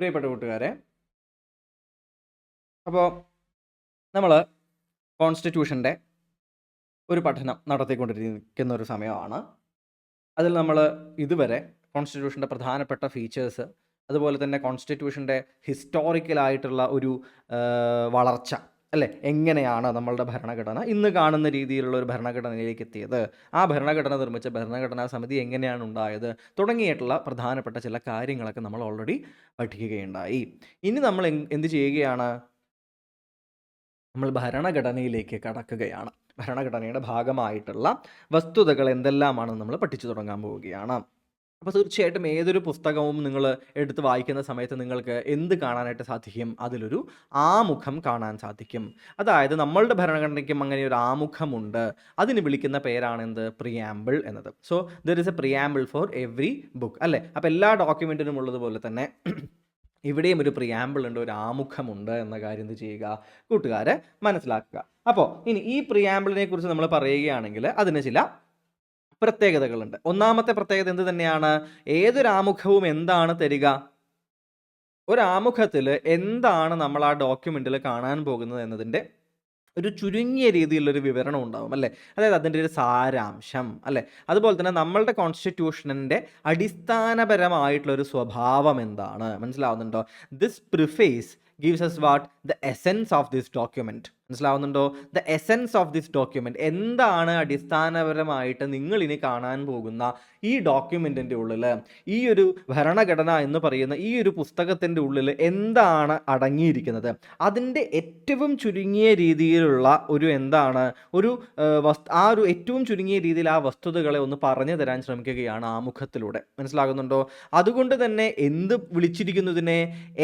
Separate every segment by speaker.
Speaker 1: പ്രിയപ്പെട്ട കൂട്ടുകാരെ, അപ്പോൾ നമ്മൾ കോൺസ്റ്റിറ്റ്യൂഷൻ്റെ ഒരു പഠനം നടത്തിക്കൊണ്ടിരിക്കുന്ന ഒരു സമയമാണ്. അതിൽ നമ്മൾ ഇതുവരെ കോൺസ്റ്റിറ്റ്യൂഷൻ്റെ പ്രധാനപ്പെട്ട ഫീച്ചേഴ്സ്, അതുപോലെ തന്നെ കോൺസ്റ്റിറ്റ്യൂഷൻ്റെ ഹിസ്റ്റോറിക്കലായിട്ടുള്ള ഒരു വളർച്ച അല്ലേ, എങ്ങനെയാണ് നമ്മളുടെ ഭരണഘടന ഇന്ന് കാണുന്ന രീതിയിലുള്ള ഒരു ഭരണഘടനയിലേക്ക് എത്തിയത്, ആ ഭരണഘടന നിർമ്മിച്ച ഭരണഘടനാ സമിതി എങ്ങനെയാണ് ഉണ്ടായത് തുടങ്ങിയിട്ടുള്ള പ്രധാനപ്പെട്ട ചില കാര്യങ്ങളൊക്കെ നമ്മൾ ഓൾറെഡി പഠിക്കുകയുണ്ടായി. ഇനി നമ്മൾ എന്ത് ചെയ്യുകയാണ്? നമ്മൾ ഭരണഘടനയിലേക്ക് കടക്കുകയാണ്. ഭരണഘടനയുടെ ഭാഗമായിട്ടുള്ള വസ്തുതകൾ എന്തെല്ലാമാണെന്ന് നമ്മൾ പഠിച്ചു തുടങ്ങാൻ പോവുകയാണ്. അപ്പോൾ തീർച്ചയായിട്ടും ഏതൊരു പുസ്തകവും നിങ്ങൾ എടുത്ത് വായിക്കുന്ന സമയത്ത് നിങ്ങൾക്ക് എന്ത് കാണാനായിട്ട് സാധിക്കും? അതിലൊരു ആമുഖം കാണാൻ സാധിക്കും. അതായത് നമ്മളുടെ ഭരണഘടനയ്ക്കും അങ്ങനെ ഒരു ആമുഖമുണ്ട്. അതിന് വിളിക്കുന്ന പേരാണ് എന്ത്? പ്രിയാമ്പിൾ എന്നത്. So there is A preamble for every book അല്ലേ. അപ്പോൾ എല്ലാ ഡോക്യുമെൻറ്റിനും ഉള്ളതുപോലെ തന്നെ ഇവിടെയും ഒരു പ്രിയാമ്പിൾ ഉണ്ട്, ഒരു ആമുഖമുണ്ട് എന്ന കാര്യം എന്ത് ചെയ്യുക? കൂട്ടുകാരെ മനസ്സിലാക്കുക. അപ്പോൾ ഇനി ഈ പ്രിയാമ്പിളിനെ കുറിച്ച് നമ്മൾ പറയുകയാണെങ്കിൽ അതിന് ചില പ്രത്യേകതകളുണ്ട്. ഒന്നാമത്തെ പ്രത്യേകത എന്ത് തന്നെയാണ്? ഏതൊരു ആമുഖവും എന്താണ് തരിക? ഒരു ആമുഖത്തിൽ എന്താണ് നമ്മൾ ആ ഡോക്യുമെൻറ്റിൽ കാണാൻ പോകുന്നത് എന്നതിൻ്റെ ഒരു ചുരുങ്ങിയ രീതിയിലുള്ളൊരു വിവരണം ഉണ്ടാവും അല്ലേ. അതായത് അതിൻ്റെ ഒരു സാരാംശം അല്ലേ. അതുപോലെ തന്നെ നമ്മളുടെ കോൺസ്റ്റിറ്റ്യൂഷനിൻ്റെ അടിസ്ഥാനപരമായിട്ടുള്ളൊരു സ്വഭാവം എന്താണ് മനസ്സിലാവുന്നുണ്ടോ? This preface gives us what? The essence of this document. മനസ്സിലാവുന്നുണ്ടോ? The essence of this document എന്താണ് അടിസ്ഥാനപരമായിട്ട് നിങ്ങൾ ഇനി കാണാൻ പോകുന്ന ഈ ഡോക്യുമെൻറ്റിൻ്റെ ഉള്ളിൽ, ഈ ഒരു ഭരണഘടന എന്ന് പറയുന്ന ഈ ഒരു പുസ്തകത്തിൻ്റെ ഉള്ളിൽ എന്താണ് അടങ്ങിയിരിക്കുന്നത്, അതിൻ്റെ ഏറ്റവും ചുരുങ്ങിയ രീതിയിലുള്ള ഒരു എന്താണ് ഒരു ആ ഒരു ഏറ്റവും ചുരുങ്ങിയ രീതിയിൽ ആ വസ്തുതകളെ ഒന്ന് പറഞ്ഞു തരാൻ ശ്രമിക്കുകയാണ് ആമുഖത്തിലൂടെ. മനസ്സിലാകുന്നുണ്ടോ? അതുകൊണ്ട് തന്നെ എന്ത് വിളിച്ചിരിക്കുന്നതിനെ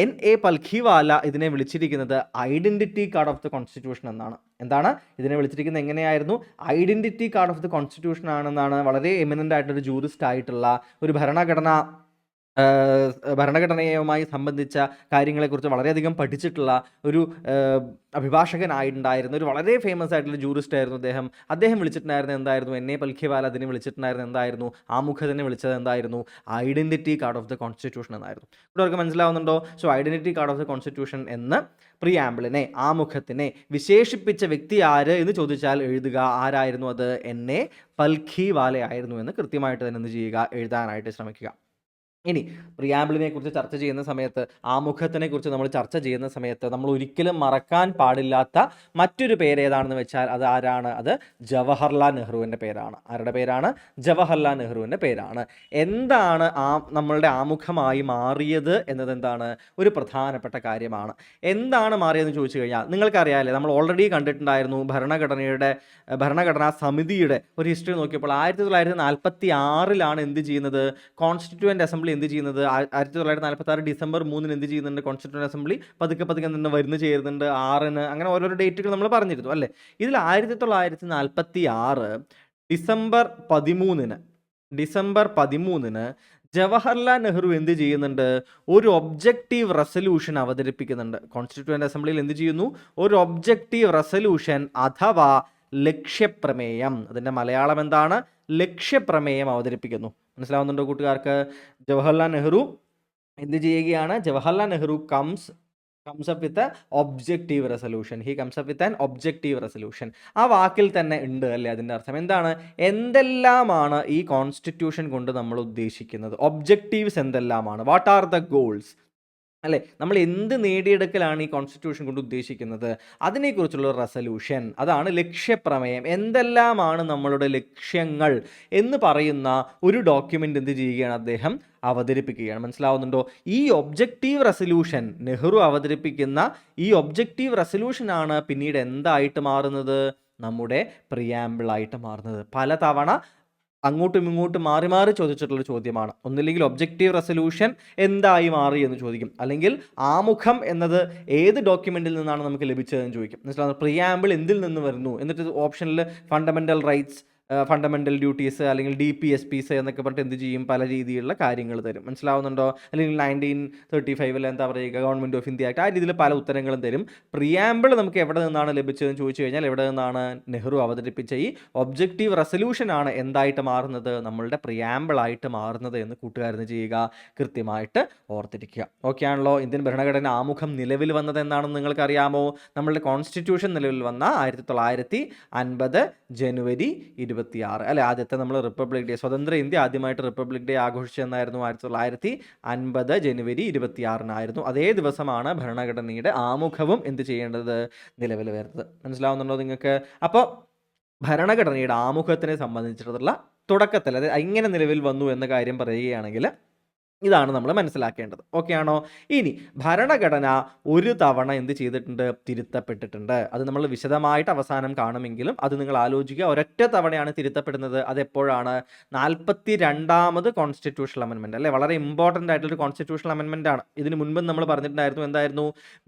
Speaker 1: NA പൽഖിവാല ഇതിനെ വിളിച്ചിരിക്കുന്നത് identity card of the constitution എന്നാണ്. എന്താണ് ഇതിനെ വിളിച്ചിരിക്കുന്നത്? എങ്ങനെയായിരുന്നു? Identity card of the constitution ആണെന്നാണ് വളരെ എമിനൻ്റ് ആയിട്ടൊരു ജൂറിസ്റ്റ് ആയിട്ടുള്ള ഒരു ഭരണഘടനയുമായി സംബന്ധിച്ച കാര്യങ്ങളെക്കുറിച്ച് വളരെയധികം പഠിച്ചിട്ടുള്ള ഒരു അഭിഭാഷകനായിട്ടുണ്ടായിരുന്ന ഒരു വളരെ ഫേമസ് ആയിട്ടുള്ള ജൂറിസ്റ്റ് ആയിരുന്നു അദ്ദേഹം വിളിച്ചിട്ടുണ്ടായിരുന്നത് എന്തായിരുന്നു? NA പൽഖിവാല അതിനെ വിളിച്ചിട്ടുണ്ടായിരുന്നത് എന്തായിരുന്നു? ആമുഖത്തിനെ വിളിച്ചത് എന്തായിരുന്നു? Identity card of the constitution എന്നായിരുന്നു. ഇവിടെ അവർക്ക് മനസ്സിലാവുന്നുണ്ടോ? So identity card of the constitution എന്ന് പ്രിയാമ്പിളിനെ, ആമുഖത്തിനെ വിശേഷിപ്പിച്ച വ്യക്തി ആര് എന്ന് ചോദിച്ചാൽ എഴുതുക. ആരായിരുന്നു അത്? NA പൽഖിവാല ആയിരുന്നു എന്ന് കൃത്യമായിട്ട് തന്നെ എന്ത് ചെയ്യുക? എഴുതാനായിട്ട് ശ്രമിക്കുക. ഇനി പ്രിയാമ്പിളിനെ കുറിച്ച് ചർച്ച ചെയ്യുന്ന സമയത്ത്, ആമുഖത്തിനെ കുറിച്ച് നമ്മൾ ചർച്ച ചെയ്യുന്ന സമയത്ത് നമ്മൾ ഒരിക്കലും മറക്കാൻ പാടില്ലാത്ത മറ്റൊരു പേര് ഏതാണെന്ന് വെച്ചാൽ അത് ആരാണ്? അത് ജവഹർലാൽ നെഹ്റുവിൻ്റെ പേരാണ്. ആരുടെ പേരാണ്? ജവഹർലാൽ നെഹ്റുവിൻ്റെ പേരാണ്. എന്താണ് നമ്മളുടെ ആമുഖമായി മാറിയത് എന്നത് എന്താണ്? ഒരു പ്രധാനപ്പെട്ട കാര്യമാണ്. എന്താണ് മാറിയതെന്ന് ചോദിച്ചു കഴിഞ്ഞാൽ നിങ്ങൾക്കറിയാമല്ലേ, നമ്മൾ ഓൾറെഡി കണ്ടിട്ടുണ്ടായിരുന്നു ഭരണഘടനാ സമിതിയുടെ ഒരു ഹിസ്റ്ററി നോക്കിയപ്പോൾ 1946 എന്ത് ചെയ്യുന്നത്? കോൺസ്റ്റിറ്റ്യൂവൻ്റ് അസംബ്ലി എന്ത് ചെയ്യുന്നത്? 1946 ഡിസംബർ 3 എന്ത് ചെയ്യുന്നുണ്ട്? കോൺസ്റ്റിറ്റ്യൂവൻ്റ് അസംബ്ലി പതുക്കെ തന്നെ വരുന്നു ചേരുന്നുണ്ട്. 6 അങ്ങനെ ഓരോരോ ഡേറ്റുകൾ നമ്മൾ പറഞ്ഞിരുന്നു അല്ലേ. ഇതിൽ 1946 ഡിസംബർ 13 ജവഹർലാൽ നെഹ്റു എന്ത് ചെയ്യുന്നുണ്ട്? ഒരു ഒബ്ജക്റ്റീവ് റെസൊല്യൂഷൻ അവതരിപ്പിക്കുന്നുണ്ട്. കോൺസ്റ്റിറ്റ്യൂവൻ്റ് അസംബ്ലിയിൽ എന്ത് ചെയ്യുന്നു? ഒരു ഒബ്ജക്റ്റീവ് റെസൊല്യൂഷൻ അഥവാ ലക്ഷ്യപ്രമേയം, അതിൻ്റെ മലയാളം എന്താണ്? ലക്ഷ്യപ്രമേയം അവതരിപ്പിക്കുന്നു. മനസ്സിലാവുന്നുണ്ടോ കൂട്ടുകാർക്ക്? ജവഹർലാൽ നെഹ്റു എന്ത് ചെയ്യുകയാണ്? Jawaharlal Nehru comes up with objective resolution. He comes up with an objective resolution. ആ വാക്കിൽ തന്നെ ഉണ്ട് അല്ലേ അതിൻ്റെ അർത്ഥം. എന്താണ്? എന്തെല്ലാമാണ് ഈ കോൺസ്റ്റിറ്റ്യൂഷൻ കൊണ്ട് നമ്മൾ ഉദ്ദേശിക്കുന്നത്? ഒബ്ജക്റ്റീവ്സ് എന്തെല്ലാമാണ്? വാട്ട് ആർ ദ ഗോൾസ് അല്ലേ. നമ്മൾ എന്ത് നേടിയെടുക്കലാണ് ഈ കോൺസ്റ്റിറ്റ്യൂഷൻ കൊണ്ട് ഉദ്ദേശിക്കുന്നത്? അതിനെക്കുറിച്ചുള്ള റെസൊല്യൂഷൻ, അതാണ് ലക്ഷ്യപ്രമേയം. എന്തെല്ലാമാണ് നമ്മളുടെ ലക്ഷ്യങ്ങൾ എന്ന് പറയുന്ന ഒരു ഡോക്യുമെൻ്റ് എന്ത് ചെയ്യുകയാണ്? അദ്ദേഹം അവതരിപ്പിക്കുകയാണ്. മനസ്സിലാവുന്നുണ്ടോ? ഈ ഒബ്ജക്റ്റീവ് റെസൊല്യൂഷൻ, നെഹ്റു അവതരിപ്പിക്കുന്ന ഈ ഒബ്ജക്റ്റീവ് റെസൊല്യൂഷനാണ് പിന്നീട് എന്തായിട്ട് മാറുന്നത്? നമ്മുടെ പ്രിയാമ്പിളായിട്ട് മാറുന്നത്. പലതവണ അങ്ങോട്ടും ഇങ്ങോട്ടും മാറി ചോദിച്ചിട്ടുള്ള ചോദ്യമാണ്. ഒന്നില്ലെങ്കിൽ ഒബ്ജക്റ്റീവ് റെസൊല്യൂഷൻ എന്തായി മാറി എന്ന് ചോദിക്കും, അല്ലെങ്കിൽ ആമുഖം എന്നത് ഏത് ഡോക്യുമെൻറ്റിൽ നിന്നാണ് നമുക്ക് ലഭിച്ചതെന്ന് ചോദിക്കും. മനസ്സിലാവുന്നത്? പ്രിയാമ്പിൾ എന്തിൽ നിന്ന് വരുന്നു? എന്നിട്ട് ഓപ്ഷനിൽ ഫണ്ടമെൻ്റൽ റൈറ്റ്സ്, ഫണ്ടമെൻ്റൽ ഡ്യൂട്ടീസ് അല്ലെങ്കിൽ DPSPs എന്നൊക്കെ പറഞ്ഞിട്ട് എന്ത് ചെയ്യും, പല രീതിയിലുള്ള കാര്യങ്ങൾ തരും. മനസ്സിലാവുന്നുണ്ടോ? അല്ലെങ്കിൽ 1935 എന്താ പറയുക, ഗവൺമെൻറ് ഓഫ് ഇന്ത്യ ആക്ട്, ആ രീതിയിൽ പല ഉത്തരങ്ങളും തരും. പ്രിയാമ്പിൾ നമുക്ക് എവിടെ നിന്നാണ് ലഭിച്ചതെന്ന് ചോദിച്ചു കഴിഞ്ഞാൽ എവിടെ നിന്നാണ്? നെഹ്റു അവതരിപ്പിച്ച ഈ ഒബ്ജക്റ്റീവ് റെസൊല്യൂഷനാണ് എന്തായിട്ട് മാറുന്നത്, നമ്മളുടെ പ്രിയാമ്പിളായിട്ട് മാറുന്നത് എന്ന് കൂട്ടുകാരെന്ന് ചെയ്യുക, കൃത്യമായിട്ട് ഓർത്തിരിക്കുക. ഓക്കെ ആണല്ലോ? ഇന്ത്യൻ ഭരണഘടന ആമുഖം നിലവിൽ വന്നത് എന്നാണെന്ന് നിങ്ങൾക്കറിയാമോ? നമ്മളുടെ കോൺസ്റ്റിറ്റ്യൂഷൻ നിലവിൽ വന്ന 1950 ജനുവരി 26 അല്ലെ, ആദ്യത്തെ നമ്മൾ റിപ്പബ്ലിക് ഡേ, സ്വതന്ത്ര ഇന്ത്യ ആദ്യമായിട്ട് റിപ്പബ്ലിക് ഡേ ആഘോഷിച്ചെന്നായിരുന്നു 1950 ജനുവരി 26 അതേ ദിവസമാണ് ഭരണഘടനയുടെ ആമുഖവും എന്ത് ചെയ്യേണ്ടത്, നിലവിൽ വരുന്നത്. മനസ്സിലാവുന്നുണ്ടോ നിങ്ങൾക്ക്? അപ്പോൾ ഭരണഘടനയുടെ ആമുഖത്തിനെ സംബന്ധിച്ചിട്ടുള്ള തുടക്കത്തിൽ അത് എങ്ങനെ നിലവിൽ വന്നു എന്ന കാര്യം പറയുകയാണെങ്കിൽ ഇതാണ് നമ്മൾ മനസ്സിലാക്കേണ്ടത്. ഓക്കെ ആണോ? ഇനി ഭരണഘടന ഒരു തവണ എന്ത് ചെയ്തിട്ടുണ്ട്, തിരുത്തപ്പെട്ടിട്ടുണ്ട്. അത് നമ്മൾ വിശദമായിട്ട് അവസാനം കാണുമെങ്കിലും അത് നിങ്ങൾ ആലോചിക്കുക, ഒരൊറ്റ തവണയാണ് തിരുത്തപ്പെടുന്നത്. അതെപ്പോഴാണ്? 42ാമത് കോൺസ്റ്റിറ്റ്യൂഷണൽ അമെൻമെൻറ്റ് അല്ലേ, വളരെ ഇമ്പോർട്ടൻ്റ് ആയിട്ടുള്ളൊരു കോൺസ്റ്റിറ്റ്യൂഷണൽ അമെൻമെൻ്റ് ആണ്. ഇതിന് മുൻപ് നമ്മൾ പറഞ്ഞിട്ടുണ്ടായിരുന്നു, എന്തായിരുന്നു?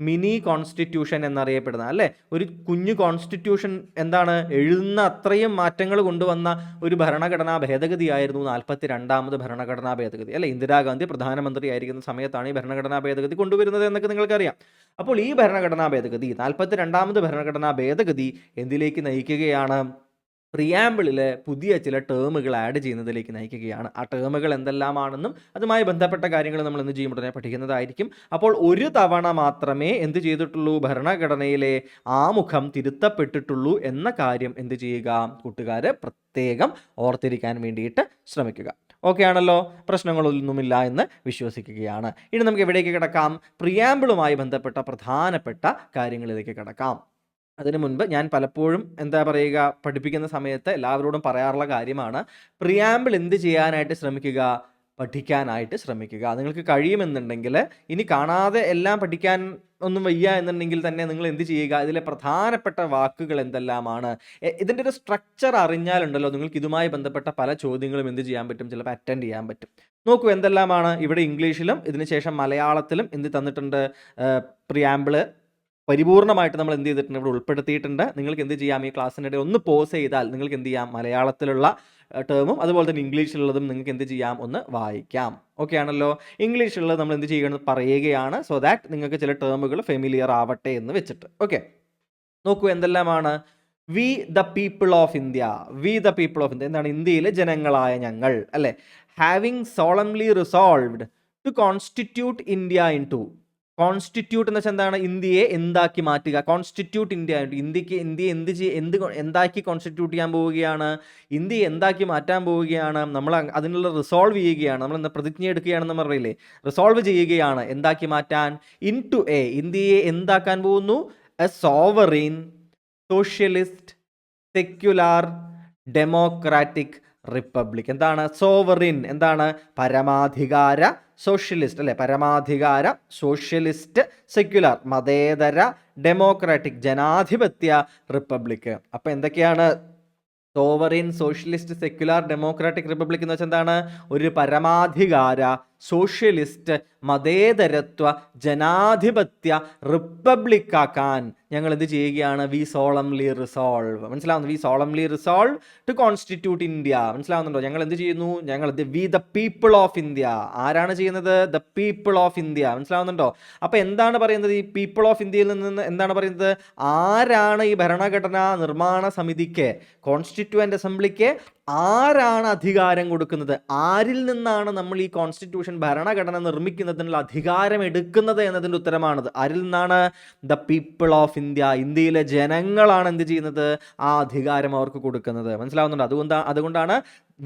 Speaker 1: മിനി കോൺസ്റ്റിറ്റ്യൂഷൻ എന്നറിയപ്പെടുന്നത് അല്ലേ, ഒരു കുഞ്ഞു കോൺസ്റ്റിറ്റ്യൂഷൻ എന്താണ്, എഴുതുന്ന അത്രയും മാറ്റങ്ങൾ കൊണ്ടുവന്ന ഒരു ഭരണഘടനാ ഭേദഗതിയായിരുന്നു 42ാമത് ഭരണഘടനാ ഭേദഗതി അല്ലേ. ഇന്ദിരാഗാന്ധി പ്രധാനമന്ത്രി ആയിരിക്കുന്ന സമയത്താണ് ഈ ഭരണഘടനാ ഭേദഗതി കൊണ്ടുവരുന്നത് എന്നൊക്കെ നിങ്ങൾക്കറിയാം. അപ്പോൾ ഈ ഭരണഘടനാ ഭേദഗതി 42ാമത് ഭരണഘടനാ ഭേദഗതി എന്തിലേക്ക് നയിക്കുകയാണ്? പ്രിയാമ്പിളിൽ പുതിയ ചില ടേമുകൾ ആഡ് ചെയ്യുന്നതിലേക്ക് നയിക്കുകയാണ്. ആ ടേമുകൾ എന്തെല്ലാമാണെന്നും അതുമായി ബന്ധപ്പെട്ട കാര്യങ്ങൾ നമ്മൾ എന്ത് ചെയ്യും, ഉടനെ പഠിക്കുന്നതായിരിക്കും. അപ്പോൾ ഒരു തവണ മാത്രമേ എന്ത് ചെയ്തിട്ടുള്ളൂ, ഭരണഘടനയിലെ ആമുഖം തിരുത്തപ്പെട്ടിട്ടുള്ളൂ എന്ന കാര്യം എന്ത് ചെയ്യുക, കൂട്ടുകാർ പ്രത്യേകം ഓർത്തിരിക്കാൻ വേണ്ടിയിട്ട് ശ്രമിക്കുക. ഓക്കെ ആണല്ലോ? പ്രശ്നങ്ങളൊന്നുമില്ല എന്ന് വിശ്വസിക്കുകയാണ്. ഇനി നമുക്ക് എവിടേക്ക് കിടക്കാം? പ്രിയാമ്പിളുമായി ബന്ധപ്പെട്ട പ്രധാനപ്പെട്ട കാര്യങ്ങളിലേക്ക് കിടക്കാം. അതിനു മുൻപ് ഞാൻ പലപ്പോഴും എന്താ പറയുക, പഠിപ്പിക്കുന്ന സമയത്ത് എല്ലാവരോടും പറയാറുള്ള കാര്യമാണ്, പ്രിയാമ്പിൾ എന്ത് ചെയ്യാനായിട്ട് ശ്രമിക്കുക, പഠിക്കാനായിട്ട് ശ്രമിക്കുക. നിങ്ങൾക്ക് കഴിയുമെന്നുണ്ടെങ്കിൽ, ഇനി കാണാതെ എല്ലാം പഠിക്കാൻ ഒന്നും വയ്യ എന്നുണ്ടെങ്കിൽ തന്നെ നിങ്ങൾ എന്ത് ചെയ്യുക, ഇതിലെ പ്രധാനപ്പെട്ട വാക്കുകൾ എന്തെല്ലാമാണ്, ഇതിൻ്റെ ഒരു സ്ട്രക്ചർ അറിഞ്ഞാലുണ്ടല്ലോ നിങ്ങൾക്ക് ഇതുമായി ബന്ധപ്പെട്ട പല ചോദ്യങ്ങളും എന്ത് ചെയ്യാൻ പറ്റും, ചിലപ്പോൾ അറ്റൻഡ് ചെയ്യാൻ പറ്റും. നോക്കൂ എന്തെല്ലാമാണ് ഇവിടെ ഇംഗ്ലീഷിലും ഇതിനുശേഷം മലയാളത്തിലും എന്ത് തന്നിട്ടുണ്ട്, പ്രിയാമ്പിള് പരിപൂർണമായിട്ട് നമ്മൾ എന്ത് ചെയ്തിട്ടുണ്ട്, ഇവിടെ ഉൾപ്പെടുത്തിയിട്ടുണ്ട്. നിങ്ങൾക്ക് എന്ത് ചെയ്യാം, ഈ ക്ലാസ്സിനിടെ ഒന്ന് പോസ് ചെയ്താൽ നിങ്ങൾക്ക് എന്ത് ചെയ്യാം, മലയാളത്തിലുള്ള ടേമും അതുപോലെ തന്നെ ഇംഗ്ലീഷിലുള്ളതും നിങ്ങൾക്ക് എന്ത് ചെയ്യാം, ഒന്ന് വായിക്കാം. ഓക്കെ ആണല്ലോ? ഇംഗ്ലീഷിലുള്ളത് നമ്മൾ എന്ത് ചെയ്യണം, പറയുകയാണ്, സോ ദാറ്റ് നിങ്ങൾക്ക് ചില ടേമുകൾ ഫെമിലിയർ ആവട്ടെ എന്ന് വെച്ചിട്ട്. ഓക്കെ, നോക്കൂ എന്തെല്ലാമാണ്. We the people of India. We the people of India എന്താണ്? ഇന്ത്യയിലെ ജനങ്ങളായ ഞങ്ങൾ അല്ലേ. Having solemnly resolved to constitute India into. Constitute എന്ന് വെച്ചാൽ എന്താണ്? ഇന്ത്യയെ എന്താക്കി മാറ്റുക. കോൺസ്റ്റിറ്റ്യൂട്ട് ഇന്ത്യ, ഇന്ത്യയെ എന്താക്കി കോൺസ്റ്റിറ്റ്യൂട്ട് ചെയ്യാൻ പോവുകയാണ്, ഇന്ത്യയെ എന്താക്കി മാറ്റാൻ പോവുകയാണ്, നമ്മൾ അതിനുള്ള റിസോൾവ് ചെയ്യുകയാണ്, നമ്മൾ എന്താ പ്രതിജ്ഞ എടുക്കുകയാണെന്ന് പറയില്ലേ, റിസോൾവ് ചെയ്യുകയാണ് എന്താക്കി മാറ്റാൻ. ഇൻ ടു എ, ഇന്ത്യയെ എന്താക്കാൻ പോകുന്നു, A sovereign socialist secular democratic republic. എന്താണ് സോവറിൻ? എന്താണ്? പരമാധികാര സോഷ്യലിസ്റ്റ് അല്ലെ, പരമാധികാര സോഷ്യലിസ്റ്റ് സെക്യുലർ മതേതര ഡെമോക്രാറ്റിക് ജനാധിപത്യ റിപ്പബ്ലിക്. അപ്പോൾ എന്തൊക്കെയാണ് sovereign socialist secular democratic republic എന്ന് വെച്ചാൽ എന്താണ്? ഒരു പരമാധികാര സോഷ്യലിസ്റ്റ് മതേതരത്വ ജനാധിപത്യ റിപ്പബ്ലിക്കാക്കാൻ ഞങ്ങൾ എന്ത് ചെയ്യുകയാണ്? We solemnly resolve. മനസ്സിലാവുന്നു? We solemnly resolve to constitute India. മനസ്സിലാവുന്നുണ്ടോ? ഞങ്ങൾ എന്ത് ചെയ്യുന്നു? ഞങ്ങൾ we the people of India. ആരാണ് ചെയ്യുന്നത്? The people of India. മനസ്സിലാവുന്നുണ്ടോ? അപ്പോൾ എന്താണ് പറയുന്നത്? ഈ പീപ്പിൾ ഓഫ് ഇന്ത്യയിൽ നിന്ന് എന്താണ് പറയുന്നത്? ആരാണ് ഈ ഭരണഘടനാ നിർമ്മാണ സമിതിക്ക്, കോൺസ്റ്റിറ്റ്യൂവൻ്റ് അസംബ്ലിക്ക് ആരാണ് അധികാരം കൊടുക്കുന്നത്? ആരിൽ നിന്നാണ് നമ്മൾ ഈ കോൺസ്റ്റിറ്റ്യൂഷൻ ഭരണഘടന നിർമ്മിക്കുന്നതിനുള്ള അധികാരം എടുക്കുന്നത് എന്നതിൻ്റെ ഉത്തരമാണത്. ആരിൽ നിന്നാണ്? The people of India. ഇന്ത്യയിലെ ജനങ്ങളാണ് എന്ത് ചെയ്യുന്നത്? ആ അധികാരം അവർക്ക് കൊടുക്കുന്നത്. മനസ്സിലാവുന്നുണ്ടോ? അതുകൊണ്ടാണ്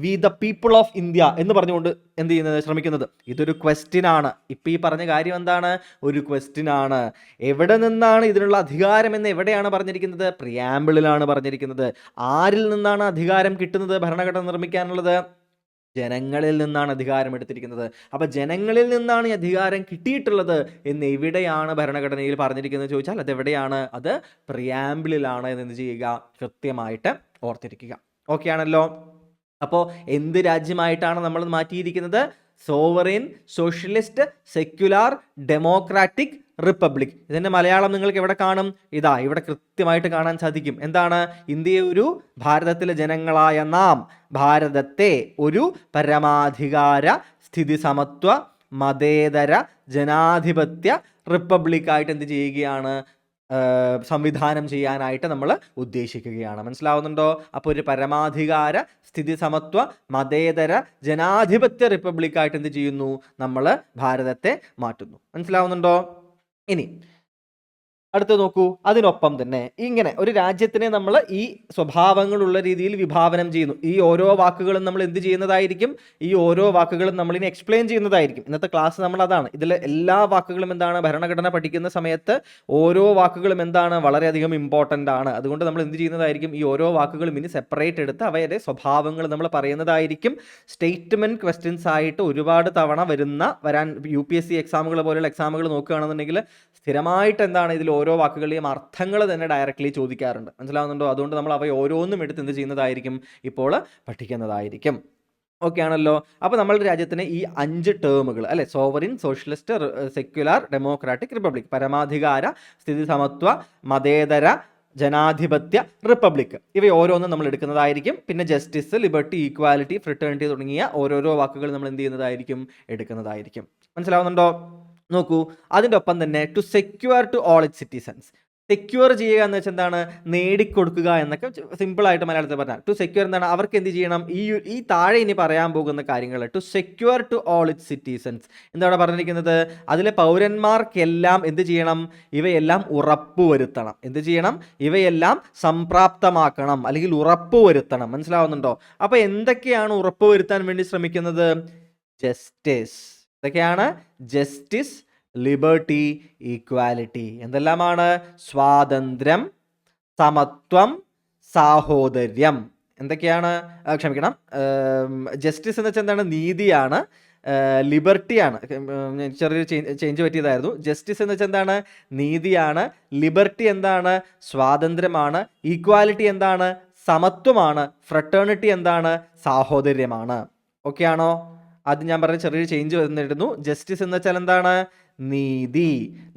Speaker 1: V the people of India എന്ന് പറഞ്ഞുകൊണ്ട് എന്ത് ചെയ്യുന്നത്? ശ്രമിക്കുന്നത്. ഇതൊരു ക്വസ്റ്റ്യൻ ആണ്. ഇപ്പം ഈ പറഞ്ഞ കാര്യം എന്താണ്? ഒരു ക്വസ്റ്റ്യൻ ആണ്. എവിടെ നിന്നാണ് ഇതിനുള്ള അധികാരം എന്ന് എവിടെയാണ് പറഞ്ഞിരിക്കുന്നത്? പ്രിയാമ്പിളിലാണ് പറഞ്ഞിരിക്കുന്നത്. ആരിൽ നിന്നാണ് അധികാരം കിട്ടുന്നത് ഭരണഘടന നിർമ്മിക്കാനുള്ളത്? ജനങ്ങളിൽ നിന്നാണ് അധികാരം എടുത്തിരിക്കുന്നത്. അപ്പം ജനങ്ങളിൽ നിന്നാണ് ഈ അധികാരം കിട്ടിയിട്ടുള്ളത് എന്ന് എവിടെയാണ് ഭരണഘടനയിൽ പറഞ്ഞിരിക്കുന്നത് ചോദിച്ചാൽ അതെവിടെയാണ്? അത് പ്രിയാമ്പിളിലാണ് എന്ന് ചെയ്യുക, കൃത്യമായിട്ട് ഓർത്തിരിക്കുക. ഓക്കെ ആണല്ലോ? അപ്പോൾ എന്ത് രാജ്യമായിട്ടാണ് നമ്മൾ മാറ്റിയിരിക്കുന്നത്? Sovereign socialist secular democratic republic. ഇതിൻ്റെ മലയാളം നിങ്ങൾക്ക് എവിടെ കാണും? ഇതാ ഇവിടെ കൃത്യമായിട്ട് കാണാൻ സാധിക്കും. എന്താണ്? ഇന്ത്യയെ ഒരു ഭാരതത്തിലെ ജനങ്ങളായ നാം ഭാരതത്തെ ഒരു പരമാധികാര സ്ഥിതി സമത്വ മതേതര ജനാധിപത്യ റിപ്പബ്ലിക്കായിട്ട് എന്ത് ചെയ്യുകയാണ്? സംവിധാനം ചെയ്യാനായിട്ട് നമ്മൾ ഉദ്ദേശിക്കുകയാണ്. മനസ്സിലാവുന്നുണ്ടോ? അപ്പോൾ ഒരു പരമാധികാര സ്ഥിതി സമത്വ മതേതര ജനാധിപത്യ റിപ്പബ്ലിക്കായിട്ട് എന്ത് ചെയ്യുന്നു? നമ്മൾ ഭാരതത്തെ മാറ്റുന്നു. മനസ്സിലാവുന്നുണ്ടോ? ഇനി അടുത്ത് നോക്കൂ. അതിനൊപ്പം തന്നെ ഇങ്ങനെ ഒരു രാജ്യത്തിനെ നമ്മൾ ഈ സ്വഭാവങ്ങളുള്ള രീതിയിൽ വിഭാവനം ചെയ്യുന്നു. ഈ ഓരോ വാക്കുകളും നമ്മൾ എന്ത് ചെയ്യുന്നതായിരിക്കും? ഈ ഓരോ വാക്കുകളും നമ്മളിനി എക്സ്പ്ലെയിൻ ചെയ്യുന്നതായിരിക്കും. ഇന്നത്തെ ക്ലാസ് നമ്മൾ അതാണ്. ഇതിൽ എല്ലാ വാക്കുകളും എന്താണ്? ഭരണഘടന പഠിക്കുന്ന സമയത്ത് ഓരോ വാക്കുകളും എന്താണ്? വളരെയധികം ഇമ്പോർട്ടൻ്റ് ആണ്. അതുകൊണ്ട് നമ്മൾ എന്ത് ചെയ്യുന്നതായിരിക്കും? ഈ ഓരോ വാക്കുകളും ഇനി സെപ്പറേറ്റ് എടുത്ത് അവയുടെ സ്വഭാവങ്ങൾ നമ്മൾ പറയുന്നതായിരിക്കും. സ്റ്റേറ്റ്മെൻറ്റ് ക്വസ്റ്റ്യൻസ് ആയിട്ട് ഒരുപാട് തവണ വരാൻ UPSC എക്സാമുകൾ പോലെയുള്ള എക്സാമുകൾ നോക്കുകയാണെന്നുണ്ടെങ്കിൽ സ്ഥിരമായിട്ട് എന്താണ്? ഇതിൽ ഓരോ വാക്കുകളുടെയും അർത്ഥങ്ങൾ തന്നെ ഡയറക്റ്റ്ലി ചോദിക്കാറുണ്ട്. മനസ്സിലാവുന്നുണ്ടോ? അതുകൊണ്ട് നമ്മൾ അവ ഓരോന്നും എടുത്ത് എന്ത് ചെയ്യുന്നതായിരിക്കും? ഇപ്പോൾ പഠിക്കുന്നതായിരിക്കും. ഓക്കെ ആണല്ലോ. അപ്പോൾ നമ്മളുടെ രാജ്യത്തിന് ഈ 5 ടേമുകൾ അല്ലെ, sovereign, socialist, secular, democratic, republic, പരമാധികാര സ്ഥിതി സമത്വ മതേതര ജനാധിപത്യ റിപ്പബ്ലിക്, ഇവ ഓരോന്നും നമ്മൾ എടുക്കുന്നതായിരിക്കും. പിന്നെ ജസ്റ്റിസ്, ലിബർട്ടി, ഈക്വാലിറ്റി, ഫ്രിറ്റേണിറ്റി തുടങ്ങിയ ഓരോരോ വാക്കുകൾ നമ്മൾ എന്ത് ചെയ്യുന്നതായിരിക്കും? എടുക്കുന്നതായിരിക്കും. മനസ്സിലാവുന്നുണ്ടോ? നോക്കൂ. അതിൻ്റെ ഒപ്പം തന്നെ to secure to all it citizens, secure ചെയ്യുക എന്ന് വെച്ചാൽ എന്താണ്? നേടിക്കൊടുക്കുക എന്നൊക്കെ സിമ്പിളായിട്ട് മലയാളത്തിൽ പറഞ്ഞാൽ ടു സെക്യൂർ എന്താണ്? അവർക്ക് എന്ത് ചെയ്യണം? ഈ താഴെ ഇനി പറയാൻ പോകുന്ന കാര്യങ്ങൾ to secure to all it citizens എന്താണ് പറഞ്ഞിരിക്കുന്നത്? അതിലെ പൗരന്മാർക്കെല്ലാം എന്ത് ചെയ്യണം? ഇവയെല്ലാം ഉറപ്പുവരുത്തണം. എന്ത് ചെയ്യണം? ഇവയെല്ലാം സംപ്രാപ്തമാക്കണം അല്ലെങ്കിൽ ഉറപ്പുവരുത്തണം. മനസ്സിലാവുന്നുണ്ടോ? അപ്പോൾ എന്തൊക്കെയാണ് ഉറപ്പുവരുത്താൻ വേണ്ടി ശ്രമിക്കുന്നത്? ജസ്റ്റിസ്. ഇതൊക്കെയാണ് ജസ്റ്റിസ്, ലിബർട്ടി, ഈക്വാലിറ്റി. എന്തെല്ലാമാണ്? സ്വാതന്ത്ര്യം, സമത്വം, സാഹോദര്യം. എന്തൊക്കെയാണ്? ക്ഷമിക്കണം, ജസ്റ്റിസ് എന്ന് വെച്ചാൽ എന്താണ്? നീതിയാണ്. ലിബർട്ടിയാണ്, ചെറിയൊരു ചേഞ്ച് പറ്റിയതായിരുന്നു. ജസ്റ്റിസ് എന്ന് വെച്ചാൽ എന്താണ്? നീതിയാണ്. ലിബർട്ടി എന്താണ്? സ്വാതന്ത്ര്യമാണ്. ഈക്വാലിറ്റി എന്താണ്? സമത്വമാണ്. ഫ്രട്ടേണിറ്റി എന്താണ്? സാഹോദര്യമാണ്. ഓക്കെ ആണോ? ആദ്യം ഞാൻ പറഞ്ഞ ചെറിയൊരു ചേഞ്ച് വന്നിരുന്നു. ജസ്റ്റിസ് എന്ന് വെച്ചാൽ എന്താണ്? നീതി.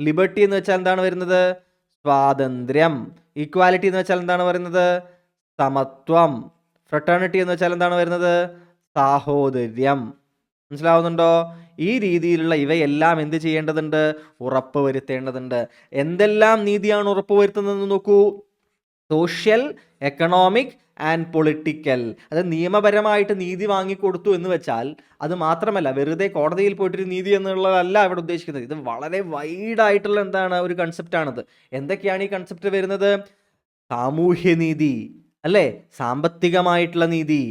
Speaker 1: ലിബർട്ടി എന്ന് വെച്ചാൽ എന്താണ് വരുന്നത്? സ്വാതന്ത്ര്യം. ഈക്വാലിറ്റി എന്ന് വെച്ചാൽ എന്താണ് വരുന്നത്? സമത്വം. ഫ്രട്ടേണിറ്റി എന്ന് വെച്ചാൽ എന്താണ് വരുന്നത്? സാഹോദര്യം. മനസ്സിലാവുന്നുണ്ടോ? ഈ രീതിയിലുള്ള ഇവയെല്ലാം എന്ത് ചെയ്യേണ്ടതുണ്ട്? ഉറപ്പ് വരുത്തേണ്ടതുണ്ട്. എന്തെല്ലാം നീതിയാണ് ഉറപ്പുവരുത്തുന്നതെന്ന് നോക്കൂ. Social, economic and political. അത് നിയമപരമായിട്ട് നീതി വാങ്ങിക്കൊടുത്തു എന്ന് വെച്ചാൽ അത് മാത്രമല്ല, വെറുതെ കോടതിയിൽ പോയിട്ടൊരു നീതി എന്നുള്ളതല്ല ഇവിടെ ഉദ്ദേശിക്കുന്നത്. ഇത് വളരെ വൈഡായിട്ടുള്ള എന്താണ്? ഒരു കൺസെപ്റ്റാണിത്. എന്തൊക്കെയാണ് ഈ കൺസെപ്റ്റ് വരുന്നത്? സാമൂഹ്യനീതി അല്ലേ, സാമ്പത്തികമായിട്ടുള്ള നീതി,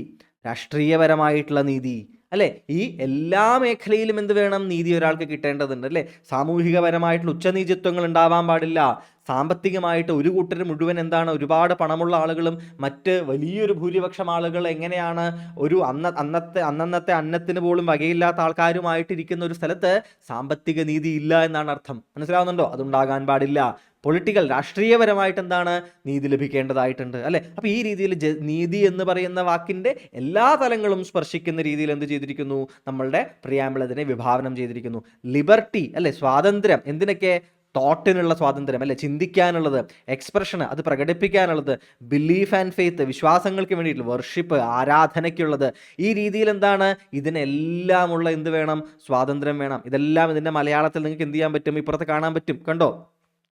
Speaker 1: രാഷ്ട്രീയപരമായിട്ടുള്ള നീതി അല്ലേ, ഈ എല്ലാ മേഖലയിലും എന്ത് വേണം? നീതി ഒരാൾക്ക് കിട്ടേണ്ടതുണ്ട് അല്ലേ. സാമൂഹികപരമായിട്ടുള്ള ഉച്ചനീചത്വങ്ങൾ ഉണ്ടാവാൻ പാടില്ല. സാമ്പത്തികമായിട്ട് ഒരു കൂട്ടർ മുഴുവൻ എന്താണ്? ഒരുപാട് പണമുള്ള ആളുകളും മറ്റ് വലിയൊരു ഭൂരിപക്ഷം ആളുകൾ എങ്ങനെയാണ് ഒരു അന്നത്തെ അന്നത്തിന് പോലും വകയില്ലാത്ത ആൾക്കാരുമായിട്ടിരിക്കുന്ന ഒരു സ്ഥലത്ത് സാമ്പത്തിക നീതി ഇല്ല എന്നാണ് അർത്ഥം. മനസ്സിലാവുന്നുണ്ടോ? അതുണ്ടാകാൻ പാടില്ല. പൊളിറ്റിക്കൽ, രാഷ്ട്രീയപരമായിട്ട് എന്താണ്? നീതി ലഭിക്കേണ്ടതായിട്ടുണ്ട് അല്ലേ. അപ്പോൾ ഈ രീതിയിൽ നീതി എന്ന് പറയുന്ന വാക്കിൻ്റെ എല്ലാ തലങ്ങളും സ്പർശിക്കുന്ന രീതിയിൽ എന്ത് ചെയ്തിരിക്കുന്നു? നമ്മളുടെ പ്രിയാമ്പിൾ അതിനെ വിഭാവനം ചെയ്തിരിക്കുന്നു. ലിബർട്ടി അല്ലേ, സ്വാതന്ത്ര്യം. എന്തിനൊക്കെ? തോട്ടിനുള്ള സ്വാതന്ത്ര്യം അല്ലേ, ചിന്തിക്കാനുള്ളത്, എക്സ്പ്രഷന്, അത് പ്രകടിപ്പിക്കാനുള്ളത്, ബിലീഫ് ആൻഡ് ഫെയ്ത്ത്, വിശ്വാസങ്ങൾക്ക് വേണ്ടിയിട്ടുള്ള, വർഷിപ്പ്, ആരാധനയ്ക്കുള്ളത്. ഈ രീതിയിൽ എന്താണ്? ഇതിനെല്ലാമുള്ള എന്ത് വേണം? സ്വാതന്ത്ര്യം വേണം. ഇതെല്ലാം ഇതിൻ്റെ മലയാളത്തിൽ നിങ്ങൾക്ക് എന്ത് ചെയ്യാൻ പറ്റും? ഇപ്പുറത്ത് കാണാൻ പറ്റും. കണ്ടോ?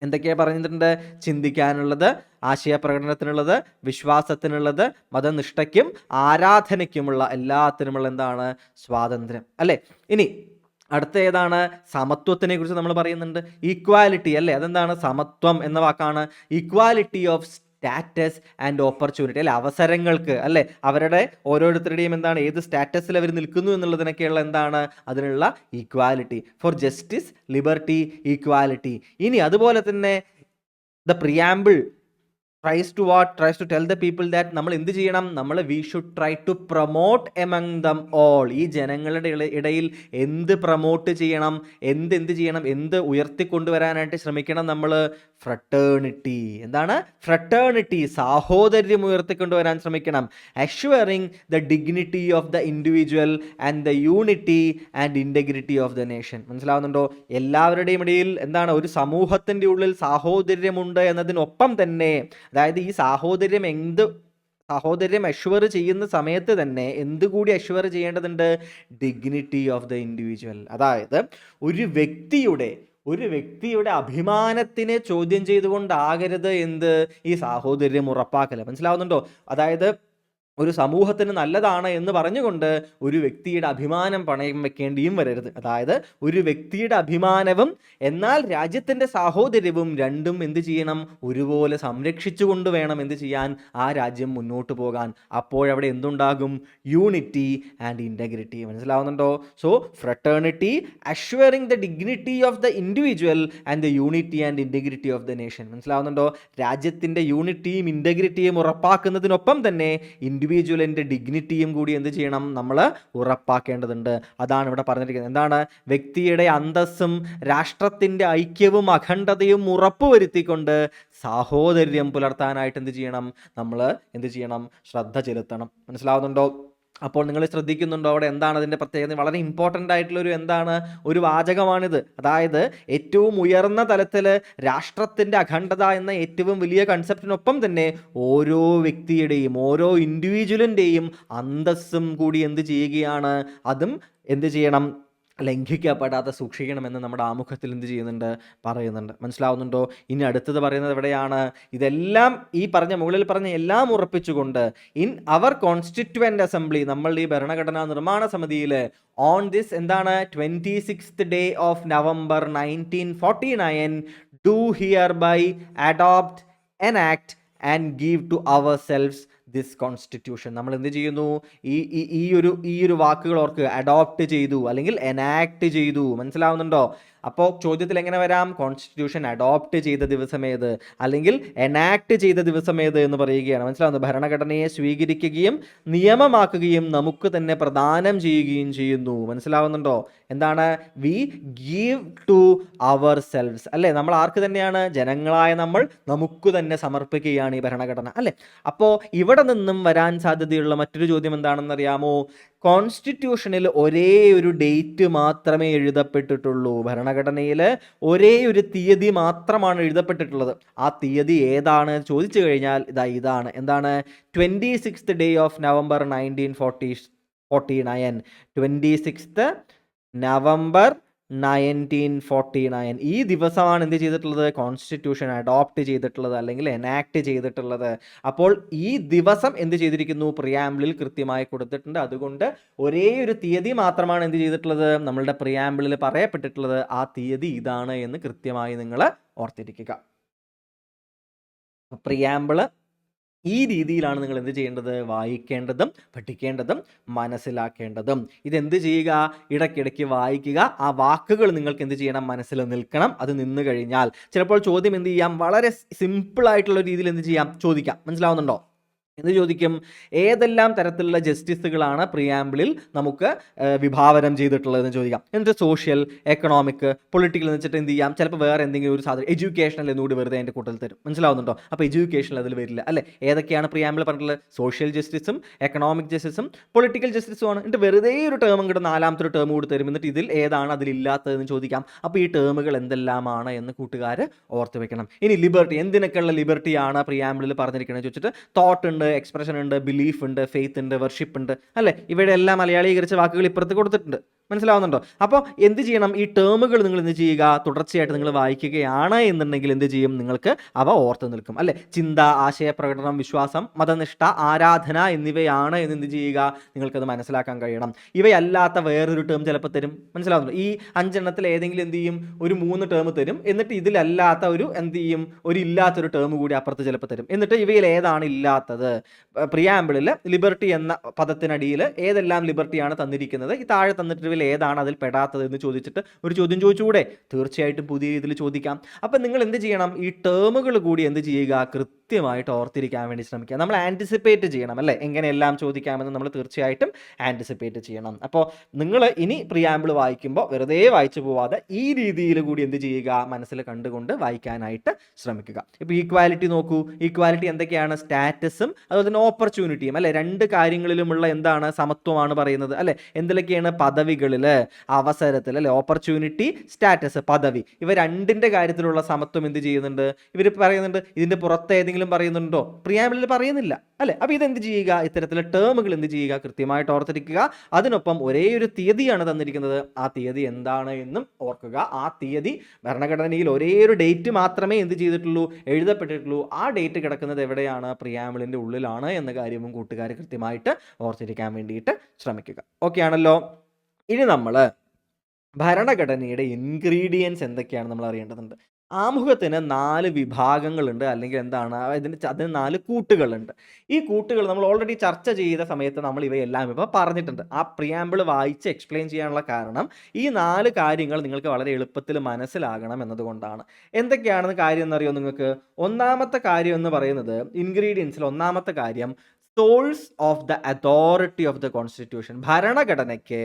Speaker 1: എന്തൊക്കെയാണ് പറഞ്ഞിട്ടുണ്ട്? ചിന്തിക്കാനുള്ളത്, ആശയപ്രകടനത്തിനുള്ളത്, വിശ്വാസത്തിനുള്ളത്, മതനിഷ്ഠയ്ക്കും ആരാധനയ്ക്കുമുള്ള എല്ലാത്തിനുമുള്ള എന്താണ്? സ്വാതന്ത്ര്യം അല്ലേ. ഇനി അടുത്ത ഏതാണ്? സമത്വത്തിനെ കുറിച്ച് നമ്മൾ പറയുന്നുണ്ട്. ഈക്വാലിറ്റി അല്ലേ, അതെന്താണ്? സമത്വം എന്ന വാക്കാണ്. Equality of status and opportunity അല്ലെ, അവസരങ്ങൾക്ക് അല്ലെ, അവരുടെ ഓരോരുത്തരുടെയും എന്താണ്? ഏത് സ്റ്റാറ്റസിൽ അവർ നിൽക്കുന്നു എന്നുള്ളതിനൊക്കെയുള്ള എന്താണ്? അതിനുള്ള equality. Four justice, liberty, equality. ഇനി അതുപോലെ തന്നെ the preamble tries to tell the people that നമ്മൾ എന്ത് ചെയ്യണം, we should try to promote among them all. ഈ ജനങ്ങളുടെ ഇടയിൽ എന്ത് പ്രൊമോട്ട് ചെയ്യണം, എന്ത് ചെയ്യണം, എന്ത് ഉയർത്തിക്കൊണ്ടുവരാനായിട്ട് ശ്രമിക്കണം നമ്മൾ? ഫ്രട്ടേണിറ്റി. എന്താണ്? ഫ്രട്ടേണിറ്റി, സാഹോദര്യം ഉയർത്തിക്കൊണ്ടുവരാൻ ശ്രമിക്കണം. assuring the dignity of the individual and the unity and integrity of the nation. മനസ്സിലാവുന്നുണ്ടോ? എല്ലാവരുടെയും ഇടയിൽ എന്താണ്, ഒരു സമൂഹത്തിൻ്റെ ഉള്ളിൽ സാഹോദര്യമുണ്ട് എന്നതിനൊപ്പം തന്നെ, അതായത് ഈ സാഹോദര്യം അഷ്വർ ചെയ്യുന്ന സമയത്ത് തന്നെ എന്തുകൂടി അഷ്വർ ചെയ്യേണ്ടതുണ്ട്? Dignity of the individual. അതായത് ഒരു വ്യക്തിയുടെ അഭിമാനത്തിനെ ചോദ്യം ചെയ്തുകൊണ്ടാകരുത് ഈ സാഹോദര്യം ഉറപ്പാക്കൽ. മനസ്സിലാവുന്നുണ്ടോ? അതായത് ഒരു സമൂഹത്തിന് നല്ലതാണ് എന്ന് പറഞ്ഞുകൊണ്ട് ഒരു വ്യക്തിയുടെ അഭിമാനം പണയം വെക്കേണ്ടിയും വരരുത്. അതായത് ഒരു വ്യക്തിയുടെ അഭിമാനവും എന്നാൽ രാജ്യത്തിൻ്റെ സാഹോദര്യവും രണ്ടും എന്ത് ചെയ്യണം? ഒരുപോലെ സംരക്ഷിച്ചുകൊണ്ട് വേണം എന്ത് ചെയ്യാൻ? ആ രാജ്യം മുന്നോട്ട് പോകാൻ. അപ്പോഴവിടെ എന്തുണ്ടാകും? Unity and integrity. മനസ്സിലാവുന്നുണ്ടോ? So fraternity, assuring the dignity of the individual and the unity and integrity of the nation. മനസ്സിലാവുന്നുണ്ടോ? രാജ്യത്തിൻ്റെ യൂണിറ്റിയും ഇൻറ്റഗ്രിറ്റിയും ഉറപ്പാക്കുന്നതിനൊപ്പം തന്നെ ഇൻഡിവിജ്വലിൻ്റെ ഡിഗ്നിറ്റിയും കൂടി എന്ത് ചെയ്യണം? നമ്മൾ ഉറപ്പാക്കേണ്ടതുണ്ട്. അതാണ് ഇവിടെ പറഞ്ഞിരിക്കുന്നത്. എന്താണ്? വ്യക്തിയുടെ അന്തസ്സും രാഷ്ട്രത്തിൻ്റെ ഐക്യവും അഖണ്ഡതയും ഉറപ്പുവരുത്തിക്കൊണ്ട് സാഹോദര്യം പുലർത്താനായിട്ട് എന്ത് ചെയ്യണം? നമ്മൾ എന്ത് ചെയ്യണം? ശ്രദ്ധ ചെലുത്തണം. മനസ്സിലാവുന്നുണ്ടോ? അപ്പോൾ നിങ്ങൾ ശ്രദ്ധിക്കുന്നുണ്ടോ അവിടെ എന്താണ് അതിൻ്റെ പ്രത്യേകത? വളരെ ഇമ്പോർട്ടൻ്റ് ഒരു വാചകമാണിത്. അതായത് ഏറ്റവും ഉയർന്ന തലത്തിൽ രാഷ്ട്രത്തിൻ്റെ അഖണ്ഡത എന്ന ഏറ്റവും വലിയ കൺസെപ്റ്റിനൊപ്പം തന്നെ ഓരോ വ്യക്തിയുടെയും ഓരോ ഇൻഡിവിജ്വലിൻ്റെയും അന്തസ്സും കൂടി എന്ത് ചെയ്യുകയാണ്? അതും എന്ത് ചെയ്യണം? ലംഘിക്കപ്പെടാതെ സൂക്ഷിക്കണമെന്ന് നമ്മുടെ ആമുഖത്തിൽ എന്ത് ചെയ്യുന്നുണ്ട്? പറയുന്നുണ്ട്. മനസ്സിലാവുന്നുണ്ടോ? ഇനി അടുത്തത് പറയുന്നത് എവിടെയാണ്? ഇതെല്ലാം ഈ മുകളിൽ പറഞ്ഞ എല്ലാം ഉറപ്പിച്ചുകൊണ്ട് ഇൻ അവർ കോൺസ്റ്റിറ്റ്യുവൻ്റ് അസംബ്ലി, നമ്മൾ ഈ ഭരണഘടനാ നിർമ്മാണ സമിതിയിൽ ഓൺ ദിസ് എന്താണ് 26th day of November 1949 do hereby adopt, enact and give to ourselves this constitution. നമ്മൾ എന്ത് ചെയ്യുന്നു? ഈ ഒരു വാക്കുകൾ ഓർക്ക്. അഡോപ്റ്റ് ചെയ്തു അല്ലെങ്കിൽ എനാക്ട് ചെയ്തു. മനസ്സിലാവുന്നുണ്ടോ? അപ്പോൾ ചോദ്യത്തിൽ എങ്ങനെ വരാം? കോൺസ്റ്റിറ്റ്യൂഷൻ അഡോപ്റ്റ് ചെയ്ത ദിവസമേത് അല്ലെങ്കിൽ എനാക്ട് ചെയ്ത ദിവസമേത് എന്ന് പറയുകയാണ്. മനസ്സിലാവുന്നത്? ഭരണഘടനയെ സ്വീകരിക്കുകയും നിയമമാക്കുകയും നമുക്ക് തന്നെ പ്രദാനം ചെയ്യുകയും ചെയ്യുന്നു. മനസ്സിലാവുന്നുണ്ടോ? എന്താണ്? We give to ourselves, അല്ലേ? നമ്മൾ ആർക്ക് തന്നെയാണ്? ജനങ്ങളായ നമ്മൾ നമുക്ക് തന്നെ സമർപ്പിക്കുകയാണ് ഈ ഭരണഘടന, അല്ലേ? അപ്പോൾ ഇവിടെ നിന്നും വരാൻ സാധ്യതയുള്ള മറ്റൊരു ചോദ്യം എന്താണെന്നറിയാമോ? കോൺസ്റ്റിറ്റ്യൂഷനിൽ ഒരേ ഒരു ഡേറ്റ് മാത്രമേ എഴുതപ്പെട്ടിട്ടുള്ളൂ. ഭരണഘടനയിൽ ഒരേ ഒരു തീയതി മാത്രമാണ് എഴുതപ്പെട്ടിട്ടുള്ളത്. ആ തീയതി ഏതാണ് ചോദിച്ചു കഴിഞ്ഞാൽ ഇതാണ്. എന്താണ്? 26th day of November 1949. 26th November 1949 ഈ ദിവസമാണ് എന്ത് ചെയ്തിട്ടുള്ളത്? കോൺസ്റ്റിറ്റ്യൂഷൻ അഡോപ്റ്റ് ചെയ്തിട്ടുള്ളത് അല്ലെങ്കിൽ എനാക്ട് ചെയ്തിട്ടുള്ളത്. അപ്പോൾ ഈ ദിവസം എന്ത് ചെയ്തിരിക്കുന്നു? പ്രിയാമ്പിളിൽ കൃത്യമായി കൊടുത്തിട്ടുണ്ട്. അതുകൊണ്ട് ഒരേ ഒരു തീയതി മാത്രമാണ് എന്ത് ചെയ്തിട്ടുള്ളത്? നമ്മളുടെ പ്രിയാമ്പിളിൽ പറയപ്പെട്ടിട്ടുള്ളത്. ആ തീയതി ഇതാണ് എന്ന് കൃത്യമായി നിങ്ങൾ ഓർത്തിരിക്കുക. പ്രിയാമ്പിള് ഈ രീതിയിലാണ് നിങ്ങൾ എന്ത് ചെയ്യേണ്ടത്? വായിക്കേണ്ടതും പഠിക്കേണ്ടതും മനസ്സിലാക്കേണ്ടതും. ഇതെന്ത് ചെയ്യുക? ഇടയ്ക്കിടയ്ക്ക് വായിക്കുക. ആ വാക്കുകൾ നിങ്ങൾക്ക് എന്ത് ചെയ്യണം? മനസ്സിൽ നിൽക്കണം. അത് നിന്ന് കഴിഞ്ഞാൽ ചിലപ്പോൾ ചോദ്യം എന്ത് ചെയ്യാം? വളരെ സിമ്പിളായിട്ടുള്ള രീതിയിൽ എന്ത് ചെയ്യാം? ചോദിക്കാം. മനസ്സിലാവുന്നുണ്ടോ? എന്ത് ചോദിക്കും? ഏതെല്ലാം തരത്തിലുള്ള ജസ്റ്റിസുകളാണ് പ്രിയാമ്പിളിൽ നമുക്ക് വിഭാവനം ചെയ്തിട്ടുള്ളതെന്ന് ചോദിക്കാം. എന്നിട്ട് സോഷ്യൽ, എക്കണോമിക്, പൊളിറ്റിക്കൽ എന്ന് വെച്ചിട്ട് എന്ത് ചെയ്യാം? ചിലപ്പോൾ വേറെ എന്തെങ്കിലും ഒരു സാധനം എഡ്യൂക്കേഷണൽ എന്നുകൂടി വെറുതെ അതിൻ്റെ കൂട്ടത്തിൽ തരും. മനസ്സിലാവുന്നുണ്ടോ? അപ്പോൾ എഡ്യൂക്കേഷണൽ അതിൽ വരില്ല, അല്ലേ? ഏതൊക്കെയാണ് പ്രിയാമ്പിൾ പറഞ്ഞിട്ടുള്ളത്? സോഷ്യൽ ജസ്റ്റിസും എക്കണോമിക് ജസ്റ്റിസും പൊളിറ്റിക്കൽ ജസ്റ്റിസുമാണ്. എന്നിട്ട് വെറുതെ ഒരു ടേം ഇങ്ങോട്ട് നാലാമത്തെ ഒരു ടേം കൂടി തരും. എന്നിട്ട് ഇതിൽ ഏതാണ് അതിലില്ലാത്തതെന്ന് ചോദിക്കാം. അപ്പോൾ ഈ ടേമുകൾ എന്തെല്ലാമാണ് എന്ന് കൂട്ടുകാർ ഓർത്ത് വെക്കണം. ഇനി ലിബർട്ടി, എന്തിനൊക്കെയുള്ള ലിബർട്ടിയാണ് പ്രിയാമ്പിളിൽ പറഞ്ഞിരിക്കുന്നത് ചോദിച്ചിട്ട് തോട്ട് ഉണ്ട്, എക്സ്പ്രഷൻ ഉണ്ട്, ബിലീഫ് ഉണ്ട്, ഫെയ്ത്ത് ഉണ്ട്, വർഷിപ്പ് ഉണ്ട്, അല്ലേ? ഇവിടെ എല്ലാം മലയാളീകരിച്ച വാക്കുകൾ ഇപ്പുറത്ത് കൊടുത്തിട്ടുണ്ട്. മനസ്സിലാവുന്നുണ്ടോ? അപ്പോൾ എന്ത് ചെയ്യണം? ഈ ടേമുകൾ നിങ്ങൾ എന്ത് ചെയ്യുക? തുടർച്ചയായിട്ട് നിങ്ങൾ വായിക്കുകയാണ് എന്നുണ്ടെങ്കിൽ എന്ത് ചെയ്യും? നിങ്ങൾക്ക് അവ ഓർത്ത് നിൽക്കും, അല്ലേ? ചിന്ത, ആശയപ്രകടനം, വിശ്വാസം, മതനിഷ്ഠ, ആരാധന എന്നിവയാണ് എന്ത് ചെയ്യുക? നിങ്ങൾക്കത് മനസ്സിലാക്കാൻ കഴിയണം. ഇവയല്ലാത്ത വേറൊരു ടേം ചിലപ്പോൾ തരും. മനസ്സിലാവുന്നുണ്ടോ? ഈ 5 ഏതെങ്കിലും എന്ത് ചെയ്യും? ഒരു 3 ടേം തരും. എന്നിട്ട് ഇതിലല്ലാത്ത ഒരു എന്ത് ചെയ്യും? ഒരു ഇല്ലാത്തൊരു ടേം കൂടി അപ്പുറത്ത് ചിലപ്പോൾ തരും. എന്നിട്ട് ഇവയിൽ ഏതാണ് ഇല്ലാത്തത്? പ്രിയാമ്പിളിൽ ലിബർട്ടി എന്ന പദത്തിനടിയിൽ ഏതെല്ലാം ലിബർട്ടിയാണ് തന്നിരിക്കുന്നത്, ഈ താഴെ തന്നിട്ട് ഏതാണ് അതിൽ പെടാത്തത് എന്ന് ചോദിച്ചിട്ട് ഒരു ചോദ്യം ചോദിച്ചുകൂടെ? തീർച്ചയായിട്ടും പുതിയ രീതിയിൽ ചോദിക്കാം. അപ്പം നിങ്ങൾ എന്ത് ചെയ്യണം? ഈ ടേമുകൾ കൂടി എന്ത് ചെയ്യുക? കൃത്യമായിട്ട് ഓർത്തിരിക്കാൻ വേണ്ടി ശ്രമിക്കുക. നമ്മൾ ആൻറ്റിസിപ്പേറ്റ് ചെയ്യണം അല്ലേ, എങ്ങനെയെല്ലാം ചോദിക്കാമെന്ന് നമ്മൾ തീർച്ചയായിട്ടും ആൻറ്റിസിപ്പേറ്റ് ചെയ്യണം. അപ്പോൾ നിങ്ങൾ ഇനി പ്രിയാമ്പിൾ വായിക്കുമ്പോൾ വെറുതെ വായിച്ചു പോവാതെ ഈ രീതിയിൽ കൂടി എന്ത് ചെയ്യുക, മനസ്സിൽ കണ്ടുകൊണ്ട് വായിക്കാനായിട്ട് ശ്രമിക്കുക. ഇപ്പോൾ ഈക്വാലിറ്റി നോക്കൂ, ഈക്വാലിറ്റി എന്തൊക്കെയാണ്? സ്റ്റാറ്റസും അതുപോലെ തന്നെ ഓപ്പർച്യൂണിറ്റിയും അല്ലെ, രണ്ട് കാര്യങ്ങളിലുമുള്ള എന്താണ്, സമത്വമാണ് പറയുന്നത് അല്ലെ. എന്തിലൊക്കെയാണ്? പദവികളിൽ, അവസരത്തിൽ അല്ലെ. ഓപ്പർച്യൂണിറ്റി, സ്റ്റാറ്റസ്, പദവി, ഇവ രണ്ടിൻ്റെ കാര്യത്തിലുള്ള സമത്വം എന്ത് ചെയ്യുന്നുണ്ട്, ഇവർ പറയുന്നുണ്ട്. ഇതിൻ്റെ പുറത്ത് ഏതെങ്കിലും പറയുന്നുണ്ടോ? പ്രിയാമ്പിളിൽ പറയുന്നില്ല അല്ലെ. അപ്പോൾ ഇതെന്ത് ചെയ്യുക, ഇത്തരത്തിലുള്ള ടേമുകൾ എന്ത് ചെയ്യുക, കൃത്യമായിട്ട് ഓർത്തിരിക്കുക. അതിനൊപ്പം ഒരേ ഒരു തീയതിയാണ് തന്നിരിക്കുന്നത്, ആ തീയതി എന്താണ് എന്നും ഓർക്കുക. ആ തീയതി ഭരണഘടനയിൽ ഒരേ ഒരു ഡേറ്റ് മാത്രമേ എന്ത് ചെയ്തിട്ടുള്ളൂ, എഴുതപ്പെട്ടിട്ടുള്ളൂ. ആ ഡേറ്റ് കിടക്കുന്നത് എവിടെയാണ്? പ്രിയാമ്പിളിൻ്റെ ഉള്ളിലാണ് എന്ന കാര്യവും കൂട്ടുകാർ കൃത്യമായിട്ട് ഓർത്തിരിക്കാൻ വേണ്ടിയിട്ട് ശ്രമിക്കുക. ഓക്കെ ആണല്ലോ. ഇനി നമ്മൾ ഭരണഘടനയുടെ ഇൻഗ്രീഡിയൻസ് എന്തൊക്കെയാണ് നമ്മൾ അറിയേണ്ടതുണ്ട്. ആമുഖത്തിന് 4 വിഭാഗങ്ങളുണ്ട്, അല്ലെങ്കിൽ എന്താണ് അതിന് 4 കൂട്ടുകളുണ്ട്. ഈ കൂട്ടുകൾ നമ്മൾ ഓൾറെഡി ചർച്ച ചെയ്ത സമയത്ത് നമ്മൾ ഇവയെല്ലാം ഇപ്പോൾ പറഞ്ഞിട്ടുണ്ട്. ആ പ്രിയാമ്പിൾ വായിച്ച് എക്സ്പ്ലെയിൻ ചെയ്യാനുള്ള കാരണം ഈ 4 കാര്യങ്ങൾ നിങ്ങൾക്ക് വളരെ എളുപ്പത്തിൽ മനസ്സിലാകണം എന്നതുകൊണ്ടാണ്. എന്തൊക്കെയാണെന്ന് കാര്യം എന്നറിയോ നിങ്ങൾക്ക്? ഒന്നാമത്തെ കാര്യം എന്ന് പറയുന്നത്, ഇൻഗ്രീഡിയൻസിൽ ഒന്നാമത്തെ കാര്യം source of the authority of the constitution. ഭരണഘടനയ്ക്ക്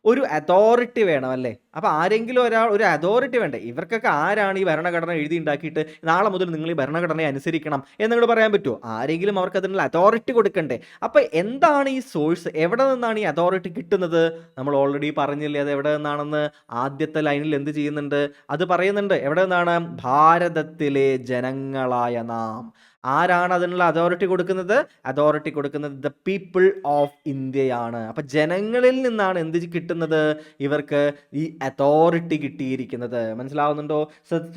Speaker 1: ഒരു അതോറിറ്റി വേണം അല്ലേ. അപ്പോൾ ആരെങ്കിലും ഒരു അതോറിറ്റി വേണ്ടേ? ഇവർക്കൊക്കെ ആരാണ് ഈ ഭരണഘടന എഴുതി ഉണ്ടാക്കിയിട്ട് നാളെ മുതൽ നിങ്ങൾ ഈ ഭരണഘടനയെ അനുസരിക്കണം എന്നങ്ങോട്ട് പറയാൻ പറ്റുമോ? ആരെങ്കിലും അവർക്ക് അതിനുള്ള അതോറിറ്റി കൊടുക്കണ്ടേ? അപ്പോൾ എന്താണ് ഈ സോഴ്സ്? എവിടെ നിന്നാണ് ഈ അതോറിറ്റി കിട്ടുന്നത്? നമ്മൾ ഓൾറെഡി പറഞ്ഞില്ലേ അത് എവിടെ നിന്നാണെന്ന്. ആദ്യത്തെ ലൈനിൽ എന്ത് ചെയ്യുന്നുണ്ട്, അത് പറയുന്നുണ്ട്. എവിടെ നിന്നാണ്? ഭാരതത്തിലെ ജനങ്ങളായ നാം. ആരാണ് അതിനുള്ള അതോറിറ്റി കൊടുക്കുന്നത്? അതോറിറ്റി കൊടുക്കുന്നത് ദ പീപ്പിൾ ഓഫ് ഇന്ത്യയാണ്. അപ്പം ജനങ്ങളിൽ നിന്നാണ് എന്ത് കിട്ടുന്നത്, ഇവർക്ക് ഈ അതോറിറ്റി കിട്ടിയിരിക്കുന്നത്. മനസ്സിലാവുന്നുണ്ടോ?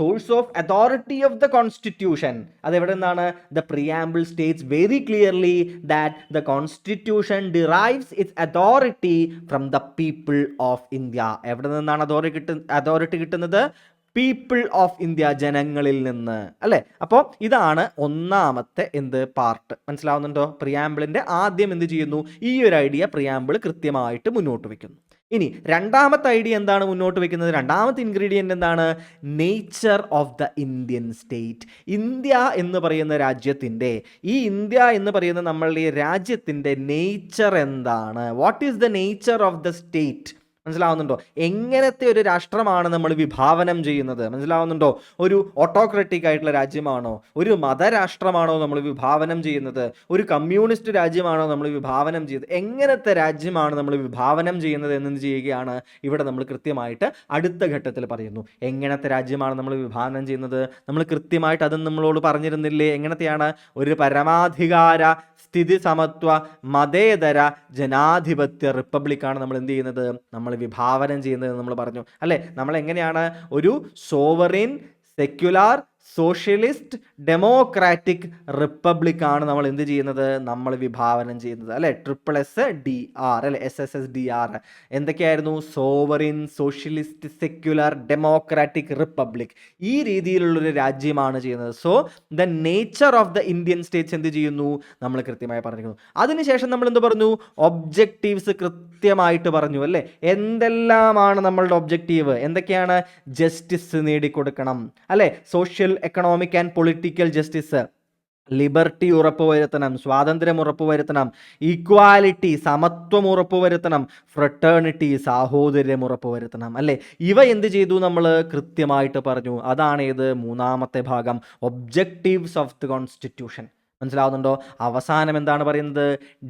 Speaker 1: Source of authority of the constitution, അതെവിടെ നിന്നാണ്? The preamble States very clearly that the constitution derives it's authority from the people of India. എവിടെ നിന്നാണ് അതോറിറ്റി കിട്ടുന്നത്? പീപ്പിൾ ഓഫ് ഇന്ത്യ, ജനങ്ങളിൽ നിന്ന് അല്ലേ. അപ്പോൾ ഇതാണ് ഒന്നാമത്തെ പാർട്ട്. മനസ്സിലാവുന്നുണ്ടോ? പ്രിയാമ്പിളിൻ്റെ ആദ്യം എന്ത് ചെയ്യുന്നു, ഈ ഒരു ഐഡിയ പ്രിയാമ്പിൾ കൃത്യമായിട്ട് മുന്നോട്ട് വയ്ക്കുന്നു. ഇനി രണ്ടാമത്തെ ഐഡിയ എന്താണ് മുന്നോട്ട് വയ്ക്കുന്നത്? രണ്ടാമത്തെ ഇൻഗ്രീഡിയൻ്റ് എന്താണ്? Nature of the Indian state. India എന്ന് പറയുന്ന രാജ്യത്തിൻ്റെ, ഈ ഇന്ത്യ എന്ന് പറയുന്ന നമ്മളുടെ ഈ രാജ്യത്തിൻ്റെ നേച്ചർ എന്താണ്? What is the nature of the state? മനസ്സിലാവുന്നുണ്ടോ? എങ്ങനത്തെ ഒരു രാഷ്ട്രമാണ് നമ്മൾ വിഭാവനം ചെയ്യുന്നത്? മനസ്സിലാവുന്നുണ്ടോ? ഒരു ഓട്ടോക്രറ്റിക് ആയിട്ടുള്ള രാജ്യമാണോ? ഒരു മതരാഷ്ട്രമാണോ നമ്മൾ വിഭാവനം ചെയ്യുന്നത്? ഒരു കമ്മ്യൂണിസ്റ്റ് രാജ്യമാണോ നമ്മൾ വിഭാവനം ചെയ്യുന്നത്? എങ്ങനത്തെ രാജ്യമാണ് നമ്മൾ വിഭാവനം ചെയ്യുന്നത് എന്ന് ചെയ്യുകയാണ് ഇവിടെ നമ്മൾ കൃത്യമായിട്ട് അടുത്ത ഘട്ടത്തിൽ പറയുന്നു. എങ്ങനത്തെ രാജ്യമാണ് നമ്മൾ വിഭാവനം ചെയ്യുന്നത്? നമ്മൾ കൃത്യമായിട്ട് അതും നമ്മളോട് പറഞ്ഞിരുന്നില്ലേ? എങ്ങനത്തെയാണ്? ഒരു പരമാധികാര സ്ഥിതി സമത്വ മതേതര ജനാധിപത്യ റിപ്പബ്ലിക്കാണ് നമ്മൾ എന്ത് ചെയ്യുന്നത്, നമ്മൾ വിഭാവനം ചെയ്യുന്നത് നമ്മൾ പറഞ്ഞു അല്ലേ. നമ്മൾ എങ്ങനെയാണ് ഒരു സോവറിൻ സെക്യുലാർ സോഷ്യലിസ്റ്റ് ഡെമോക്രാറ്റിക് റിപ്പബ്ലിക്കാണ് നമ്മൾ എന്ത് ചെയ്യുന്നത്, നമ്മൾ വിഭാവനം ചെയ്യുന്നത് അല്ലെ. SSSDR അല്ലെ, SSSDR എന്തൊക്കെയായിരുന്നു? Sovereign socialist secular democratic republic. ഈ രീതിയിലുള്ളൊരു രാജ്യമാണ് ചെയ്യുന്നത്. So the nature of the Indian States എന്ത് ചെയ്യുന്നു, നമ്മൾ കൃത്യമായി പറഞ്ഞിരിക്കുന്നു. അതിനുശേഷം നമ്മൾ എന്ത് പറഞ്ഞു? ഒബ്ജക്റ്റീവ്സ് കൃത്യമായിട്ട് പറഞ്ഞു അല്ലേ. എന്തെല്ലാമാണ് നമ്മളുടെ ഒബ്ജക്റ്റീവ്? എന്തൊക്കെയാണ്? ജസ്റ്റിസ് നേടിക്കൊടുക്കണം അല്ലെ, social economic and political justice, liberty ഉറപ്പുവരുത്തണം, സ്വാതന്ത്ര്യം ഉറപ്പുവരുത്തണം, ഈക്വാലിറ്റി സമത്വം ഉറപ്പുവരുത്തണം, ഫ്രട്ടേണിറ്റി സാഹോദര്യം ഉറപ്പുവരുത്തണം അല്ലേ. ഇവ എന്ത് ചെയ്തു? നമ്മൾ കൃത്യമായിട്ട് പറഞ്ഞു. അതാണ് ഏത്? മൂന്നാമത്തെ ഭാഗം, ഒബ്ജക്റ്റീവ്സ് ഓഫ് ദി കോൺസ്റ്റിറ്റ്യൂഷൻ. മനസ്സിലാവുന്നുണ്ടോ? അവസാനം എന്താണ് പറയുന്നത്?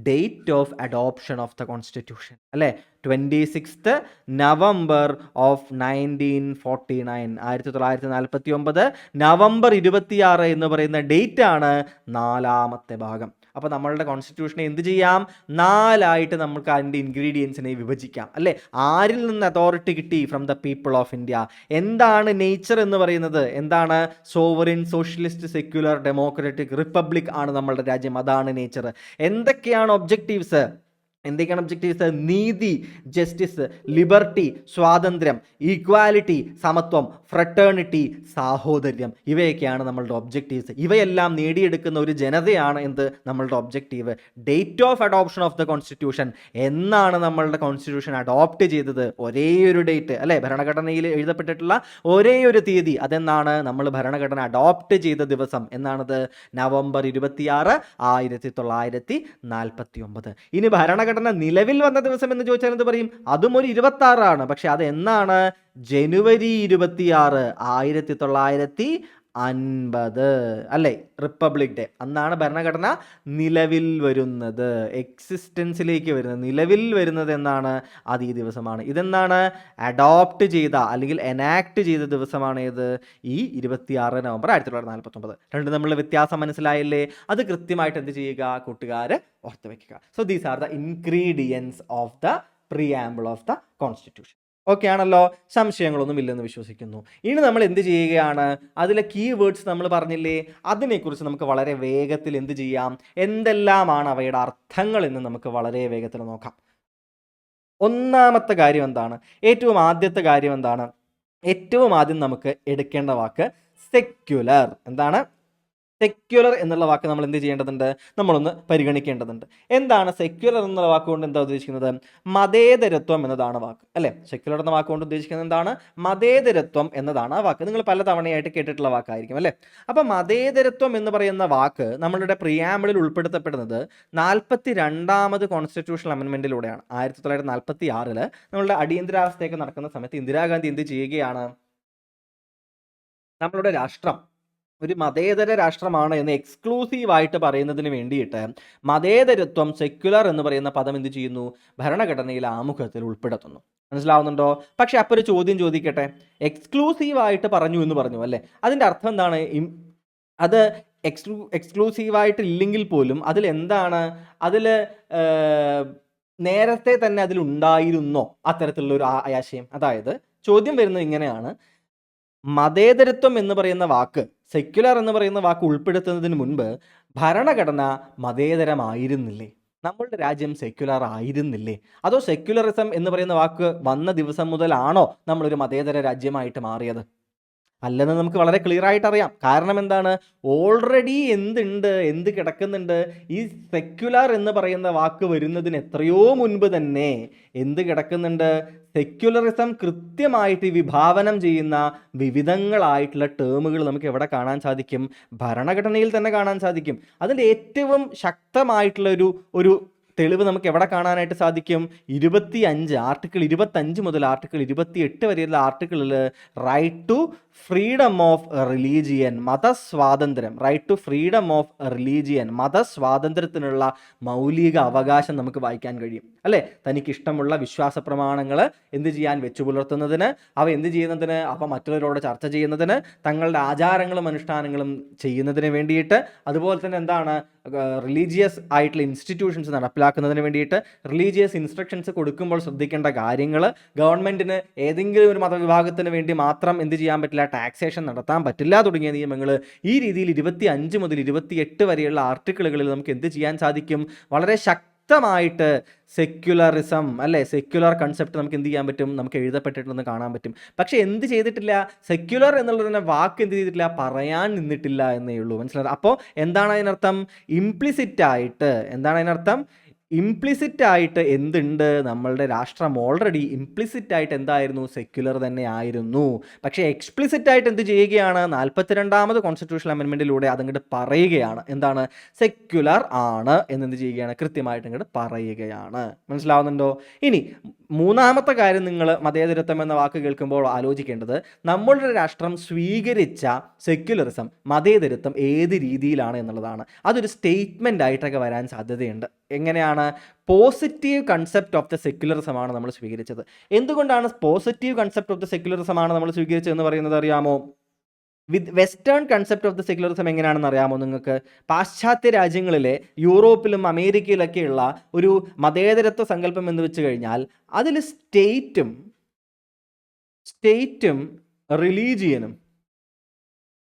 Speaker 1: Date of adoption of the constitution അല്ലേ. 26 നവംബർ ഓഫ് 1949, 1949 നവംബർ 26 എന്ന് പറയുന്ന ഡേറ്റ് ആണ് നാലാമത്തെ ഭാഗം. അപ്പോൾ നമ്മളുടെ കോൺസ്റ്റിറ്റ്യൂഷനെ എന്ത് ചെയ്യാം? 4ആയിട്ട് നമുക്ക് അതിൻ്റെ ഇൻഗ്രീഡിയൻസിനെ വിഭജിക്കാം അല്ലേ. ആരിൽ നിന്ന് അതോറിറ്റി കിട്ടി? From the people of India. എന്താണ് നേച്ചർ എന്ന് പറയുന്നത്? എന്താണ്? Sovereign socialist secular democratic republic ആണ് നമ്മളുടെ രാജ്യം, അതാണ് നേച്ചർ. എന്തൊക്കെയാണ് ഒബ്ജക്റ്റീവ്സ്? എന്തൊക്കെയാണ് ഒബ്ജക്റ്റീവ്സ്? നീതി, ജസ്റ്റിസ്, ലിബർട്ടി, സ്വാതന്ത്ര്യം, ഈക്വാലിറ്റി, സമത്വം, ഫ്രട്ടേണിറ്റി, സാഹോദര്യം, ഇവയൊക്കെയാണ് നമ്മളുടെ ഒബ്ജക്റ്റീവ്സ്. ഇവയെല്ലാം നേടിയെടുക്കുന്ന ഒരു ജനതയാണ് എന്ത്? നമ്മളുടെ objective. Date of adoption of the constitution, എന്നാണ് നമ്മളുടെ കോൺസ്റ്റിറ്റ്യൂഷൻ അഡോപ്റ്റ് ചെയ്തത്? ഒരേ ഒരു ഡേറ്റ് അല്ലേ, ഭരണഘടനയിൽ എഴുതപ്പെട്ടിട്ടുള്ള ഒരേ ഒരു തീയതി. അതെന്നാണ്? നമ്മൾ ഭരണഘടന അഡോപ്റ്റ് ചെയ്ത ദിവസം. എന്നാണത്? നവംബർ 26, 1949. ഇനി ഭരണഘടന നിലവിൽ വന്ന ദിവസം എന്ന് ചോദിച്ചാൽ എന്ത് പറയും? അതും ഒരു 26 ആണ്. പക്ഷെ അത് എന്നാണ്? ജനുവരി 26, 1950 അല്ലേ, റിപ്പബ്ലിക് ഡേ. അന്നാണ് ഭരണഘടന നിലവിൽ വരുന്നത്, എക്സിസ്റ്റൻസിലേക്ക് വരുന്നത്, നിലവിൽ വരുന്നത് എന്നാണ്? അത് ഈ ദിവസമാണ്. ഇതെന്നാണ്? അഡോപ്റ്റ് ചെയ്ത അല്ലെങ്കിൽ എനാക്ട് ചെയ്ത ദിവസമാണ് ഏത്? ഈ 26 നവംബർ 1949. രണ്ടും തമ്മിലുള്ള വ്യത്യാസം മനസ്സിലായില്ലേ? അത് കൃത്യമായിട്ട് എന്ത് ചെയ്യുക കൂട്ടുകാർ? ഓർത്ത് വയ്ക്കുക. So these are the ingredients of the preamble of the constitution. Okay ആണല്ലോ? സംശയങ്ങളൊന്നും ഇല്ലെന്ന് വിശ്വസിക്കുന്നു. ഇനി നമ്മൾ എന്ത് ചെയ്യുകയാണ്? അതിലെ കീവേഡ്സ് നമ്മൾ പറഞ്ഞില്ലേ, അതിനെക്കുറിച്ച് നമുക്ക് വളരെ വേഗത്തിൽ എന്ത് ചെയ്യാം? എന്തെല്ലാമാണ് അവയുടെ അർത്ഥങ്ങൾ എന്ന് നമുക്ക് വളരെ വേഗത്തിൽ നോക്കാം. ഒന്നാമത്തെ കാര്യം എന്താണ്? ഏറ്റവും ആദ്യത്തെ കാര്യം എന്താണ്? ഏറ്റവും ആദ്യം നമുക്ക് എടുക്കേണ്ട വാക്ക് സെക്യുലർ. എന്താണ്? സെക്യുലർ എന്നുള്ള വാക്ക് നമ്മൾ എന്ത് ചെയ്യേണ്ടതുണ്ട്? നമ്മളൊന്ന് പരിഗണിക്കേണ്ടതുണ്ട്. എന്താണ് സെക്യുലർ എന്നുള്ള വാക്കുകൊണ്ട് എന്താ ഉദ്ദേശിക്കുന്നത്? മതേതരത്വം എന്നതാണ് വാക്ക് അല്ലേ. സെക്യുലർ എന്ന വാക്കുകൊണ്ട് ഉദ്ദേശിക്കുന്നത് എന്താണ്? മതേതരത്വം എന്നതാണ് ആ വാക്ക്. നിങ്ങൾ പല തവണയായിട്ട് കേട്ടിട്ടുള്ള വാക്കായിരിക്കും അല്ലേ. അപ്പം മതേതരത്വം എന്ന് പറയുന്ന വാക്ക് നമ്മളുടെ പ്രിയാമ്പിളിൽ ഉൾപ്പെടുത്തപ്പെടുന്നത് 42ാമത് കോൺസ്റ്റിറ്റ്യൂഷണൽ അമെൻമെന്റിലൂടെയാണ്. 1946 നമ്മളുടെ അടിയന്തരാവസ്ഥയൊക്കെ നടക്കുന്ന സമയത്ത് ഇന്ദിരാഗാന്ധി എന്ത് ചെയ്യുകയാണ്? നമ്മളുടെ രാഷ്ട്രം ഒരു മതേതര രാഷ്ട്രമാണ് എന്ന് എക്സ്ക്ലൂസീവായിട്ട് പറയുന്നതിന് വേണ്ടിയിട്ട് മതേതരത്വം, സെക്യുലർ എന്ന് പറയുന്ന പദം എന്ത് ചെയ്യുന്നു? ഭരണഘടനയിലെ ആമുഖത്തിൽ ഉൾപ്പെടുത്തുന്നു. മനസ്സിലാവുന്നുണ്ടോ? പക്ഷെ അപ്പോൾ ഒരു ചോദ്യം ചോദിക്കട്ടെ. എക്സ്ക്ലൂസീവായിട്ട് പറഞ്ഞു എന്ന് പറഞ്ഞു അല്ലേ, അതിൻ്റെ അർത്ഥം എന്താണ്? അത് എക്സ്ക്ലൂസീവായിട്ട് ഇല്ലെങ്കിൽ പോലും അതിൽ എന്താണ്? അതിൽ നേരത്തെ തന്നെ അതിലുണ്ടായിരുന്നോ അത്തരത്തിലുള്ള ഒരു ആശയം? അതായത് ചോദ്യം വരുന്നത് ഇങ്ങനെയാണ്: മതേതരത്വം എന്ന് പറയുന്ന വാക്ക്, സെക്യുലർ എന്ന് പറയുന്ന വാക്ക് ഉൾപ്പെടുത്തുന്നതിന് മുൻപ് ഭരണഘടന മതേതരമായിരുന്നില്ലേ? നമ്മളുടെ രാജ്യം സെക്യുലർ ആയിരുന്നില്ലേ? അതോ സെക്യുലറിസം എന്ന് പറയുന്ന വാക്ക് വന്ന ദിവസം മുതലാണോ നമ്മളൊരു മതേതര രാജ്യമായിട്ട് മാറിയത്? അല്ലെന്ന് നമുക്ക് വളരെ ക്ലിയർ ആയിട്ട് അറിയാം. കാരണം എന്താണ്? ഓൾറെഡി എന്തുണ്ട്, എന്ത് കിടക്കുന്നുണ്ട്? ഈ സെക്യുലർ എന്ന് പറയുന്ന വാക്ക് വരുന്നതിന് എത്രയോ മുൻപ് തന്നെ എന്ത് കിടക്കുന്നുണ്ട്? സെക്യുലറിസം കൃത്യമായിട്ട് വിഭാവനം ചെയ്യുന്ന വിവിധങ്ങളായിട്ടുള്ള ടേമുകൾ നമുക്ക് എവിടെ കാണാൻ സാധിക്കും? ഭരണഘടനയിൽ തന്നെ കാണാൻ സാധിക്കും. അതിൻ്റെ ഏറ്റവും ശക്തമായിട്ടുള്ള ഒരു തെളിവ് നമുക്ക് എവിടെ കാണാനായിട്ട് സാധിക്കും? 25 ആർട്ടിക്കിൾ 25 മുതൽ ആർട്ടിക്കിൾ 28 വരെയുള്ള ആർട്ടിക്കിളിൽ right to freedom of religion, മതസ്വാതന്ത്ര്യം, right to freedom of religion, മതസ്വാതന്ത്ര്യത്തിനുള്ള മൗലിക അവകാശം നമുക്ക് വായിക്കാൻ കഴിയും അല്ലേ. തനിക്കിഷ്ടമുള്ള വിശ്വാസ പ്രമാണങ്ങൾ എന്ത് ചെയ്യാൻ? വെച്ചു പുലർത്തുന്നതിന്, അവ എന്ത് ചെയ്യുന്നതിന്? അവ മറ്റുള്ളവരോട് ചർച്ച ചെയ്യുന്നതിന്, തങ്ങളുടെ ആചാരങ്ങളും അനുഷ്ഠാനങ്ങളും ചെയ്യുന്നതിന് വേണ്ടിയിട്ട്, അതുപോലെ തന്നെ എന്താണ്? റിലീജിയസ് ആയിട്ടുള്ള ഇൻസ്റ്റിറ്റ്യൂഷൻസ് നടപ്പിലാക്കുന്നതിന് വേണ്ടിയിട്ട്, റിലീജിയസ് ഇൻസ്ട്രക്ഷൻസ് കൊടുക്കുമ്പോൾ ശ്രദ്ധിക്കേണ്ട കാര്യങ്ങൾ, ഗവൺമെൻറ്റിന് ഏതെങ്കിലും ഒരു മതവിഭാഗത്തിന് വേണ്ടി മാത്രം എന്ത് ചെയ്യാൻ പറ്റില്ല? ടാക്സേഷൻ നടത്താൻ പറ്റില്ല തുടങ്ങിയ നിയമങ്ങൾ ഈ രീതിയിൽ 25 മുതൽ 28 വരെയുള്ള ആർട്ടിക്കിളുകളിൽ നമുക്ക് എന്ത് ചെയ്യാൻ സാധിക്കും? വളരെ ശക്തമായിട്ട് സെക്യുലറിസം അല്ലേ, സെക്യുലർ കൺസെപ്റ്റ് നമുക്ക് എന്ത് ചെയ്യാൻ പറ്റും? നമുക്ക് എഴുതപ്പെട്ടിട്ടുണ്ടെന്ന് കാണാൻ പറ്റും. പക്ഷെ എന്ത് ചെയ്തിട്ടില്ല? സെക്യുലർ എന്നുള്ളതിനെ വാക്ക് എന്ത് ചെയ്തിട്ടില്ല? പറയാൻ നിന്നിട്ടില്ല എന്നേ ഉള്ളൂ. മനസ്സിലായത്? അപ്പോൾ എന്താണ് അതിനർത്ഥം? ഇംപ്ലിസിറ്റായിട്ട് എന്താണ് അതിനർത്ഥം? ഇംപ്ലിസിറ്റായിട്ട് എന്തുണ്ട്? നമ്മളുടെ രാഷ്ട്രം ഓൾറെഡി ഇംപ്ലിസിറ്റായിട്ട് എന്തായിരുന്നു? സെക്യുലർ തന്നെ ആയിരുന്നു. പക്ഷേ എക്സ്പ്ലിസിറ്റായിട്ട് എന്ത് ചെയ്യുകയാണ്? 42ാമത് കോൺസ്റ്റിറ്റ്യൂഷണൽ അമെൻമെൻറ്റിലൂടെ അതങ്ങോട്ട് പറയുകയാണ്. എന്താണ്? സെക്യുലർ ആണ് എന്നെന്ത് ചെയ്യുകയാണ്? കൃത്യമായിട്ട് അങ്ങോട്ട് പറയുകയാണ്. മനസ്സിലാവുന്നുണ്ടോ? ഇനി മൂന്നാമത്തെ കാര്യം, നിങ്ങൾ മതേതരത്വം എന്ന വാക്ക് കേൾക്കുമ്പോൾ ആലോചിക്കേണ്ടത്, നമ്മളുടെ രാഷ്ട്രം സ്വീകരിച്ച സെക്യുലറിസം, മതേതരത്വം ഏത് രീതിയിലാണ് എന്നുള്ളതാണ്. അതൊരു സ്റ്റേറ്റ്മെൻ്റ് ആയിട്ടൊക്കെ വരാൻ സാധ്യതയുണ്ട്. എങ്ങനെയാണ്? Positive concept of the secularism ആണ് നമ്മൾ സ്വീകരിച്ചത്. എന്തുകൊണ്ടാണ് positive concept of the secularism ആണ് നമ്മൾ സ്വീകരിച്ചതെന്ന് പറയുന്നത് അറിയാമോ? Western concept of the secularism എങ്ങനെയാണെന്ന് അറിയാമോ നിങ്ങൾക്ക്? പാശ്ചാത്യ രാജ്യങ്ങളിലെ, യൂറോപ്പിലും അമേരിക്കയിലൊക്കെയുള്ള ഒരു മതേതരത്വ സങ്കല്പം എന്ന് വെച്ച് കഴിഞ്ഞാൽ അതിൽ സ്റ്റേറ്റും റിലീജിയനും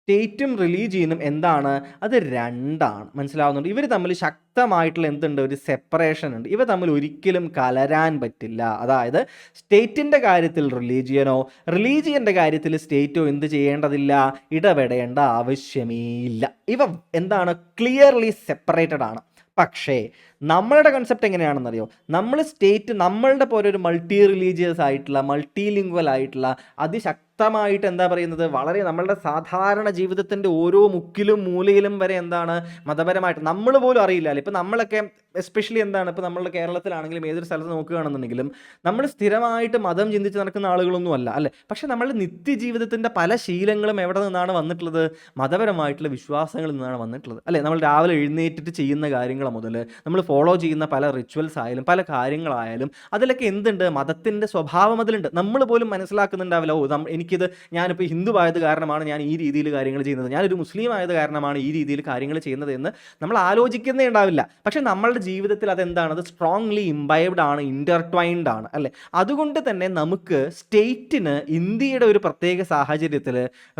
Speaker 1: സ്റ്റേറ്റും റിലീജിയനും എന്താണ്? അത് രണ്ടാണ്. മനസ്സിലാവുന്നുണ്ട്? ഇവർ തമ്മിൽ ശക്തമായിട്ടുള്ള എന്തുണ്ട്? ഒരു സെപ്പറേഷൻ ഉണ്ട്. ഇവ തമ്മിൽ ഒരിക്കലും കലരാൻ പറ്റില്ല. അതായത് സ്റ്റേറ്റിൻ്റെ കാര്യത്തിൽ റിലീജിയനോ റിലീജിയൻ്റെ കാര്യത്തിൽ സ്റ്റേറ്റോ എന്ത് ചെയ്യേണ്ടതില്ല? ഇടപെടേണ്ട ആവശ്യമേ ഇല്ല. ഇവ എന്താണ്? ക്ലിയർലി സെപ്പറേറ്റഡ് ആണ്. പക്ഷേ നമ്മളുടെ കൺസെപ്റ്റ് എങ്ങനെയാണെന്നറിയോ? നമ്മൾ സ്റ്റേറ്റ് നമ്മളുടെ പോലെ ഒരു മൾട്ടി റിലീജിയസ് ആയിട്ടുള്ള മൾട്ടി ലിംഗ്വൽ ആയിട്ടുള്ള അതിശക്തമായിട്ട് എന്താ പറയുന്നത്, വളരെ നമ്മളുടെ സാധാരണ ജീവിതത്തിൻ്റെ ഓരോ മുക്കിലും മൂലയിലും വരെ എന്താണ് മതപരമായിട്ട് നമ്മൾ പോലും അറിയില്ല. ഇപ്പം നമ്മളൊക്കെ എസ്പെഷ്യലി എന്താണ്, ഇപ്പോൾ നമ്മളുടെ കേരളത്തിലാണെങ്കിലും ഏതൊരു സ്ഥലത്ത് നോക്കുകയാണെന്നുണ്ടെങ്കിലും നമ്മൾ സ്ഥിരമായിട്ട് മതം ചിന്തിച്ച് നടക്കുന്ന ആളുകളൊന്നും അല്ല അല്ലേ. പക്ഷേ നമ്മളുടെ നിത്യജീവിതത്തിൻ്റെ പല ശീലങ്ങളും എവിടെ നിന്നാണ് വന്നിട്ടുള്ളത്? മതപരമായിട്ടുള്ള വിശ്വാസങ്ങളിൽ നിന്നാണ് വന്നിട്ടുള്ളത് അല്ലേ. നമ്മൾ രാവിലെ എഴുന്നേറ്റിട്ട് ചെയ്യുന്ന കാര്യങ്ങൾ മുതൽ നമ്മൾ ഫോളോ ചെയ്യുന്ന പല റിച്വൽസ് ആയാലും പല കാര്യങ്ങളായാലും അതിലൊക്കെ എന്തുണ്ട്? മതത്തിൻ്റെ സ്വഭാവം അതിലുണ്ട്. നമ്മൾ പോലും മനസ്സിലാക്കുന്നുണ്ടാവില്ല, എനിക്കിത് ഞാനിപ്പോൾ ഹിന്ദു ആയത് കാരണമാണ് ഞാൻ ഈ രീതിയിൽ കാര്യങ്ങൾ ചെയ്യുന്നത്, ഞാനൊരു മുസ്ലിം ആയത് കാരണമാണ് ഈ രീതിയിൽ കാര്യങ്ങൾ ചെയ്യുന്നത് എന്ന് നമ്മൾ ആലോചിക്കുന്നേ ഉണ്ടാവില്ല. പക്ഷേ നമ്മളുടെ ജീവിതത്തിൽ അതെന്താണ്? അത് സ്ട്രോങ്ലി ഇംബൈബ്ഡ് ആണ്, ഇൻ്റർട്വൈൻഡ് ആണ് അല്ലേ. അതുകൊണ്ട് തന്നെ നമുക്ക് സ്റ്റേറ്റിന് ഇന്ത്യയുടെ ഒരു പ്രത്യേക സാഹചര്യത്തിൽ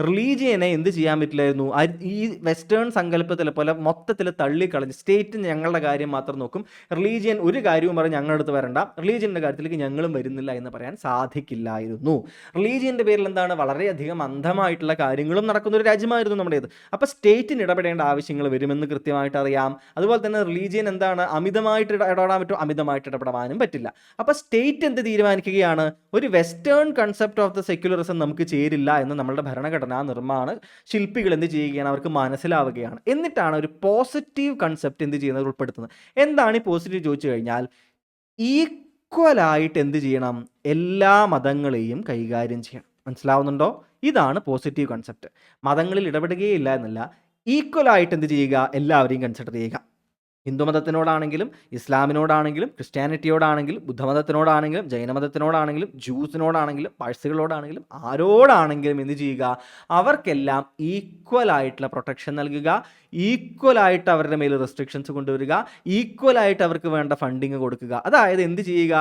Speaker 1: റിലീജിയനെ എന്ത് ചെയ്യാൻ പറ്റില്ലായിരുന്നു? ഈ വെസ്റ്റേൺ സങ്കല്പത്തിൽ പോലെ മൊത്തത്തിൽ തള്ളിക്കളഞ്ഞ് സ്റ്റേറ്റ് ഞങ്ങളുടെ കാര്യം മാത്രം നോക്കും, റിലീജിയൻ ഒരു കാര്യവും പറഞ്ഞ് ഞങ്ങളുടെ അടുത്ത് വരണ്ട, റിലീജിയൻ്റെ കാര്യത്തിലേക്ക് ഞങ്ങളും വരുന്നില്ല എന്ന് പറയാൻ സാധിക്കില്ലായിരുന്നു. റിലീജിയൻ്റെ പേരിൽ എന്താണ്? വളരെയധികം അന്ധമായിട്ടുള്ള കാര്യങ്ങളും നടക്കുന്ന ഒരു രാജ്യമായിരുന്നു നമ്മുടേത്. അപ്പോൾ സ്റ്റേറ്റിന് ഇടപെടേണ്ട ആവശ്യങ്ങൾ വരുമെന്ന് കൃത്യമായിട്ട് അറിയാം. അതുപോലെ തന്നെ റിലീജിയൻ എന്താണ്? അമിതമായിട്ട് ഇടപെടാൻ പറ്റും, അമിതമായിട്ട് ഇടപെടാനും പറ്റില്ല. അപ്പോൾ സ്റ്റേറ്റ് എന്ത് തീരുമാനിക്കുകയാണ്? ഒരു western concept of the secularism നമുക്ക് ചേരില്ല എന്ന് നമ്മളുടെ ഭരണഘടനാ നിർമ്മാണ ശില്പികൾ എന്ത് ചെയ്യുകയാണ്? അവർക്ക് മനസ്സിലാവുകയാണ്. എന്നിട്ടാണ് ഒരു പോസിറ്റീവ് കൺസെപ്റ്റ് എന്ത് ചെയ്യുന്നത്? ഉൾപ്പെടുത്തുന്നത്. എന്താണ് ഈ പോസിറ്റീവ് ചോദിച്ചു കഴിഞ്ഞാൽ, ഈക്വലായിട്ട് എന്ത് ചെയ്യണം? എല്ലാ മതങ്ങളെയും കൈകാര്യം ചെയ്യണം. മനസ്സിലാവുന്നുണ്ടോ? ഇതാണ് പോസിറ്റീവ് കൺസെപ്റ്റ്. മതങ്ങളിൽ ഇടപെടുകയില്ല എന്നല്ല, ഈക്വലായിട്ട് എന്ത് ചെയ്യുക? എല്ലാവരെയും കൺസിഡർ ചെയ്യുക. ഹിന്ദുമതത്തിനോടാണെങ്കിലും ഇസ്ലാമിനോടാണെങ്കിലും ക്രിസ്ത്യാനിറ്റിയോടാണെങ്കിലും ബുദ്ധമതത്തിനോടാണെങ്കിലും ജൈനമതത്തിനോടാണെങ്കിലും ജൂസിനോടാണെങ്കിലും പാഴ്സികളോടാണെങ്കിലും ആരോടാണെങ്കിലും എന്ത് ചെയ്യുക? അവർക്കെല്ലാം ഈക്വലായിട്ടുള്ള പ്രൊട്ടക്ഷൻ നൽകുക, ഈക്വലായിട്ട് അവരുടെ മേൽ റെസ്ട്രിക്ഷൻസ് കൊണ്ടുവരിക, ഈക്വലായിട്ട് അവർക്ക് വേണ്ട ഫണ്ടിങ് കൊടുക്കുക. അതായത് എന്ത് ചെയ്യുക?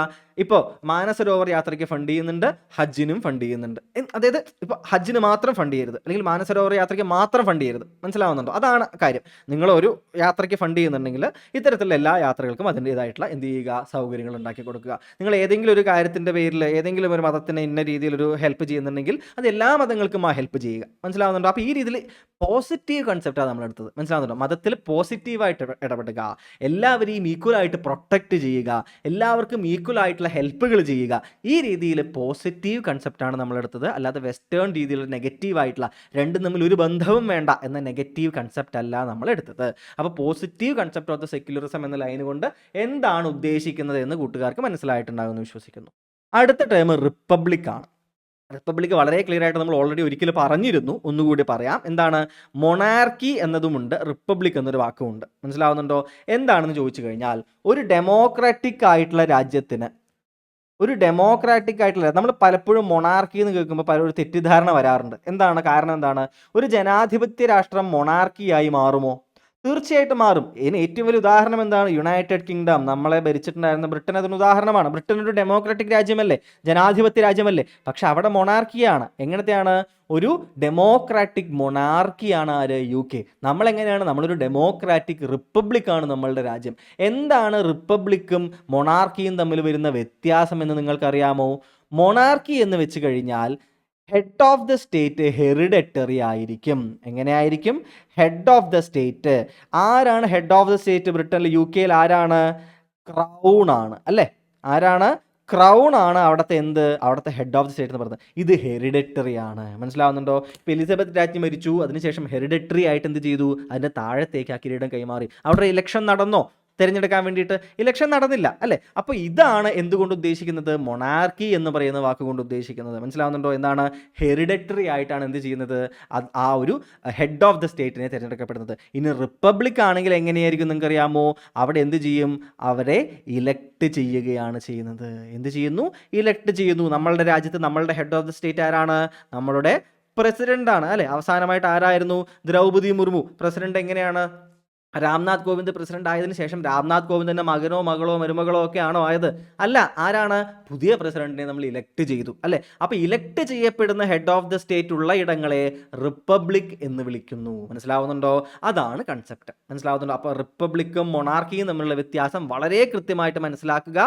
Speaker 1: ഇപ്പോൾ മാനസരോവർ യാത്രയ്ക്ക് ഫണ്ട് ചെയ്യുന്നുണ്ട്, ഹജ്ജിനും ഫണ്ട് ചെയ്യുന്നുണ്ട്. അതായത് ഇപ്പോൾ ഹജ്ജിന് മാത്രം ഫണ്ട് ചെയ്യരുത്, അല്ലെങ്കിൽ മാനസരോവർ യാത്രയ്ക്ക് മാത്രം ഫണ്ട് ചെയ്യരുത്. മനസ്സിലാവുന്നുണ്ടോ? അതാണ് കാര്യം. നിങ്ങളൊരു യാത്രയ്ക്ക് ഫണ്ട് ചെയ്യുന്നുണ്ടെങ്കിൽ ഇത്തരത്തിലുള്ള എല്ലാ യാത്രകൾക്കും അതിൻ്റേതായിട്ടുള്ള എന്ത് ചെയ്യുക? സൗകര്യങ്ങൾ ഉണ്ടാക്കി കൊടുക്കുക. നിങ്ങൾ ഏതെങ്കിലും ഒരു കാര്യത്തിൻ്റെ പേരിൽ ഏതെങ്കിലും ഒരു മതത്തിന് ഇന്ന രീതിയിലൊരു ഹെൽപ്പ് ചെയ്യുന്നുണ്ടെങ്കിൽ അത് എല്ലാ മതങ്ങൾക്കും ആ ഹെൽപ്പ് ചെയ്യുക. മനസ്സിലാവുന്നുണ്ടോ? അപ്പോൾ ഈ രീതിയിൽ പോസിറ്റീവ് കൺസെപ്റ്റാണ് നമ്മളെടുത്തത്. മനസ്സിലാവുന്നുണ്ടോ? മതത്തിൽ പോസിറ്റീവായിട്ട് ഇടപെടുക, എല്ലാവരെയും ഈക്വലായിട്ട് പ്രൊട്ടക്റ്റ് ചെയ്യുക, എല്ലാവർക്കും ഈക്വലായിട്ടുള്ള ഹെൽപ്പുകൾ ചെയ്യുക. ഈ രീതിയിൽ പോസിറ്റീവ് കൺസെപ്റ്റാണ് നമ്മളെടുത്തത്. അല്ലാതെ വെസ്റ്റേൺ രീതിയിൽ നെഗറ്റീവായിട്ടുള്ള രണ്ടും തമ്മിൽ ഒരു ബന്ധവും വേണ്ട എന്ന നെഗറ്റീവ് കൺസെപ്റ്റ് അല്ല നമ്മൾ എടുത്തത്. അപ്പോൾ positive concept of the secularism എന്ന ലൈൻ കൊണ്ട് എന്താണ് ഉദ്ദേശിക്കുന്നത് എന്ന് കൂട്ടുകാർക്ക് മനസ്സിലായിട്ടുണ്ടാകുമെന്ന് വിശ്വസിക്കുന്നു. അടുത്ത ടേം റിപ്പബ്ലിക് ആണ്. റിപ്പബ്ലിക് വളരെ ക്ലിയർ ആയിട്ട് നമ്മൾ ഓൾറെഡി ഒരിക്കൽ പറഞ്ഞിരുന്നു, ഒന്നുകൂടി പറയാം. എന്താണ്? മൊണാർക്കി എന്നതുമുണ്ട്, റിപ്പബ്ലിക് എന്നൊരു വാക്കുമുണ്ട്. മനസ്സിലാവുന്നുണ്ടോ? എന്താണെന്ന് ചോദിച്ചു കഴിഞ്ഞാൽ, ഒരു ഡെമോക്രാറ്റിക് ആയിട്ടുള്ള രാജ്യത്തിന്, ഒരു ഡെമോക്രാറ്റിക് ആയിട്ടുള്ള, നമ്മൾ പലപ്പോഴും മൊണാർക്കി എന്ന് കേൾക്കുമ്പോൾ പലരും തെറ്റിദ്ധാരണ വരാറുണ്ട്. എന്താണ് കാരണം? എന്താണ്? ഒരു ജനാധിപത്യ രാഷ്ട്രം മൊണാർക്കിയായി മാറുമോ? തീർച്ചയായിട്ടും മാറും. ഇതിന് ഏറ്റവും വലിയ ഉദാഹരണം എന്താണ്? United kingdom. നമ്മളെ ഭരിച്ചിട്ടുണ്ടായിരുന്ന ബ്രിട്ടൻ അതിന് ഉദാഹരണമാണ്. ബ്രിട്ടൻ ഒരു ഡെമോക്രാറ്റിക് രാജ്യമല്ലേ, ജനാധിപത്യ രാജ്യമല്ലേ, പക്ഷെ അവിടെ മൊണാർക്കിയാണ്. എങ്ങനത്തെയാണ്? ഒരു ഡെമോക്രാറ്റിക് മൊണാർക്കിയാണ് ആര്? UK. നമ്മളെങ്ങനെയാണ്? നമ്മളൊരു ഡെമോക്രാറ്റിക് റിപ്പബ്ലിക്കാണ് നമ്മളുടെ രാജ്യം. എന്താണ് റിപ്പബ്ലിക്കും മൊണാർക്കിയും തമ്മിൽ വരുന്ന വ്യത്യാസം എന്ന് നിങ്ങൾക്കറിയാമോ? മൊണാർക്കി എന്ന് വെച്ച് കഴിഞ്ഞാൽ head of the state hereditary ആയിരിക്കും. എങ്ങനെയായിരിക്കും? Head of the state. ആരാണ് ഹെഡ് ഓഫ് ദ സ്റ്റേറ്റ് ബ്രിട്ടനിൽ? UK ആരാണ്? ക്രൗൺ ആണ് അല്ലേ. ആരാണ്? ക്രൗൺ ആണ് അവിടുത്തെ അവിടുത്തെ ഹെഡ് ഓഫ് ദി സ്റ്റേറ്റ് എന്ന് പറയുന്നത്. ഇത് ഹെറിഡറ്ററി ആണ്. മനസ്സിലാവുന്നുണ്ടോ? ഇപ്പോൾ എലിസബത്ത് രാജ്ഞി മരിച്ചു, അതിനുശേഷം ഹെറിഡറ്ററി ആയിട്ട് എന്ത് ചെയ്തു? അതിൻ്റെ താഴത്തേക്ക് ആ കിരീടം കൈമാറി. അവിടെ ഇലക്ഷൻ നടന്നോ? തിരഞ്ഞെടുക്കാൻ വേണ്ടിയിട്ട് ഇലക്ഷൻ നടന്നില്ല അല്ലേ. അപ്പോൾ ഇതാണ് എന്തുകൊണ്ട് ഉദ്ദേശിക്കുന്നത്? മൊണാർക്കി എന്ന് പറയുന്ന വാക്കുകൊണ്ട് ഉദ്ദേശിക്കുന്നത്. മനസ്സിലാവുന്നുണ്ടോ? എന്താണ്? ഹെറിഡറ്ററി ആയിട്ടാണ് എന്ത് ചെയ്യുന്നത്? ആ ഒരു ഹെഡ് ഓഫ് ദ സ്റ്റേറ്റിനെ തിരഞ്ഞെടുക്കപ്പെടുന്നത്. ഇനി റിപ്പബ്ലിക് ആണെങ്കിൽ എങ്ങനെയായിരിക്കും നിങ്ങൾക്കറിയാമോ? അവിടെ എന്ത് ചെയ്യും? അവരെ ഇലക്ട് ചെയ്യുകയാണ് ചെയ്യുന്നത്. എന്ത് ചെയ്യുന്നു? ഇലക്ട് ചെയ്യുന്നു. നമ്മളുടെ രാജ്യത്ത് നമ്മളുടെ ഹെഡ് ഓഫ് ദ സ്റ്റേറ്റ് ആരാണ്? നമ്മളുടെ പ്രസിഡൻ്റാണ് അല്ലേ. അവസാനമായിട്ട് ആരായിരുന്നു? ദ്രൗപദി മുർമു. പ്രസിഡന്റ് എങ്ങനെയാണ്? രാംനാഥ് കോവിന്ദ് പ്രസിഡന്റ് ആയതിനു ശേഷം രാംനാഥ് കോവിന്ദിന്റെ മകനോ മകളോ മരുമകളോ ഒക്കെ ആണോ ആയത്? അല്ല. ആരാണ്? പുതിയ പ്രസിഡന്റിനെ നമ്മൾ ഇലക്ട് ചെയ്തു, അല്ലെ? അപ്പൊ ഇലക്ട് ചെയ്യപ്പെടുന്ന ഹെഡ് ഓഫ് ദ സ്റ്റേറ്റ് ഉള്ള ഇടങ്ങളെ റിപ്പബ്ലിക് എന്ന് വിളിക്കുന്നു. മനസ്സിലാവുന്നുണ്ടോ? അതാണ് കൺസെപ്റ്റ്. മനസ്സിലാവുന്നുണ്ടോ? അപ്പോൾ റിപ്പബ്ലിക്കും മൊണാർക്കിയും തമ്മിലുള്ള വ്യത്യാസം വളരെ കൃത്യമായിട്ട് മനസ്സിലാക്കുക.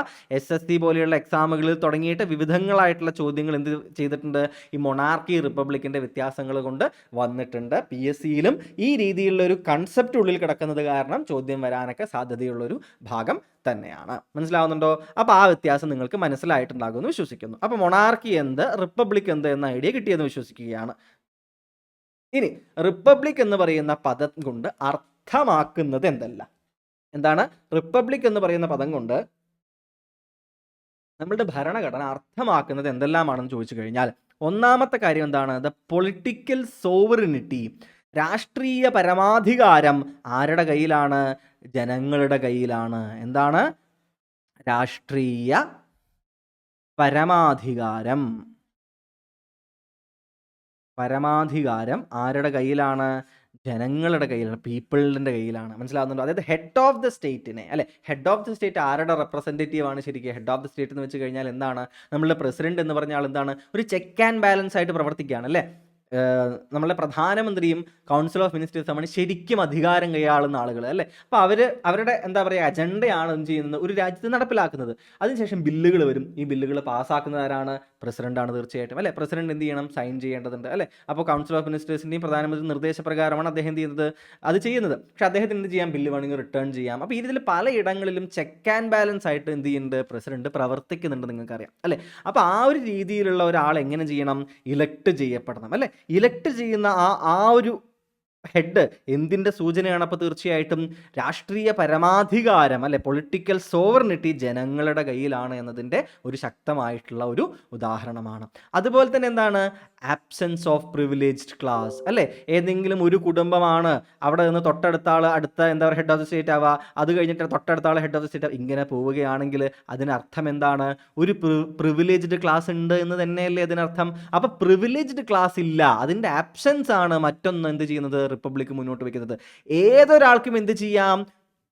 Speaker 1: SSC പോലെയുള്ള എക്സാമുകളിൽ തുടങ്ങിയിട്ട് വിവിധങ്ങളായിട്ടുള്ള ചോദ്യങ്ങൾ എന്ത് ചെയ്തിട്ടുണ്ട്? ഈ മൊണാർക്കി റിപ്പബ്ലിക്കിന്റെ വ്യത്യാസങ്ങൾ കൊണ്ട് വന്നിട്ടുണ്ട്. PSCയിലും ഈ രീതിയിലുള്ള ഒരു കൺസെപ്റ്റ് ഉള്ളിൽ കിടക്കുന്നത് കാരണം ചോദ്യം വരാനൊക്കെ സാധ്യതയുള്ളൊരു ഭാഗം തന്നെയാണ്. മനസ്സിലാവുന്നുണ്ടോ? അപ്പോൾ ആ വ്യത്യാസം നിങ്ങൾക്ക് മനസ്സിലായിട്ടുണ്ടാകുമെന്ന് വിശ്വസിക്കുന്നു. അപ്പോൾ മൊണാർക്കി എന്ത്, റിപ്പബ്ലിക് എന്ത് എന്ന ഐഡിയ കിട്ടിയെന്ന് വിശ്വസിക്കുകയാണ്. ഇനി റിപ്പബ്ലിക് എന്ന് പറയുന്ന പദം കൊണ്ട് അർത്ഥമാക്കുന്നത് എന്തല്ല? എന്താണ് റിപ്പബ്ലിക് എന്ന് പറയുന്ന പദം കൊണ്ട് നമ്മളുടെ ഭരണഘടന അർത്ഥമാക്കുന്നത് എന്തെല്ലാമാണെന്ന് ചോദിച്ചു കഴിഞ്ഞാൽ, ഒന്നാമത്തെ കാര്യം എന്താണ്? ദ പൊളിറ്റിക്കൽ സോവറിനിറ്റി, രാഷ്ട്രീയ പരമാധികാരം ആരുടെ കയ്യിലാണ്? ജനങ്ങളുടെ കയ്യിലാണ്. എന്താണ്? രാഷ്ട്രീയ പരമാധികാരം. പരമാധികാരം ആരുടെ കയ്യിലാണ്? ജനങ്ങളുടെ കയ്യിലാണ്, പീപ്പിളിൻ്റെ കയ്യിലാണ്. മനസ്സിലാവുന്നുണ്ടോ? അതായത് ഹെഡ് ഓഫ് ദ സ്റ്റേറ്റിനെ, അല്ലെ, ഹെഡ് ഓഫ് ദ സ്റ്റേറ്റ് ആരുടെ റെപ്രസെൻറ്റേറ്റീവ് ആണ് ശരിക്കും? ഹെഡ് ഓഫ് ദ സ്റ്റേറ്റ് എന്ന് വെച്ച് കഴിഞ്ഞാൽ എന്താണ്? നമ്മളുടെ പ്രസിഡന്റ് എന്ന് പറഞ്ഞാൽ എന്താണ്? ഒരു ചെക്ക് ആൻഡ് ബാലൻസ് ആയിട്ട് പ്രവർത്തിക്കുകയാണ്, അല്ലേ? നമ്മളുടെ പ്രധാനമന്ത്രിയും കൗൺസിൽ ഓഫ് മിനിസ്റ്റേഴ്സ് തമ്മിൽ ശരിക്കും അധികാരം കൈയാളുന്ന ആളുകൾ, അല്ലേ? അപ്പോൾ അവരുടെ എന്താ പറയുക, അജണ്ടയാണ് എന്ത് ചെയ്യുന്നത്? ഒരു രാജ്യത്ത് നടപ്പിലാക്കുന്നത്. അതിനുശേഷം ബില്ലുകൾ വരും. ഈ ബില്ലുകൾ പാസ്സാക്കുന്നത് ആരാണ്? പ്രസിഡന്റാണ് തീർച്ചയായിട്ടും, അല്ലേ? പ്രസിഡന്റ് എന്ത് ചെയ്യണം? സൈൻ ചെയ്യേണ്ടതുണ്ട്, അല്ലേ? അപ്പോൾ കൗൺസിൽ ഓഫ് മിനിസ്റ്റേഴ്സിൻ്റെയും പ്രധാനമന്ത്രി നിർദ്ദേശപ്രകാരമാണ് അദ്ദേഹം എന്ത് ചെയ്യുന്നത്? അത് ചെയ്യുന്നത്. പക്ഷേ അദ്ദേഹത്തിന് എന്ത് ചെയ്യാം? ബില്ല് വേണമെങ്കിൽ റിട്ടേൺ ചെയ്യാം. അപ്പോൾ ഇതിൽ പലയിടങ്ങളിലും ചെക്ക് ആൻഡ് ബാലൻസ് ആയിട്ട് എന്ത് ചെയ്യുന്നുണ്ട്? പ്രസിഡന്റ് പ്രവർത്തിക്കുന്നുണ്ട്, നിങ്ങൾക്കറിയാം, അല്ലേ? അപ്പോൾ ആ ഒരു രീതിയിലുള്ള ഒരാൾ എങ്ങനെ ചെയ്യണം? ഇലക്ട് ചെയ്യപ്പെടണം, അല്ലേ? ഇലക്ട് ചെയ്യുന്ന ആ ഒരു ഹെഡ് എന്തിൻ്റെ സൂചനയാണ്? അപ്പോൾ തീർച്ചയായിട്ടും രാഷ്ട്രീയ പരമാധികാരം, അല്ലെ, പൊളിറ്റിക്കൽ സോവറിനിറ്റി ജനങ്ങളുടെ കയ്യിലാണ് എന്നതിൻ്റെ ഒരു ശക്തമായിട്ടുള്ള ഒരു ഉദാഹരണമാണ്. അതുപോലെ തന്നെ എന്താണ്? ആബ്സെൻസ് ഓഫ് പ്രിവിലേജ്ഡ് ക്ലാസ്, അല്ലേ? ഏതെങ്കിലും ഒരു കുടുംബമാണ് അവിടെ നിന്ന് തൊട്ടടുത്ത ആൾ അടുത്ത എന്താ പറയുക ഹെഡ് ഓഫ് ദി സ്റ്റേറ്റ് ആവുക, അത് കഴിഞ്ഞിട്ട് തൊട്ടടുത്ത ആൾ ഹെഡ് ഓഫ് ദി സ്റ്റേറ്റ് ആവുക, ഇങ്ങനെ പോവുകയാണെങ്കിൽ അതിനർത്ഥം എന്താണ്? ഒരു പ്രിവിലേജ്ഡ് ക്ലാസ് ഉണ്ട് എന്ന് തന്നെയല്ലേ അതിനർത്ഥം? അപ്പോൾ പ്രിവിലേജ്ഡ് ക്ലാസ് ഇല്ല, അതിൻ്റെ ആബ്സെൻസ് ആണ് മറ്റൊന്ന് എന്ത് ചെയ്യുന്നത്? റിപ്പബ്ലിക് മുന്നോട്ട് വയ്ക്കുന്നത്. ഏതൊരാൾക്കും എന്ത് ചെയ്യാം?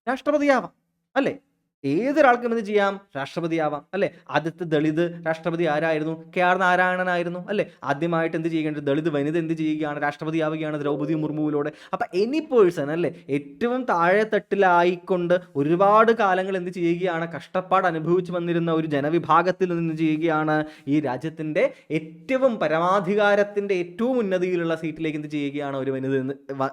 Speaker 1: രാഷ്ട്രപതിയാവാം, അല്ലേ? ഏതൊരാൾക്കും എന്ത് ചെയ്യാം? രാഷ്ട്രപതിയാവാം, അല്ലേ? ആദ്യത്തെ ദളിത് രാഷ്ട്രപതി ആരായിരുന്നു? KR നാരായണനായിരുന്നു, അല്ലേ? ആദ്യമായിട്ട് എന്ത് ചെയ്യേണ്ടത്? ദളിത് വനിത എന്ത് ചെയ്യുകയാണ്? രാഷ്ട്രപതിയാവുകയാണ് ദ്രൗപദി മുർമുവിലൂടെ. അപ്പം എനി പേഴ്സൺ, അല്ലേ, ഏറ്റവും താഴെത്തട്ടിലായിക്കൊണ്ട് ഒരുപാട് കാലങ്ങൾ എന്ത് ചെയ്യുകയാണ്? കഷ്ടപ്പാട് അനുഭവിച്ചു വന്നിരുന്ന ഒരു ജനവിഭാഗത്തിൽ നിന്ന് ചെയ്യുകയാണ് ഈ രാജ്യത്തിൻ്റെ ഏറ്റവും പരമാധികാരത്തിൻ്റെ ഏറ്റവും ഉന്നതിയിലുള്ള സീറ്റിലേക്ക് എന്ത് ചെയ്യുകയാണ്? ഒരു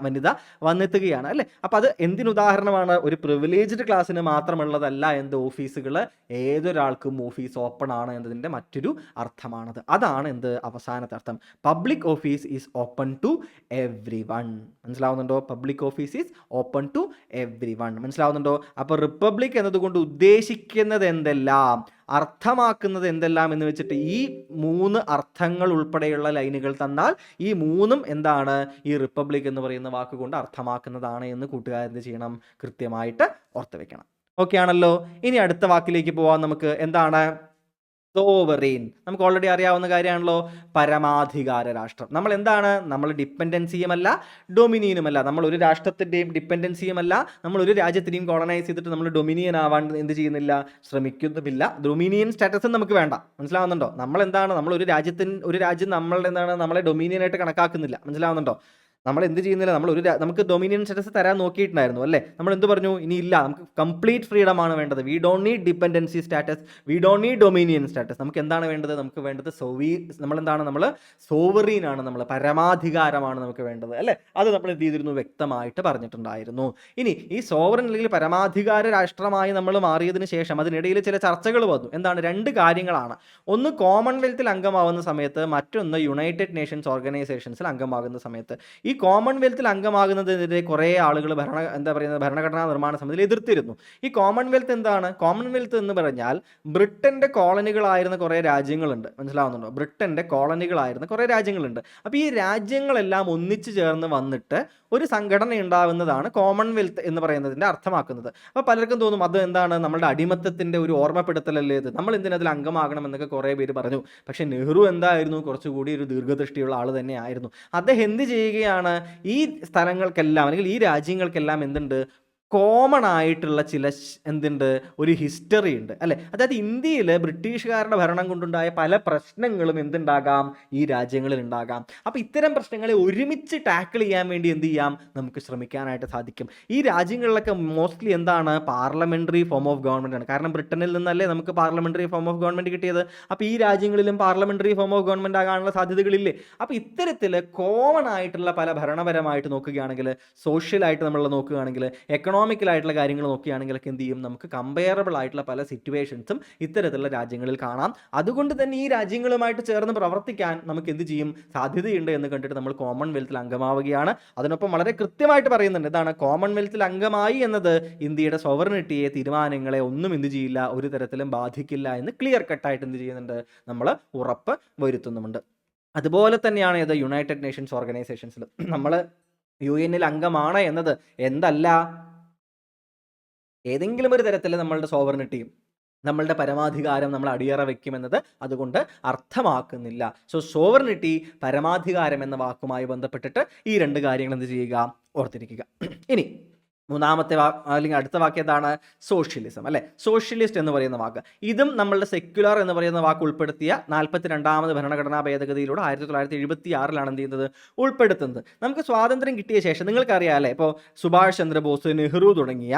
Speaker 1: വനിത വന്നെത്തുകയാണ്, അല്ലേ? അപ്പം അത് എന്തിനുദാഹരണമാണ്? ഒരു പ്രിവിലേജ്ഡ് ക്ലാസ്സിന് മാത്രമുള്ളതല്ല എന്ത് ഓഫീസുകൾ, ഏതൊരാൾക്കും ഓഫീസ് ഓപ്പൺ ആണ് എന്നതിൻ്റെ മറ്റൊരു അർത്ഥമാണത്. അതാണ് എന്ത്? അവസാനത്തെ അർത്ഥം. Public office is open to everyone. മനസ്സിലാവുന്നുണ്ടോ? Public office is open to everyone. മനസ്സിലാവുന്നുണ്ടോ? അപ്പോൾ റിപ്പബ്ലിക് എന്നതുകൊണ്ട് ഉദ്ദേശിക്കുന്നത് എന്തെല്ലാം, അർത്ഥമാക്കുന്നത് എന്തെല്ലാം എന്ന് വെച്ചിട്ട് ഈ 3 അർത്ഥങ്ങൾ ഉൾപ്പെടെയുള്ള ലൈനുകൾ തന്നാൽ ഈ 3ഉം എന്താണ്? ഈ റിപ്പബ്ലിക് എന്ന് പറയുന്ന വാക്കുകൊണ്ട് അർത്ഥമാക്കുന്നതാണ് എന്ന് കൂട്ടുകാരെന്ത് ചെയ്യണം? കൃത്യമായിട്ട് ഓർത്ത് വെക്കണം. ഓക്കെ ആണല്ലോ. ഇനി അടുത്ത വാക്കിലേക്ക് പോവാം. നമുക്ക് എന്താണ്? സോവറീൻ. നമുക്ക് ഓൾറെഡി അറിയാവുന്ന കാര്യമാണല്ലോ, പരമാധികാര രാഷ്ട്രം. നമ്മൾ എന്താണ്? നമ്മൾ ഡിപ്പെൻഡൻസിയുമല്ല ഡൊമിനിയനുമല്ല. നമ്മൾ ഒരു രാഷ്ട്രത്തിൻ്റെയും ഡിപ്പെൻഡൻസിയുമല്ല, നമ്മൾ ഒരു രാജ്യത്തിനെയും കോളനൈസ് ചെയ്തിട്ട് നമ്മൾ ഡൊമിനിയൻ ആവാൻ എന്ത് ചെയ്യുന്നില്ല? ശ്രമിക്കുന്നുമില്ല. ഡൊമിനിയൻ സ്റ്റാറ്റസും നമുക്ക് വേണ്ട. മനസ്സിലാവുന്നുണ്ടോ? നമ്മൾ എന്താണ്? നമ്മൾ ഒരു രാജ്യം നമ്മളുടെ എന്താണ്? നമ്മളെ ഡൊമിനിയനായിട്ട് കണക്കാക്കുന്നില്ല. മനസ്സിലാവുന്നുണ്ടോ? നമ്മൾ എന്ത് ചെയ്യുന്നില്ല? നമുക്ക് ഡൊമിനിയൻ സ്റ്റാറ്റസ് തരാൻ നോക്കിയിട്ടുണ്ടായിരുന്നു, അല്ലേ? നമ്മൾ എന്ത് പറഞ്ഞു? ഇനി ഇല്ല, നമുക്ക് കംപ്ലീറ്റ് ഫ്രീഡം ആണ് വേണ്ടത്. We don't need dependency status, we don't need dominion status. നമുക്ക് എന്താണ് വേണ്ടത്? നമുക്ക് വേണ്ടത് നമ്മൾ സോവറീൻ ആണ്, നമ്മൾ പരമാധികാരമാണ് നമുക്ക് വേണ്ടത്, അല്ലേ? അത് നമ്മൾ എന്ത് ചെയ്തിരുന്നു? വ്യക്തമായിട്ട് പറഞ്ഞിട്ടുണ്ടായിരുന്നു. ഇനി ഈ സോവറൻ അല്ലെങ്കിൽ പരമാധികാര രാഷ്ട്രമായി നമ്മൾ മാറിയതിന് ശേഷം അതിനിടയിൽ ചില ചർച്ചകൾ വന്നു. എന്താണ്? 2 കാര്യങ്ങളാണ്. ഒന്ന് കോമൺവെൽത്തിൽ അംഗമാവുന്ന സമയത്ത്, മറ്റൊന്ന് യുണൈറ്റഡ് നേഷൻസ് ഓർഗനൈസേഷൻസിൽ അംഗമാകുന്ന സമയത്ത്. ഈ കോമൺവെൽത്തിൽ അംഗമാകുന്നതിനെതിരെ കുറേ ആളുകൾ ഭരണഘടനാ നിർമ്മാണ സമിതിയിൽ എതിർത്തിരുന്നു. ഈ കോമൺവെൽത്ത് എന്താണ്? കോമൺവെൽത്ത് എന്ന് പറഞ്ഞാൽ ബ്രിട്ടൻ്റെ കോളനികളായിരുന്ന കുറേ രാജ്യങ്ങളുണ്ട്. മനസ്സിലാവുന്നുണ്ടോ? ബ്രിട്ടൻ്റെ കോളനികളായിരുന്ന കുറേ രാജ്യങ്ങളുണ്ട്. അപ്പോൾ ഈ രാജ്യങ്ങളെല്ലാം ഒന്നിച്ചു ചേർന്ന് വന്നിട്ട് ഒരു സംഘടന ഉണ്ടാവുന്നതാണ് കോമൺവെൽത്ത് എന്ന് പറയുന്നതിൻ്റെ അർത്ഥമാക്കുന്നത്. അപ്പോൾ പലർക്കും തോന്നും അത് എന്താണ്? നമ്മളുടെ അടിമത്തത്തിൻ്റെ ഒരു ഓർമ്മപ്പെടുത്തലല്ലേ ഇത്, നമ്മൾ എന്തിനതിൽ അംഗമാകണം എന്നൊക്കെ കുറേ പേര് പറഞ്ഞു. പക്ഷേ നെഹ്റു എന്തായിരുന്നു? കുറച്ചുകൂടി ഒരു ദീർഘദൃഷ്ടിയുള്ള ആൾ തന്നെയായിരുന്നു. അദ്ദേഹം എന്ത് ചെയ്യുകയാണ്? ഈ സ്ഥലങ്ങൾക്കെല്ലാം അല്ലെങ്കിൽ ഈ രാജ്യങ്ങൾക്കെല്ലാം എന്തുണ്ട്? കോമൺ ആയിട്ടുള്ള ചില എന്തുണ്ട്, ഒരു ഹിസ്റ്ററി ഉണ്ട് അല്ലേ. അതായത് ഇന്ത്യയിൽ ബ്രിട്ടീഷുകാരുടെ ഭരണം കൊണ്ടുണ്ടായ പല പ്രശ്നങ്ങളും എന്തുണ്ടാകാം, ഈ രാജ്യങ്ങളിൽ ഉണ്ടാകാം. അപ്പോൾ ഇത്തരം പ്രശ്നങ്ങളെ ഒരുമിച്ച് ടാക്കിൾ ചെയ്യാൻ വേണ്ടി എന്ത് ചെയ്യാം, നമുക്ക് ശ്രമിക്കാനായിട്ട് സാധിക്കും. ഈ രാജ്യങ്ങളിലൊക്കെ മോസ്റ്റ്ലി എന്താണ്, പാർലമെന്ററി ഫോം ഓഫ് ഗവൺമെന്റ് ആണ്. കാരണം ബ്രിട്ടനിൽ നിന്നല്ലേ നമുക്ക് പാർലമെന്ററി ഫോം ഓഫ് ഗവൺമെന്റ് കിട്ടിയത്. അപ്പോൾ ഈ രാജ്യങ്ങളിലും പാർലമെന്ററി ഫോം ഓഫ് ഗവൺമെന്റ് ആകാനുള്ള സാധ്യതകളില്ലേ. അപ്പോൾ ഇത്തരത്തിൽ കോമൺ ആയിട്ടുള്ള പല ഭരണപരമായിട്ട് നോക്കുകയാണെങ്കിൽ, സോഷ്യലായിട്ട് നമ്മൾ നോക്കുകയാണെങ്കിൽ, എക്കണോമിക്കലായിട്ടുള്ള കാര്യങ്ങൾ നോക്കുകയാണെങ്കിലൊക്കെ എന്ത് ചെയ്യും, നമുക്ക് കമ്പയറബിൾ ആയിട്ടുള്ള പല സിറ്റുവേഷൻസും ഇത്തരത്തിലുള്ള രാജ്യങ്ങളിൽ കാണാം. അതുകൊണ്ട് തന്നെ ഈ രാജ്യങ്ങളുമായിട്ട് ചേർന്ന് പ്രവർത്തിക്കാൻ നമുക്ക് എന്ത് ചെയ്യും, സാധ്യതയുണ്ട് എന്ന് കണ്ടിട്ട് നമ്മൾ കോമൺവെൽത്തിൽ അംഗമാവുകയാണ്. അതിനൊപ്പം വളരെ കൃത്യമായിട്ട് പറയുന്നുണ്ട്, എന്താണ്, കോമൺവെൽത്തിൽ അംഗമായി എന്നത് ഇന്ത്യയുടെ സോവറിനിറ്റിയെ, തീരുമാനങ്ങളെ ഒന്നും എന്ത് ചെയ്യില്ല, ഒരു തരത്തിലും ബാധിക്കില്ല എന്ന് ക്ലിയർ കട്ടായിട്ട് എന്ത് ചെയ്യുന്നുണ്ട്, നമ്മൾ ഉറപ്പ് വരുത്തുന്നുമുണ്ട്. അതുപോലെ തന്നെയാണ് ഇത് യുണൈറ്റഡ് നേഷൻസ് ഓർഗനൈസേഷൻസിൽ നമ്മൾ UN അംഗമാണ് എന്നത് എന്തല്ല, ഏതെങ്കിലും ഒരു തരത്തിൽ നമ്മളുടെ സോവറിനിറ്റിയും നമ്മളുടെ പരമാധികാരം നമ്മൾ അടിയറ വയ്ക്കുമെന്നത് അതുകൊണ്ട് അർത്ഥമാക്കുന്നില്ല. സോ സോവറിനിറ്റി, പരമാധികാരം എന്ന വാക്കുമായി ബന്ധപ്പെട്ടിട്ട് ഈ രണ്ട് കാര്യങ്ങൾ എന്ത് ചെയ്യുക, ഓർത്തിരിക്കുക. ഇനി മൂന്നാമത്തെ അല്ലെങ്കിൽ അടുത്ത വാക്ക് ഏതാണ്, സോഷ്യലിസം അല്ലെ. സോഷ്യലിസ്റ്റ് എന്ന് പറയുന്ന വാക്ക്, ഇതും നമ്മളുടെ സെക്യുലർ എന്ന് പറയുന്ന വാക്ക് ഉൾപ്പെടുത്തിയ 42ാമത് ഭരണഘടനാ ഭേദഗതിയിലൂടെ 1976 എന്ത് ചെയ്യുന്നത്, ഉൾപ്പെടുത്തുന്നത്. നമുക്ക് സ്വാതന്ത്ര്യം കിട്ടിയ ശേഷം നിങ്ങൾക്കറിയാം അല്ലേ, ഇപ്പോൾ സുഭാഷ് ചന്ദ്രബോസ്, നെഹ്റു തുടങ്ങിയ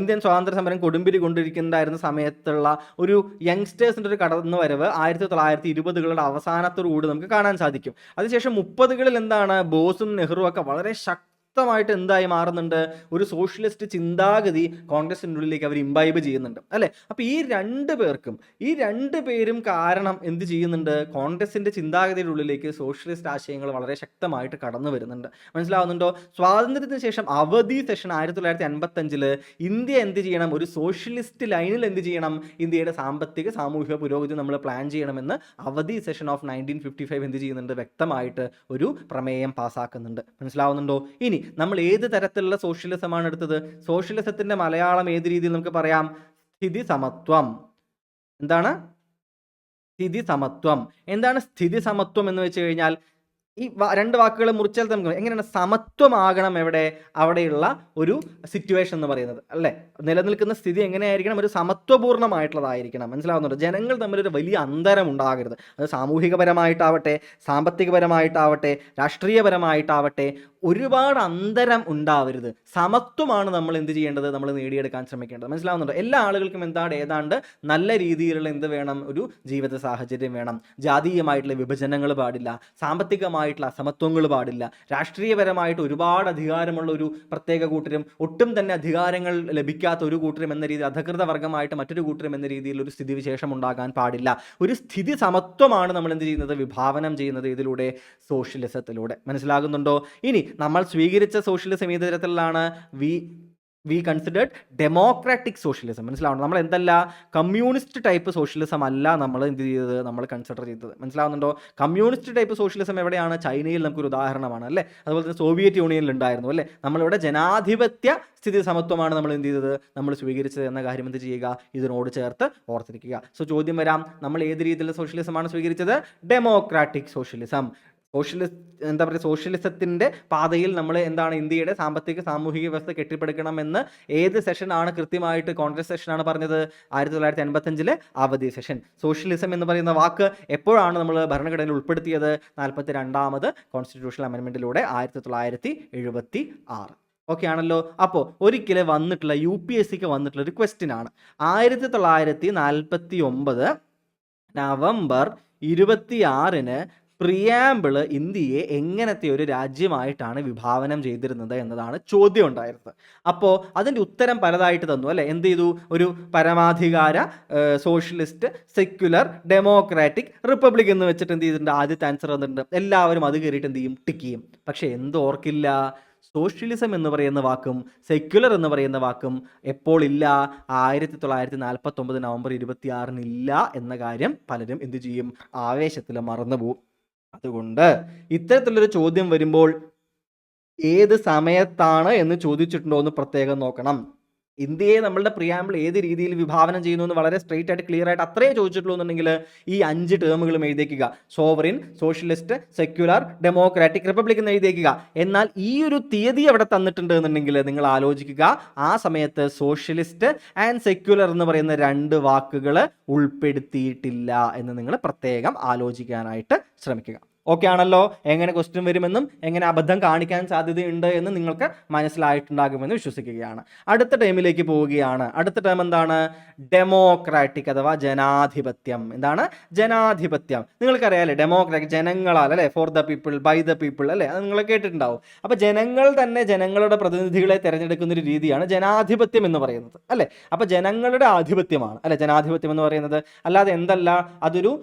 Speaker 1: ഇന്ത്യൻ സ്വാതന്ത്ര്യ സമരം കൊടുമ്പിരി കൊണ്ടിരിക്കുന്നതായിരുന്ന സമയത്തുള്ള ഒരു യങ്സ്റ്റേഴ്സിൻ്റെ ഒരു കടന്നുവരവ് 1920കളുടെ അവസാനത്തോടുകൂടി നമുക്ക് കാണാൻ സാധിക്കും. അതിനുശേഷം 30കളിൽ എന്താണ്, ബോസും നെഹ്റു ഒക്കെ വളരെ ശക്തമായിട്ട് എന്തായി മാറുന്നുണ്ട്, ഒരു സോഷ്യലിസ്റ്റ് ചിന്താഗതി കോൺഗ്രസിൻ്റെ ഉള്ളിലേക്ക് അവർ ഇംബൈബ് ചെയ്യുന്നുണ്ട് അല്ലേ. അപ്പോൾ ഈ രണ്ട് പേരും കാരണം എന്ത് ചെയ്യുന്നുണ്ട്, കോൺഗ്രസിൻ്റെ ചിന്താഗതിയുടെ ഉള്ളിലേക്ക് സോഷ്യലിസ്റ്റ് ആശയങ്ങൾ വളരെ ശക്തമായിട്ട് കടന്നു വരുന്നുണ്ട്. മനസ്സിലാവുന്നുണ്ടോ? സ്വാതന്ത്ര്യത്തിന് ശേഷം അവധി സെഷൻ 1955 ഇന്ത്യ എന്ത് ചെയ്യണം, ഒരു സോഷ്യലിസ്റ്റ് ലൈനിൽ എന്ത് ചെയ്യണം, ഇന്ത്യയുടെ സാമ്പത്തിക സാമൂഹിക പുരോഗതി നമ്മൾ പ്ലാൻ ചെയ്യണമെന്ന് അവധി സെഷൻ ഓഫ് 1955 എന്ത് ചെയ്യുന്നുണ്ട്, വ്യക്തമായിട്ട് ഒരു പ്രമേയം പാസ്സാക്കുന്നുണ്ട്. മനസ്സിലാവുന്നുണ്ടോ? ഇനി നമ്മൾ ഏത് തരത്തിലുള്ള സോഷ്യലിസമാണ് എടുത്തത്, സോഷ്യലിസത്തിന്റെ മലയാളം ഏത് രീതിയിൽ നമുക്ക് പറയാം, സ്ഥിതി സമത്വം. എന്താണ് സ്ഥിതി സമത്വം? എന്താണ് സ്ഥിതി സമത്വം എന്ന് വെച്ച് കഴിഞ്ഞാൽ, ഈ രണ്ട് വാക്കുകൾ മുറിച്ചാൽ നമുക്ക് എങ്ങനെയാണ് സമത്വമാകണം, എവിടെ, അവിടെയുള്ള ഒരു സിറ്റുവേഷൻ എന്ന് പറയുന്നത് അല്ലേ. നിലനിൽക്കുന്ന സ്ഥിതി എങ്ങനെയായിരിക്കണം, ഒരു സമത്വപൂർണ്ണമായിട്ടുള്ളതായിരിക്കണം. മനസ്സിലാവുന്നുണ്ട്? ജനങ്ങൾ തമ്മിലൊരു വലിയ അന്തരം ഉണ്ടാകരുത്. അത് സാമൂഹികപരമായിട്ടാവട്ടെ, സാമ്പത്തികപരമായിട്ടാവട്ടെ, രാഷ്ട്രീയപരമായിട്ടാവട്ടെ, ഒരുപാട് അന്തരം ഉണ്ടാവരുത്. സമത്വമാണ് നമ്മൾ എന്ത് ചെയ്യേണ്ടത്, നമ്മൾ നേടിയെടുക്കാൻ ശ്രമിക്കേണ്ടത്. മനസ്സിലാവുന്നുണ്ടോ? എല്ലാ ആളുകൾക്കും ഏതാണ്ട് നല്ല രീതിയിലുള്ള എന്ത് വേണം, ഒരു ജീവിത സാഹചര്യം വേണം. ജാതീയമായിട്ടുള്ള വിഭജനങ്ങൾ പാടില്ല, സാമ്പത്തികമായിട്ടുള്ള അസമത്വങ്ങൾ പാടില്ല, രാഷ്ട്രീയപരമായിട്ട് ഒരുപാട് അധികാരമുള്ള ഒരു പ്രത്യേക കൂട്ടരും ഒട്ടും തന്നെ അധികാരങ്ങൾ ലഭിക്കാത്ത ഒരു കൂട്ടരും എന്ന രീതി, അധകൃത വർഗമായിട്ട് മറ്റൊരു കൂട്ടരും എന്ന രീതിയിൽ ഒരു സ്ഥിതിവിശേഷം ഉണ്ടാകാൻ പാടില്ല. ഒരു സ്ഥിതി സമത്വമാണ് നമ്മൾ എന്ത് ചെയ്യുന്നത്, വിഭാവനം ചെയ്യുന്നത് ഇതിലൂടെ, സോഷ്യലിസത്തിലൂടെ. മനസ്സിലാകുന്നുണ്ടോ? ഇനി നമ്മൾ സ്വീകരിച്ച സോഷ്യലിസം ഏത് തരത്തിലാണ്, വി കൺസിഡേർഡ് ഡെമോക്രാറ്റിക് സോഷ്യലിസം. മനസ്സിലാവണം? നമ്മൾ എന്തല്ല, കമ്മ്യൂണിസ്റ്റ് ടൈപ്പ് സോഷ്യലിസം അല്ല നമ്മൾ എന്ത് ചെയ്തത്, നമ്മൾ കൺസിഡർ ചെയ്തത്. മനസ്സിലാവുന്നുണ്ടോ? കമ്മ്യൂണിസ്റ്റ് ടൈപ്പ് സോഷ്യലിസം എവിടെയാണ്, ചൈനയിൽ നമുക്കൊരു ഉദാഹരണമാണ് അല്ലേ. അതുപോലെ തന്നെ സോവിയറ്റ് യൂണിയനിൽ ഉണ്ടായിരുന്നു അല്ലേ. നമ്മളിവിടെ ജനാധിപത്യ സ്ഥിതി സമത്വമാണ് നമ്മൾ എന്ത് ചെയ്തത്, നമ്മൾ സ്വീകരിച്ചത് എന്ന കാര്യം എന്ത് ചെയ്യുക, ഇതിനോട് ചേർത്ത് ഓർത്തിരിക്കുക. സോ ചോദ്യം വരാം, നമ്മൾ ഏത് രീതിയിലുള്ള സോഷ്യലിസമാണ് സ്വീകരിച്ചത്, ഡെമോക്രാറ്റിക് സോഷ്യലിസം. സോഷ്യലിസത്തിന്റെ പാതയിൽ നമ്മൾ എന്താണ്, ഇന്ത്യയുടെ സാമ്പത്തിക സാമൂഹിക വ്യവസ്ഥ കെട്ടിപ്പടുക്കണമെന്ന് ഏത് സെഷനാണ് കൃത്യമായിട്ട്, കോൺഗ്രസ് സെഷനാണ് പറഞ്ഞത്, 1955 അവധി സെഷൻ. സോഷ്യലിസം എന്ന് പറയുന്ന വാക്ക് എപ്പോഴാണ് നമ്മൾ ഭരണഘടനയിൽ ഉൾപ്പെടുത്തിയത്, 42ാമത് കോൺസ്റ്റിറ്റ്യൂഷണൽ അമെൻമെന്റിലൂടെ 1976. ഓക്കെ ആണല്ലോ. അപ്പോൾ ഒരിക്കലും വന്നിട്ടുള്ള UPSCക്ക് വന്നിട്ടുള്ള ഒരു ക്വസ്റ്റ്യൻ ആണ്, 1949 നവംബർ 26 പ്രിയാമ്പിള് ഇന്ത്യയെ എങ്ങനത്തെ ഒരു രാജ്യമായിട്ടാണ് വിഭാവനം ചെയ്തിരുന്നത് എന്നതാണ് ചോദ്യം ഉണ്ടായിരുന്നത്. അപ്പോൾ അതിൻ്റെ ഉത്തരം പലതായിട്ട് തന്നു അല്ലേ. എന്ത് ചെയ്തു, ഒരു പരമാധികാര, സോഷ്യലിസ്റ്റ്, സെക്യുലർ, ഡെമോക്രാറ്റിക്, റിപ്പബ്ലിക് എന്ന് വെച്ചിട്ട് എന്ത് ചെയ്തിട്ടുണ്ട്, ആദ്യത്തെ ആൻസർ വന്നിട്ടുണ്ട്. എല്ലാവരും അത് കയറിയിട്ട് എന്ത് ചെയ്യും, ടിക്ക് ചെയ്യും. പക്ഷേ ഓർക്കില്ല, സോഷ്യലിസം എന്ന് പറയുന്ന വാക്കും സെക്യുലർ എന്ന് പറയുന്ന വാക്കും എപ്പോൾ ഇല്ല, 1949 നവംബർ 26 ഇല്ല എന്ന കാര്യം പലരും എന്ത് ചെയ്യും, ആവേശത്തിൽ മറന്നുപോകും. അതുകൊണ്ട് ഇത്തരത്തിലൊരു ചോദ്യം വരുമ്പോൾ ഏത് സമയത്താണ് എന്ന് ചോദിച്ചിട്ടുണ്ടോ എന്ന് പ്രത്യേകം നോക്കണം. ഇന്ത്യയെ നമ്മളുടെ പ്രിയാമ്പിൾ ഏത് രീതിയിൽ വിഭാവനം ചെയ്യുന്നു എന്ന് വളരെ സ്ട്രെയിറ്റ് ആയിട്ട് ക്ലിയർ ആയിട്ട് അത്രേ ചോദിച്ചിട്ടുള്ളൂ എന്നുണ്ടെങ്കിൽ ഈ 5 ടേമുകളും എഴുതിയേക്കുക. Sovereign, socialist, secular, democratic, republic എന്ന് എഴുതിയേക്കുക. എന്നാൽ ഈ ഒരു തീയതി അവിടെ തന്നിട്ടുണ്ട് എന്നുണ്ടെങ്കിൽ നിങ്ങൾ ആലോചിക്കുക, ആ സമയത്ത് സോഷ്യലിസ്റ്റ് ആൻഡ് സെക്യുലർ എന്ന് പറയുന്ന 2 വാക്കുകൾ ഉൾപ്പെടുത്തിയിട്ടില്ല എന്ന് നിങ്ങൾ പ്രത്യേകം ആലോചിക്കാനായിട്ട് ശ്രമിക്കുക. ഓക്കെ ആണല്ലോ? എങ്ങനെ ക്വസ്റ്റ്യൻ വരുമെന്നും എങ്ങനെ അബദ്ധം കാണിക്കാൻ സാധ്യതയുണ്ട് എന്ന് നിങ്ങൾക്ക് മനസ്സിലായിട്ടുണ്ടാകുമെന്ന് വിശ്വസിക്കുകയാണ്. അടുത്ത ടേമിലേക്ക് പോവുകയാണ്. അടുത്ത ടേം എന്താണ്? ഡെമോക്രാറ്റിക് അഥവാ ജനാധിപത്യം. എന്താണ്? ജനാധിപത്യം. നിങ്ങൾക്കറിയാലേ, ഡെമോക്രാറ്റിക് ജനങ്ങളാൽ, അല്ലെ, for the people, by the people, അല്ലെ, അത് നിങ്ങൾ കേട്ടിട്ടുണ്ടാവും. അപ്പോൾ ജനങ്ങൾ തന്നെ ജനങ്ങളുടെ പ്രതിനിധികളെ തിരഞ്ഞെടുക്കുന്ന ഒരു രീതിയാണ് ജനാധിപത്യം എന്ന് പറയുന്നത്, അല്ലെ? അപ്പോൾ ജനങ്ങളുടെ ആധിപത്യമാണ്, അല്ലെ, ജനാധിപത്യം എന്ന് പറയുന്നത്. അല്ലാതെ എന്തല്ല, അതൊരു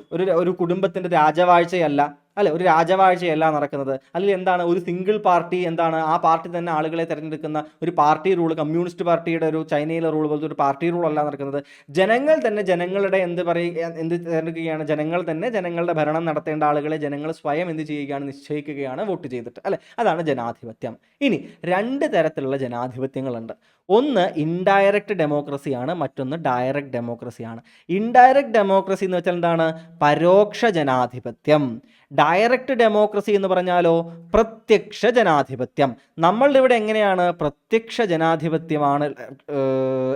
Speaker 1: ഒരു കുടുംബത്തിന്റെ രാജവാഴ്ചയല്ല, അല്ലെ, ഒരു രാജവാഴ്ചയല്ല നടക്കുന്നത്. അല്ലെങ്കിൽ എന്താണ്, ഒരു സിംഗിൾ പാർട്ടി, എന്താണ്, ആ പാർട്ടി തന്നെ ആളുകളെ തിരഞ്ഞെടുക്കുന്ന ഒരു പാർട്ടി റൂൾ, കമ്മ്യൂണിസ്റ്റ് പാർട്ടിയുടെ ഒരു ചൈനയിലെ റൂൾ പോലത്തെ ഒരു പാർട്ടി റൂൾ അല്ല നടക്കുന്നത്. ജനങ്ങൾ തന്നെ ജനങ്ങളുടെ എന്ത് തിരഞ്ഞെടുക്കുകയാണ്? ജനങ്ങൾ തന്നെ ജനങ്ങളുടെ ഭരണം നടത്തേണ്ട ആളുകളെ ജനങ്ങൾ സ്വയം എന്ത് ചെയ്യുകയാണ്? നിശ്ചയിക്കുകയാണ് വോട്ട് ചെയ്തിട്ട്, അല്ലെ? അതാണ് ജനാധിപത്യം. ഇനി 2 തരത്തിലുള്ള ജനാധിപത്യങ്ങളുണ്ട്. ഒന്ന് ഇൻഡയറക്റ്റ് ഡെമോക്രസിയാണ്, മറ്റൊന്ന് ഡയറക്റ്റ് ഡെമോക്രസിയാണ്. ഇൻഡയറക്റ്റ് ഡെമോക്രസി എന്ന് വെച്ചാൽ എന്താണ്? പരോക്ഷ ജനാധിപത്യം. ഡയറക്റ്റ് ഡെമോക്രസി എന്ന് പറഞ്ഞാലോ പ്രത്യക്ഷ ജനാധിപത്യം. നമ്മളുടെ ഇവിടെ എങ്ങനെയാണ്? പ്രത്യക്ഷ ജനാധിപത്യമാണ്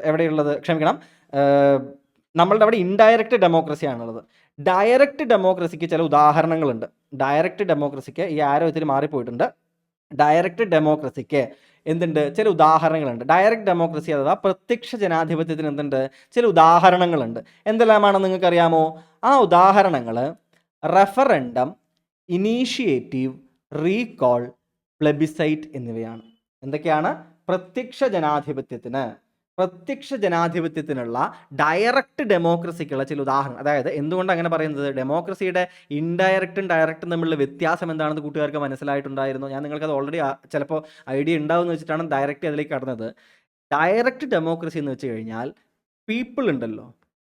Speaker 1: എവിടെയുള്ളത്? ക്ഷമിക്കണം, നമ്മളുടെ അവിടെ ഇൻഡയറക്റ്റ് ഡെമോക്രസിയാണുള്ളത്. ഡയറക്റ്റ് ഡെമോക്രസിക്ക് ചില ഉദാഹരണങ്ങളുണ്ട്. ഡയറക്റ്റ് ഡെമോക്രസിക്ക് ഈ ആരോ ഇതിൽ മാറിപ്പോയിട്ടുണ്ട്. ഡയറക്റ്റ് ഡെമോക്രസിക്ക് എന്തുണ്ട്? ചില ഉദാഹരണങ്ങളുണ്ട്. ഡയറക്റ്റ് ഡെമോക്രസി അഥവാ പ്രത്യക്ഷ ജനാധിപത്യത്തിന് എന്തുണ്ട്? ചില ഉദാഹരണങ്ങളുണ്ട്. എന്തെല്ലാമാണെന്ന് നിങ്ങൾക്കറിയാമോ? ആ ഉദാഹരണങ്ങൾ റെഫറൻഡം, ഇനീഷ്യേറ്റീവ്, റീകോൾ, പ്ലെബിസൈറ്റ് എന്നിവയാണ്. എന്തൊക്കെയാണ്? പ്രത്യക്ഷ ജനാധിപത്യത്തിനുള്ള ഡയറക്റ്റ് ഡെമോക്രസിക്കുള്ള ചില ഉദാഹരണം. അതായത് എന്തുകൊണ്ട് അങ്ങനെ പറയുന്നത്? ഡെമോക്രസിയുടെ ഇൻഡയറക്റ്റും ഡയറക്റ്റും തമ്മിലുള്ള വ്യത്യാസം എന്താണെന്ന് കൂട്ടുകാർക്ക് മനസ്സിലായിട്ടുണ്ടായിരുന്നു. ഞാൻ നിങ്ങൾക്കത് ഓൾറെഡി ചിലപ്പോൾ ഐഡിയ ഉണ്ടാവും എന്ന് വെച്ചിട്ടാണ് ഡയറക്റ്റ് അതിലേക്ക് കടന്നത്. ഡയറക്റ്റ് ഡെമോക്രസി എന്ന് വെച്ച് കഴിഞ്ഞാൽ പീപ്പിൾ ഉണ്ടല്ലോ,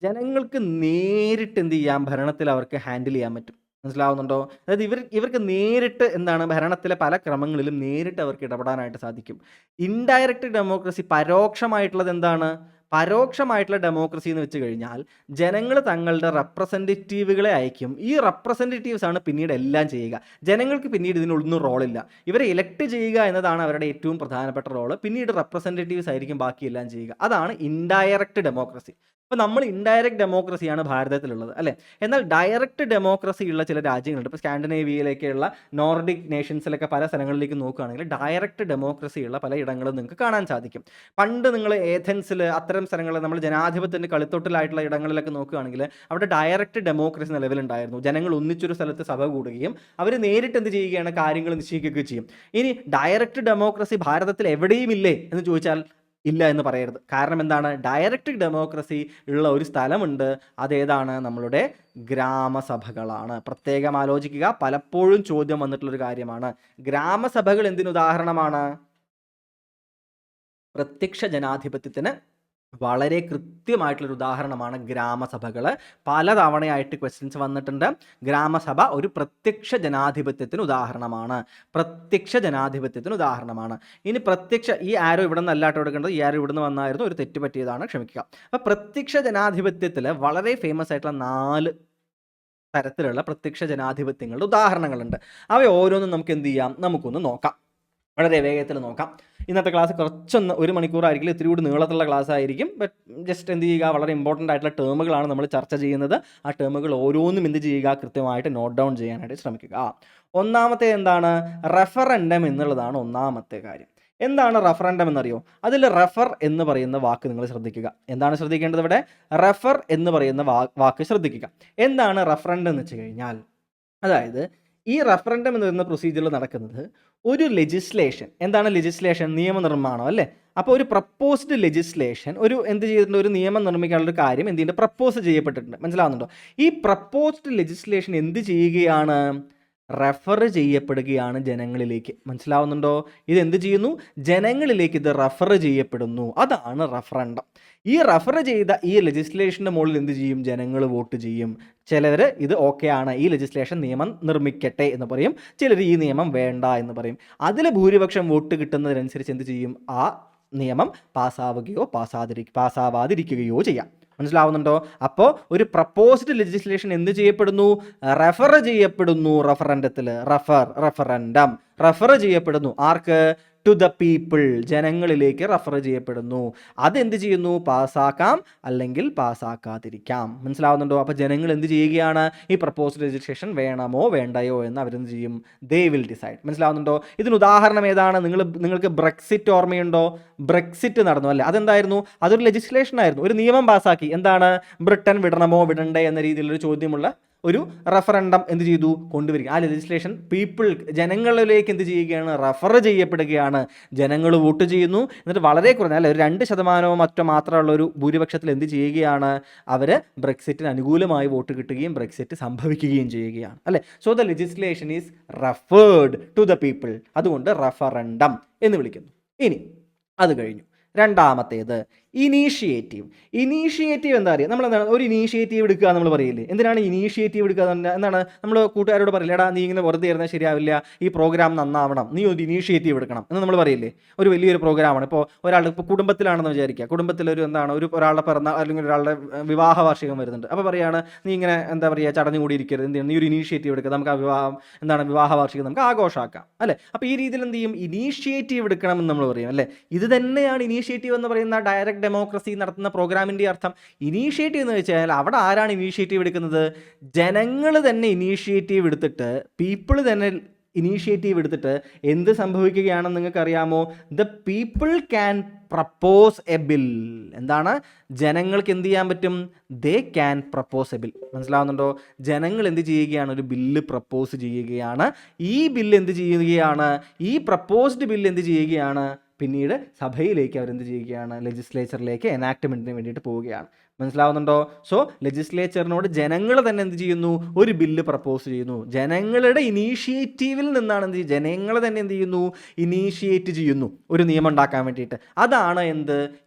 Speaker 1: ജനങ്ങൾക്ക് നേരിട്ട് എന്ത് ചെയ്യാം? ഭരണത്തിൽ അവർക്ക് ഹാൻഡിൽ ചെയ്യാൻ പറ്റും. മനസ്സിലാവുന്നുണ്ടോ? അതായത് ഇവർക്ക് നേരിട്ട് എന്താണ്, ഭരണത്തിലെ പല ക്രമങ്ങളിലും നേരിട്ട് അവർക്ക് ഇടപെടാനായിട്ട് സാധിക്കും. ഇൻഡയറക്റ്റ് ഡെമോക്രസി, പരോക്ഷമായിട്ടുള്ളത് എന്താണ്? പരോക്ഷമായിട്ടുള്ള ഡെമോക്രസി എന്ന് വെച്ച് കഴിഞ്ഞാൽ ജനങ്ങൾ തങ്ങളുടെ റെപ്രസെൻറ്റേറ്റീവുകളെ അയക്കും. ഈ റെപ്രസെൻറ്റേറ്റീവ്സ് ആണ് പിന്നീട് എല്ലാം ചെയ്യുക. ജനങ്ങൾക്ക് പിന്നീട് ഇതിനൊന്നും റോളില്ല. ഇവരെ ഇലക്ട് ചെയ്യുക എന്നതാണ് അവരുടെ ഏറ്റവും പ്രധാനപ്പെട്ട റോള്. പിന്നീട് റെപ്രസെൻറ്റേറ്റീവ്സ് ആയിരിക്കും ബാക്കിയെല്ലാം ചെയ്യുക. അതാണ് ഇൻഡയറക്റ്റ് ഡെമോക്രസി. അപ്പോൾ നമ്മൾ ഇൻഡയറക്റ്റ് ഡെമോക്രസിയാണ് ഭാരതത്തിലുള്ളത്, അല്ലേ? എന്നാൽ ഡയറക്റ്റ് ഡെമോക്രസി ഉള്ള ചില രാജ്യങ്ങളുണ്ട്. ഇപ്പോൾ സ്കാൻഡിനേവിയയിലേക്കുള്ള നോർഡിക് നേഷൻസിലൊക്കെ പല സ്ഥലങ്ങളിലേക്ക് നോക്കുകയാണെങ്കിൽ ഡയറക്റ്റ് ഡെമോക്രസി ഉള്ള പല ഇടങ്ങളും നിങ്ങൾക്ക് കാണാൻ സാധിക്കും. പണ്ട് നിങ്ങൾ ഏഥൻസിൽ, അത്തരം സ്ഥലങ്ങളിൽ, നമ്മൾ ജനാധിപത്യത്തിൻ്റെ കളിത്തൊട്ടിലായിട്ടുള്ള ഇടങ്ങളിലൊക്കെ നോക്കുകയാണെങ്കിൽ അവിടെ ഡയറക്റ്റ് ഡെമോക്രസി നിലവിലുണ്ടായിരുന്നു. ജനങ്ങൾ ഒന്നിച്ചൊരു സ്ഥലത്ത് സഭ കൂടുകയും അവർ നേരിട്ട് എന്ത് ചെയ്യുകയാണ്? കാര്യങ്ങൾ നിശ്ചയിക്കുകയും ചെയ്യും. ഇനി ഡയറക്റ്റ് ഡെമോക്രസി ഭാരതത്തിൽ എവിടെയും ഇല്ലേ എന്ന് ചോദിച്ചാൽ ഇല്ല എന്ന് പറയരുത്. കാരണം എന്താണ്? ഡയറക്റ്റ് ഡെമോക്രസി ഉള്ള ഒരു സ്ഥലമുണ്ട്. അതേതാണ്? നമ്മളുടെ ഗ്രാമസഭകളാണ്. പ്രത്യേകം ആലോചിക്കുക, പലപ്പോഴും ചോദ്യം വന്നിട്ടുള്ളൊരു കാര്യമാണ്. ഗ്രാമസഭകൾ എന്തിനുദാഹരണമാണ്? പ്രത്യക്ഷ ജനാധിപത്യത്തിന് വളരെ കൃത്യമായിട്ടുള്ളൊരു ഉദാഹരണമാണ് ഗ്രാമസഭകൾ. പലതവണയായിട്ട് ക്വസ്റ്റ്യൻസ് വന്നിട്ടുണ്ട്. ഗ്രാമസഭ ഒരു പ്രത്യക്ഷ ജനാധിപത്യത്തിന് ഉദാഹരണമാണ്. ഇനി ഈ ആരോ ഇവിടെ നിന്ന് അല്ലാട്ടോ എടുക്കേണ്ടത്, ഈ ആരോ ഇവിടെ നിന്ന് വന്നായിരുന്നു, ഒരു തെറ്റ് പറ്റിയതാണ്, ക്ഷമിക്കുക. അപ്പോൾ പ്രത്യക്ഷ ജനാധിപത്യത്തിൽ വളരെ ഫേമസ് ആയിട്ടുള്ള 4 തരത്തിലുള്ള പ്രത്യക്ഷ ജനാധിപത്യങ്ങളുടെ ഉദാഹരണങ്ങളുണ്ട്. അവ ഓരോന്നും നമുക്ക് എന്ത് ചെയ്യാം? നമുക്കൊന്ന് നോക്കാം, വളരെ വേഗത്തിൽ നോക്കാം. ഇന്നത്തെ ക്ലാസ് കുറച്ചൊന്ന് 1 മണിക്കൂറായിരിക്കും, ഇത്തിരി കൂടി നീളത്തുള്ള ക്ലാസ് ആയിരിക്കും. ബട്ട് ജസ്റ്റ് എന്ത് ചെയ്യുക, വളരെ ഇമ്പോർട്ടൻ്റ് ആയിട്ടുള്ള ടേമുകളാണ് നമ്മൾ ചർച്ച ചെയ്യുന്നത്. ആ ടേമുകൾ ഓരോന്നും എന്ത് ചെയ്യുക? കൃത്യമായിട്ട് നോട്ട് ഡൗൺ ചെയ്യാനായിട്ട് ശ്രമിക്കുക. ഒന്നാമത്തെ എന്താണ്? റെഫറൻഡം എന്നുള്ളതാണ് ഒന്നാമത്തെ കാര്യം. എന്താണ് റെഫറൻഡം എന്നറിയോ? അതിൽ റെഫർ എന്ന് പറയുന്ന വാക്ക് നിങ്ങൾ ശ്രദ്ധിക്കുക. എന്താണ് ശ്രദ്ധിക്കേണ്ടത് ഇവിടെ? റെഫർ എന്ന് പറയുന്ന വാക്ക് ശ്രദ്ധിക്കുക. എന്താണ് റെഫറൻഡം എന്ന് വെച്ച് കഴിഞ്ഞാൽ, അതായത് ഈ റെഫറൻഡം എന്ന് പറയുന്ന പ്രൊസീജിയറിൽ നടക്കുന്നത് ഒരു ലെജിസ്ലേഷൻ. എന്താണ് ലെജിസ്ലേഷൻ? നിയമനിർമ്മാണം, അല്ലേ? അപ്പോൾ ഒരു പ്രപ്പോസ്ഡ് ലെജിസ്ലേഷൻ, എന്ത് ചെയ്തിട്ടുണ്ട്? ഒരു നിയമം നിർമ്മിക്കാനുള്ളൊരു കാര്യം എന്ത് ചെയ്യുന്നുണ്ട്? പ്രപ്പോസ് ചെയ്യപ്പെട്ടിട്ടുണ്ട്. മനസ്സിലാവുന്നുണ്ടോ? ഈ പ്രപ്പോസ്ഡ് ലെജിസ്ലേഷൻ എന്ത് ചെയ്യുകയാണ്? റെഫർ ചെയ്യപ്പെടുകയാണ് ജനങ്ങളിലേക്ക്. മനസ്സിലാവുന്നുണ്ടോ? ഇത് എന്ത് ചെയ്യുന്നു? ജനങ്ങളിലേക്ക് ഇത് റെഫർ ചെയ്യപ്പെടുന്നു. അതാണ് റെഫറൻഡം. ഈ റെഫർ ചെയ്ത ഈ ലെജിസ്ലേഷൻ്റെ മുകളിൽ എന്ത് ചെയ്യും? ജനങ്ങൾ വോട്ട് ചെയ്യും. ചിലർ ഇത് ഓക്കെ ആണ്, ഈ ലെജിസ്ലേഷൻ നിയമം നിർമ്മിക്കട്ടെ എന്ന് പറയും. ചിലർ ഈ നിയമം വേണ്ട എന്ന് പറയും. അതിൽ ഭൂരിപക്ഷം വോട്ട് കിട്ടുന്നതിനനുസരിച്ച് എന്ത് ചെയ്യും? ആ നിയമം പാസ്സാവാതിരിക്കുകയോ ചെയ്യാം. മനസ്സിലാവുന്നുണ്ടോ? അപ്പോൾ ഒരു പ്രപ്പോസ്ഡ് ലെജിസ്ലേഷൻ എന്ത് ചെയ്യപ്പെടുന്നു? റെഫർ ചെയ്യപ്പെടുന്നു. റഫറൻഡത്തിൽ റെഫർ ചെയ്യപ്പെടുന്നു. ആർക്ക്? ടു ദ പീപ്പിൾ, ജനങ്ങളിലേക്ക് റെഫർ ചെയ്യപ്പെടുന്നു. അതെന്ത് ചെയ്യുന്നു? പാസ്സാക്കാം അല്ലെങ്കിൽ പാസ്സാക്കാതിരിക്കാം. മനസ്സിലാവുന്നുണ്ടോ? അപ്പോൾ ജനങ്ങൾ എന്ത് ചെയ്യുകയാണ്? ഈ പ്രപ്പോസ്ഡ് ലെജിസ്ലേഷൻ വേണമോ വേണ്ടയോ എന്ന് അവരെന്ത് ചെയ്യും? They will decide. മനസ്സിലാവുന്നുണ്ടോ? ഇതിന് ഉദാഹരണം ഏതാണ്? നിങ്ങൾക്ക് ബ്രെക്സിറ്റ് ഓർമ്മയുണ്ടോ? ബ്രെക്സിറ്റ് നടന്നു അല്ലേ? അതെന്തായിരുന്നു? അതൊരു ലെജിസ്ലേഷൻ ആയിരുന്നു, ഒരു നിയമം പാസ്സാക്കി. എന്താണ്? ബ്രിട്ടൻ വിടണമോ വിടണ്ടേ എന്ന രീതിയിലൊരു ചോദ്യമുള്ള ഒരു റഫറൻഡം എന്ത് ചെയ്തു? കൊണ്ടുവരിക. ആ ലെജിസ്ലേഷൻ ജനങ്ങളിലേക്ക് എന്ത് ചെയ്യുകയാണ്? റെഫർ ചെയ്യപ്പെടുകയാണ്. ജനങ്ങൾ വോട്ട് ചെയ്യുന്നു. എന്നിട്ട് വളരെ കുറഞ്ഞ അല്ലെ ഒരു 2% മറ്റോ മാത്രമുള്ള ഒരു ഭൂരിപക്ഷത്തിൽ എന്ത് ചെയ്യുകയാണ്? അവർ ബ്രെക്സിറ്റിന് അനുകൂലമായി വോട്ട് കിട്ടുകയും ബ്രെക്സിറ്റ് സംഭവിക്കുകയും ചെയ്യുകയാണ് അല്ലേ? So the legislation is referred to the people. അതുകൊണ്ട് റഫറൻഡം എന്ന് വിളിക്കുന്നു. ഇനി അത് കഴിഞ്ഞു. രണ്ടാമത്തേത് ഇനീഷ്യേറ്റീവ്. ഇനീഷ്യേറ്റീവ് എന്താ അറിയാം? നമ്മൾ എന്താണ് ഒരു ഇനീഷ്യേറ്റീവ് എടുക്കുക നമ്മൾ പറയില്ലേ? എന്തിനാണ് ഇനീഷ്യേറ്റീവ് എടുക്കുക? എന്താണ് നമ്മൾ കൂട്ടുകാരോട് പറയില്ല, എടാ നീ ഇങ്ങനെ വെറുതെ ഇരുന്നാൽ ശരിയാവില്ല, ഈ പ്രോഗ്രാം നന്നാവണം, നീ ഒരു ഇനീഷ്യേറ്റീവ് എടുക്കണം എന്ന് നമ്മൾ പറയില്ലേ? ഒരു വലിയൊരു പ്രോഗ്രാമാണ്. ഇപ്പോൾ ഒരാളുടെ ഇപ്പോൾ കുടുംബത്തിലാണെന്ന് വിചാരിക്കുക, കുടുംബത്തിലൊരു ഒരാളുടെ പിറന്നാൾ അല്ലെങ്കിൽ ഒരാളുടെ വിവാഹ വാർഷികം വരുന്നുണ്ട്. അപ്പോൾ പറയുകയാണ്, നീ ഇങ്ങനെ എന്താ പറയുക ചടഞ്ഞു കൂടി ഇരിക്കരുത്, എന്ത് ചെയ്യണം, നീ ഒരു ഇനീഷ്യേറ്റീവ് എടുക്കുക, നമുക്ക് ആ വിവാഹ വാർഷികം നമുക്ക് ആഘോഷമാക്കാം അല്ലേ? അപ്പോൾ ഈ രീതിയിൽ എന്ത് ചെയ്യും? ഇനീഷ്യേറ്റീവ് എടുക്കണം എന്ന് നമ്മൾ പറയും അല്ലേ? ഇത് തന്നെയാണ് ഇനീഷ്യേറ്റീവ് എന്ന് പറയുന്ന ഡയറക്റ്റ് ഡെമോക്രസി നടത്തുന്ന പ്രോഗ്രാമിൻ്റെ അർത്ഥം. ഇനീഷ്യേറ്റീവ് എന്ന് വെച്ചാൽ അവിടെ ആരാണ് ഇനീഷ്യേറ്റീവ് എടുക്കുന്നത്? ജനങ്ങൾ തന്നെ ഇനീഷ്യേറ്റീവ് എടുത്തിട്ട്, പീപ്പിൾ തന്നെ ഇനീഷ്യേറ്റീവ് എടുത്തിട്ട് എന്ത് സംഭവിക്കുകയാണെന്ന് നിങ്ങൾക്കറിയാമോ? The people can propose A bill. എന്താണ്? ജനങ്ങൾക്ക് എന്ത് ചെയ്യാൻ പറ്റും? They can propose A bill. മനസ്സിലാവുന്നുണ്ടോ? ജനങ്ങൾ എന്ത് ചെയ്യുകയാണ്? ഒരു ബില്ല് പ്രപ്പോസ് ചെയ്യുകയാണ്. ഈ ബില്ല് എന്ത് ചെയ്യുകയാണ്? ഈ പ്രപ്പോസ്ഡ് ബില്ല് എന്ത് ചെയ്യുകയാണ്? പിന്നീട് സഭയിലേക്ക് അവരെന്ത് ചെയ്യുകയാണ്? ലെജിസ്ലേച്ചറിലേക്ക് എനാക്ട്മെൻറ്റിന് വേണ്ടിയിട്ട് പോവുകയാണ്. മനസ്സിലാവുന്നുണ്ടോ? സോ ലെജിസ്ലേച്ചറിനോട് ജനങ്ങൾ തന്നെ എന്ത് ചെയ്യുന്നു? ഒരു ബില്ല് പ്രപ്പോസ് ചെയ്യുന്നു. ജനങ്ങളുടെ ഇനീഷ്യേറ്റീവിൽ നിന്നാണ് എന്ത് ചെയ്യുന്നത്? ജനങ്ങൾ തന്നെ എന്ത് ചെയ്യുന്നു? ഇനീഷ്യേറ്റ് ചെയ്യുന്നു ഒരു നിയമം ഉണ്ടാക്കാൻ വേണ്ടിയിട്ട്. അതാണ് എന്ത്?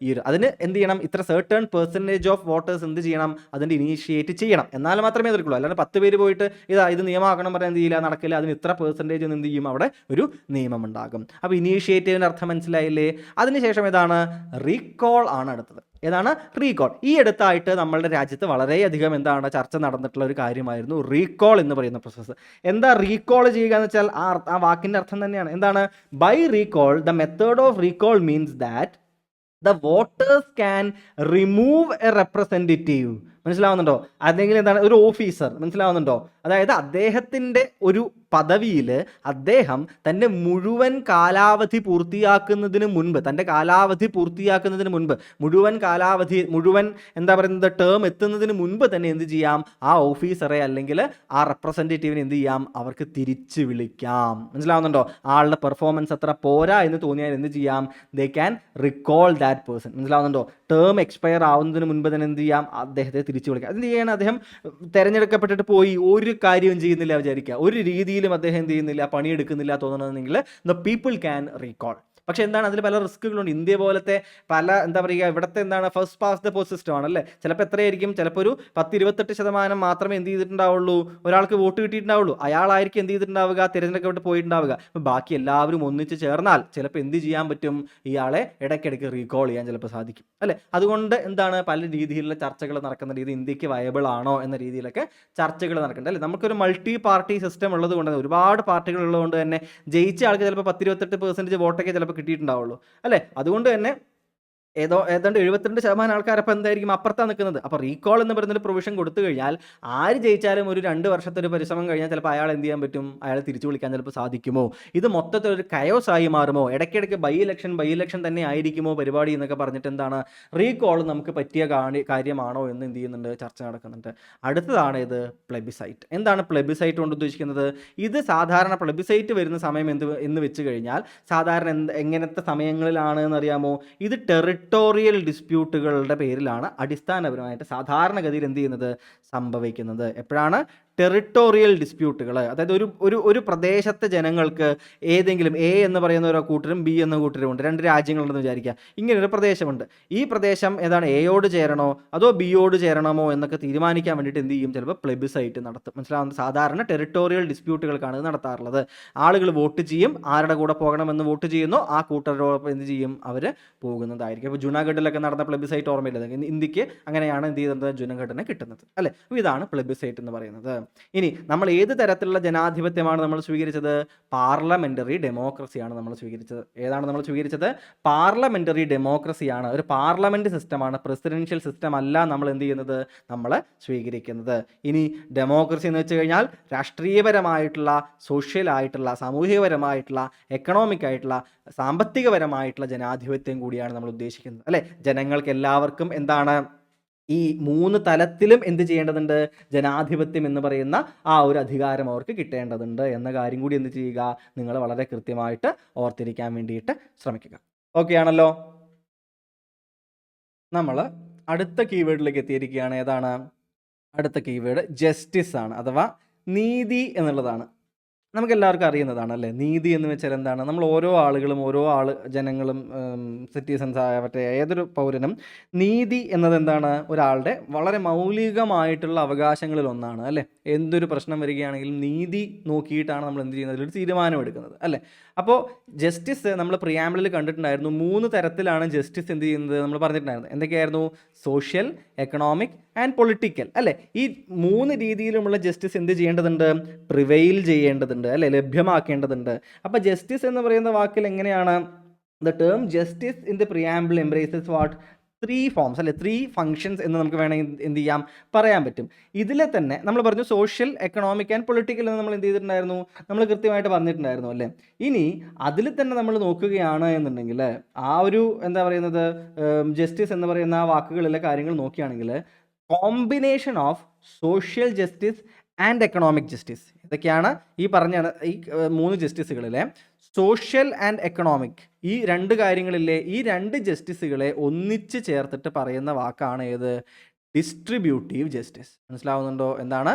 Speaker 1: അതിന് എന്ത് ചെയ്യണം? ഇത്ര സർട്ടൺ പെർസെൻറ്റേജ് ഓഫ് വോട്ടേഴ്സ് എന്ത് ചെയ്യണം? അതിൻ്റെ ഇനീഷ്യേറ്റ് ചെയ്യണം. എന്നാൽ മാത്രമേ അതെടുക്കുള്ളൂ. അല്ലാതെ 10 പേര് പോയിട്ട് ഇത് നിയമമാക്കണം പറയാൻ എന്ത് ചെയ്യില്ല, നടക്കില്ല. അതിന് ഇത്ര പെർസെൻറ്റേജ് എന്ത് ചെയ്യും? അവിടെ ഒരു നിയമം ഉണ്ടാകും. അപ്പോൾ ഇനീഷ്യേറ്റീവിൻ്റെ അർത്ഥം മനസ്സിലായില്ലേ? അതിനുശേഷം ഏതാണ്? റീകോൾ ആണ് അടുത്തത്. ഏതാണ്? റീകോൾ. ഈ അടുത്തായിട്ട് നമ്മളുടെ രാജ്യത്ത് വളരെയധികം എന്താണ് ചർച്ച നടന്നിട്ടുള്ള ഒരു കാര്യമായിരുന്നു റീകോൾ എന്ന് പറയുന്ന പ്രോസസ്സ്. എന്താ റീകോൾ ചെയ്യുക എന്ന് വെച്ചാൽ ആ വാക്കിൻ്റെ അർത്ഥം തന്നെയാണ്. എന്താണ്? By recall the method of recall means that the voters can remove a representative. മനസ്സിലാവുന്നുണ്ടോ? അല്ലെങ്കിൽ എന്താണ്? ഒരു ഓഫീസർ. മനസ്സിലാവുന്നുണ്ടോ? അതായത് അദ്ദേഹത്തിൻ്റെ ഒരു പദവിയിൽ അദ്ദേഹം തൻ്റെ മുഴുവൻ കാലാവധി പൂർത്തിയാക്കുന്നതിന് മുൻപ് മുഴുവൻ എന്താ പറയുന്നത് ടേം എത്തുന്നതിന് മുൻപ് തന്നെ എന്ത് ചെയ്യാം? ആ ഓഫീസറെ അല്ലെങ്കിൽ ആ റെപ്രസെൻറ്റേറ്റീവിനെ എന്ത് ചെയ്യാം? അവർക്ക് തിരിച്ച് വിളിക്കാം. മനസ്സിലാവുന്നുണ്ടോ? ആളുടെ പെർഫോമൻസ് അത്ര പോരാ എന്ന് തോന്നിയാൽ എന്ത് ചെയ്യാം? They can recall that person. മനസ്സിലാവുന്നുണ്ടോ? ടേം എക്സ്പയർ ആവുന്നതിന് മുൻപ് തന്നെ എന്ത് ചെയ്യാം? അദ്ദേഹത്തെ തിരിച്ചു വിളിക്കാം. എന്ത് ചെയ്യണം? അദ്ദേഹം തിരഞ്ഞെടുക്കപ്പെട്ടിട്ട് പോയി ഒരു കാര്യവും ചെയ്യുന്നില്ല വിചാരിക്കുക, ഒരു രീതിയിലും അദ്ദേഹം എന്ത് ചെയ്യുന്നില്ല, പണിയെടുക്കുന്നില്ല തോന്നണമെങ്കിൽ ദ പീപ്പിൾ ക്യാൻ റീകോൾ. പക്ഷേ എന്താണ്? അതിൽ പല റിസ്കുകളുണ്ട്. ഇന്ത്യ പോലത്തെ പല എന്താ പറയുക, ഇവിടുത്തെ എന്താണ് first pass the post system ആണല്ലേ. ചിലപ്പോൾ എത്രയായിരിക്കും? ചിലപ്പോൾ ഒരു 10-28% മാത്രമേ എന്ത് ചെയ്തിട്ടുണ്ടാവുള്ളൂ, ഒരാൾക്ക് വോട്ട് കിട്ടിയിട്ടുണ്ടാവുള്ളൂ. അയാളായിരിക്കും എന്ത് ചെയ്തിട്ടുണ്ടാവുക? തിരഞ്ഞെടുക്കപ്പെട്ട് പോയിട്ടുണ്ടാവുക. ബാക്കി എല്ലാവരും ഒന്നിച്ച് ചേർന്നാൽ ചിലപ്പോൾ എന്ത് ചെയ്യാൻ പറ്റും? ഇയാളെ ഇടയ്ക്കിടയ്ക്ക് റീകോൾ ചെയ്യാൻ ചിലപ്പോൾ സാധിക്കും അല്ലേ. അതുകൊണ്ട് എന്താണ് പല രീതിയിലുള്ള ചർച്ചകൾ നടക്കുന്ന രീതി, ഇന്ത്യക്ക് വയബിൾ ആണോ എന്ന രീതിയിലൊക്കെ ചർച്ചകൾ നടക്കുന്നുണ്ട് അല്ലേ. നമുക്കൊരു മൾട്ടി പാർട്ടി സിസ്റ്റം ഉള്ളത് കൊണ്ട് തന്നെ, ഒരുപാട് പാർട്ടികൾ ഉള്ളതുകൊണ്ട് തന്നെ ജയിച്ച ആൾക്ക് ചിലപ്പോൾ 10-28% വോട്ടൊക്കെ ചിലപ്പോൾ കിട്ടിയിട്ടുണ്ടാവുള്ളൂ അല്ലേ. അതുകൊണ്ട് തന്നെ ഏതാണ്ട് 72% ആൾക്കാരപ്പോൾ എന്തായിരിക്കും? അപ്പുറത്താണ് നിൽക്കുന്നത്. അപ്പോൾ റീകോൾ എന്ന് പറയുന്നൊരു പ്രൊവിഷൻ കൊടുത്തു കഴിഞ്ഞാൽ ആര് ജയിച്ചാലും ഒരു 2 വർഷത്തെ ഒരു പരിശ്രമം കഴിഞ്ഞാൽ ചിലപ്പോൾ അയാൾ എന്ത് ചെയ്യാൻ പറ്റും? അയാളെ തിരിച്ചു വിളിക്കാൻ ചിലപ്പോൾ സാധിക്കുമോ? ഇത് മൊത്തത്തിൽ ഒരു കയോസായി മാറുമോ? ഇടയ്ക്കിടയ്ക്ക് ബൈ ഇലക്ഷൻ തന്നെ ആയിരിക്കുമോ പരിപാടി എന്നൊക്കെ പറഞ്ഞിട്ട് എന്താണ് റീകോൾ നമുക്ക് പറ്റിയ കാര്യമാണോ എന്ന് എന്ത് ചെയ്യുന്നുണ്ട്? ചർച്ച നടക്കുന്നുണ്ട്. അടുത്തതാണ് ഇത് പ്ലെബിസൈറ്റ്. എന്താണ് പ്ലെബിസൈറ്റ് കൊണ്ട് ഉദ്ദേശിക്കുന്നത്? ഇത് സാധാരണ പ്ലെബിസൈറ്റ് വരുന്ന സമയം എന്ന് വെച്ച് കഴിഞ്ഞാൽ സാധാരണ എങ്ങനത്തെ സമയങ്ങളിലാണ് എന്നറിയാമോ? ഇത് ടെറിട്ടോറിയൽ ഡിസ്പ്യൂട്ടുകളുടെ പേരിലാണ് അടിസ്ഥാനപരമായിട്ട് സാധാരണഗതിയിൽ എന്ത് ചെയ്യുന്നത്? സംഭവിക്കുന്നത്. എപ്പോഴാണ്? ടെറിട്ടോറിയൽ ഡിസ്പ്യൂട്ടുകൾ, അതായത് ഒരു ഒരു ഒരു പ്രദേശത്തെ ജനങ്ങൾക്ക് ഏതെങ്കിലും എ എന്ന് പറയുന്ന ഒരു കൂട്ടരും ബി എന്ന കൂട്ടരും ഉണ്ട്, 2 രാജ്യങ്ങളുണ്ടെന്ന് വിചാരിക്കുക. ഇങ്ങനൊരു പ്രദേശമുണ്ട്. ഈ പ്രദേശം ഏതാണ്, എയോട് ചേരണോ അതോ ബിയോട് ചേരണമോ എന്നൊക്കെ തീരുമാനിക്കാൻ വേണ്ടിയിട്ട് എന്ത് ചെയ്യും, ചിലപ്പോൾ പ്ലെബിസൈറ്റ് നടത്തും. മനസ്സിലാവുന്നത്? സാധാരണ ടെറിട്ടോറിയൽ ഡിസ്പ്യൂട്ടുകൾക്കാണ് ഇത് നടത്താറുള്ളത്. ആളുകൾ വോട്ട് ചെയ്യും, ആരുടെ കൂടെ പോകണമെന്ന് വോട്ട് ചെയ്യുന്നു, ആ കൂട്ടരോടൊപ്പം എന്ത് ചെയ്യും, അവർ പോകുന്നതായിരിക്കും. അപ്പോൾ ജുനാഗഡിലൊക്കെ നടന്ന പ്ലെബിസൈറ്റ് ഓർമ്മയില്ല, ഇന്ത്യക്ക് അങ്ങനെയാണ് എന്ത് ചെയ്യുന്നത്, ജുനാഗഡിനെ കിട്ടുന്നത് അല്ലേ. അപ്പോൾ ഇതാണ് പ്ലെബിസൈറ്റ് എന്ന് പറയുന്നത്. ഇനി നമ്മൾ ഏത് തരത്തിലുള്ള ജനാധിപത്യമാണ് നമ്മൾ സ്വീകരിച്ചത്, പാർലമെന്ററി ഡെമോക്രസിയാണ് നമ്മൾ സ്വീകരിച്ചത്. ഏതാണ് നമ്മൾ സ്വീകരിച്ചത്, പാർലമെന്ററി ഡെമോക്രസിയാണ്. ഒരു പാർലമെന്റ് സിസ്റ്റമാണ്, പ്രസിഡൻഷ്യൽ സിസ്റ്റം അല്ല നമ്മൾ എന്ത് ചെയ്യുന്നത്, നമ്മൾ സ്വീകരിക്കുന്നത്. ഇനി ഡെമോക്രസി എന്ന് വെച്ച് കഴിഞ്ഞാൽ രാഷ്ട്രീയപരമായിട്ടുള്ള, സോഷ്യൽ ആയിട്ടുള്ള, സാമൂഹികപരമായിട്ടുള്ള, എക്കണോമിക് ആയിട്ടുള്ള, സാമ്പത്തികപരമായിട്ടുള്ള ജനാധിപത്യം കൂടിയാണ് നമ്മൾ ഉദ്ദേശിക്കുന്നത് അല്ലേ. ജനങ്ങൾക്ക് എല്ലാവർക്കും എന്താണ്, ഈ 3 തലത്തിലും എന്ത് ചെയ്യേണ്ടതുണ്ട്, ജനാധിപത്യം എന്ന് പറയുന്ന ആ ഒരു അധികാരം അവർക്ക് കിട്ടേണ്ടതുണ്ട് എന്ന കാര്യം കൂടി എന്ത് ചെയ്യുക, നിങ്ങൾ വളരെ കൃത്യമായിട്ട് ഓർത്തിരിക്കാൻ വേണ്ടിയിട്ട് ശ്രമിക്കുക. ഓക്കെ ആണല്ലോ. നമ്മൾ അടുത്ത കീവേഡിലേക്ക് എത്തിയിരിക്കുകയാണ്. ഏതാണ് അടുത്ത കീവേഡ്? ജസ്റ്റിസ് ആണ്, അഥവാ നീതി എന്നുള്ളതാണ്. നമുക്ക് എല്ലാവർക്കും അറിയുന്നതാണ് അല്ലേ. നീതി എന്ന് വെച്ചാൽ എന്താണ്, നമ്മൾ ഓരോ ആളുകളും, ജനങ്ങളും, സിറ്റിസൺസ് ആവട്ടെ, ഏതൊരു പൗരനും നീതി എന്നത് എന്താണ്, ഒരാളുടെ വളരെ മൗലികമായിട്ടുള്ള അവകാശങ്ങളിൽ ഒന്നാണ് അല്ലേ. എന്തൊരു പ്രശ്നം വരികയാണെങ്കിലും നീതി നോക്കിയിട്ടാണ് നമ്മൾ എന്ത് ചെയ്യുന്നത്, ഒരു തീരുമാനം എടുക്കുന്നത് അല്ലേ. അപ്പോൾ ജസ്റ്റിസ് നമ്മൾ പ്രിയാമ്പിളിൽ കണ്ടിട്ടുണ്ടായിരുന്നു. 3 തരത്തിലാണ് ജസ്റ്റിസ് എന്ത് ചെയ്യുന്നത് നമ്മൾ പറഞ്ഞിട്ടുണ്ടായിരുന്നു. എന്തൊക്കെയായിരുന്നു, സോഷ്യൽ, എക്കണോമിക് ആൻഡ് പൊളിറ്റിക്കൽ അല്ലേ. ഈ 3 രീതിയിലുമുള്ള ജസ്റ്റിസ് എന്ത് ചെയ്യേണ്ടതുണ്ട്, പ്രിവെയിൽ ചെയ്യേണ്ടതുണ്ട് അല്ലേ, ലഭ്യമാക്കേണ്ടതുണ്ട്. അപ്പോൾ ജസ്റ്റിസ് എന്ന് പറയുന്ന വാക്കിൽ എങ്ങനെയാണ്, the term justice in the preamble embraces what, 3 forms അല്ലെ, 3 ഫങ്ഷൻസ് എന്ന് നമുക്ക് വേണമെങ്കിൽ എന്ത് ചെയ്യാം, പറയാൻ പറ്റും. ഇതിലെ തന്നെ നമ്മൾ പറഞ്ഞു സോഷ്യൽ, എക്കണോമിക് ആൻഡ് പൊളിറ്റിക്കൽ എന്ന് നമ്മൾ എന്ത് ചെയ്തിട്ടുണ്ടായിരുന്നു, നമ്മൾ കൃത്യമായിട്ട് പറഞ്ഞിട്ടുണ്ടായിരുന്നു അല്ലേ. ഇനി അതിൽ തന്നെ നമ്മൾ നോക്കുകയാണ് എന്നുണ്ടെങ്കിൽ, ആ ഒരു എന്താ പറയുന്നത്, ജസ്റ്റിസ് എന്ന് പറയുന്ന ആ വാക്കുകളിലെ കാര്യങ്ങൾ നോക്കുകയാണെങ്കിൽ, combination of social justice and economic justice, ഇതൊക്കെയാണ് ഈ 3 ജസ്റ്റിസുകളിലെ സോഷ്യൽ ആൻഡ് എക്കണോമിക്, ഈ 2 കാര്യങ്ങളിലെ ഈ 2 ജസ്റ്റിസുകളെ ഒന്നിച്ച് ചേർത്തിട്ട് പറയുന്ന വാക്കാണ് ഏത്, ഡിസ്ട്രിബ്യൂട്ടീവ് ജസ്റ്റിസ്. മനസ്സിലാവുന്നുണ്ടോ, എന്താണ്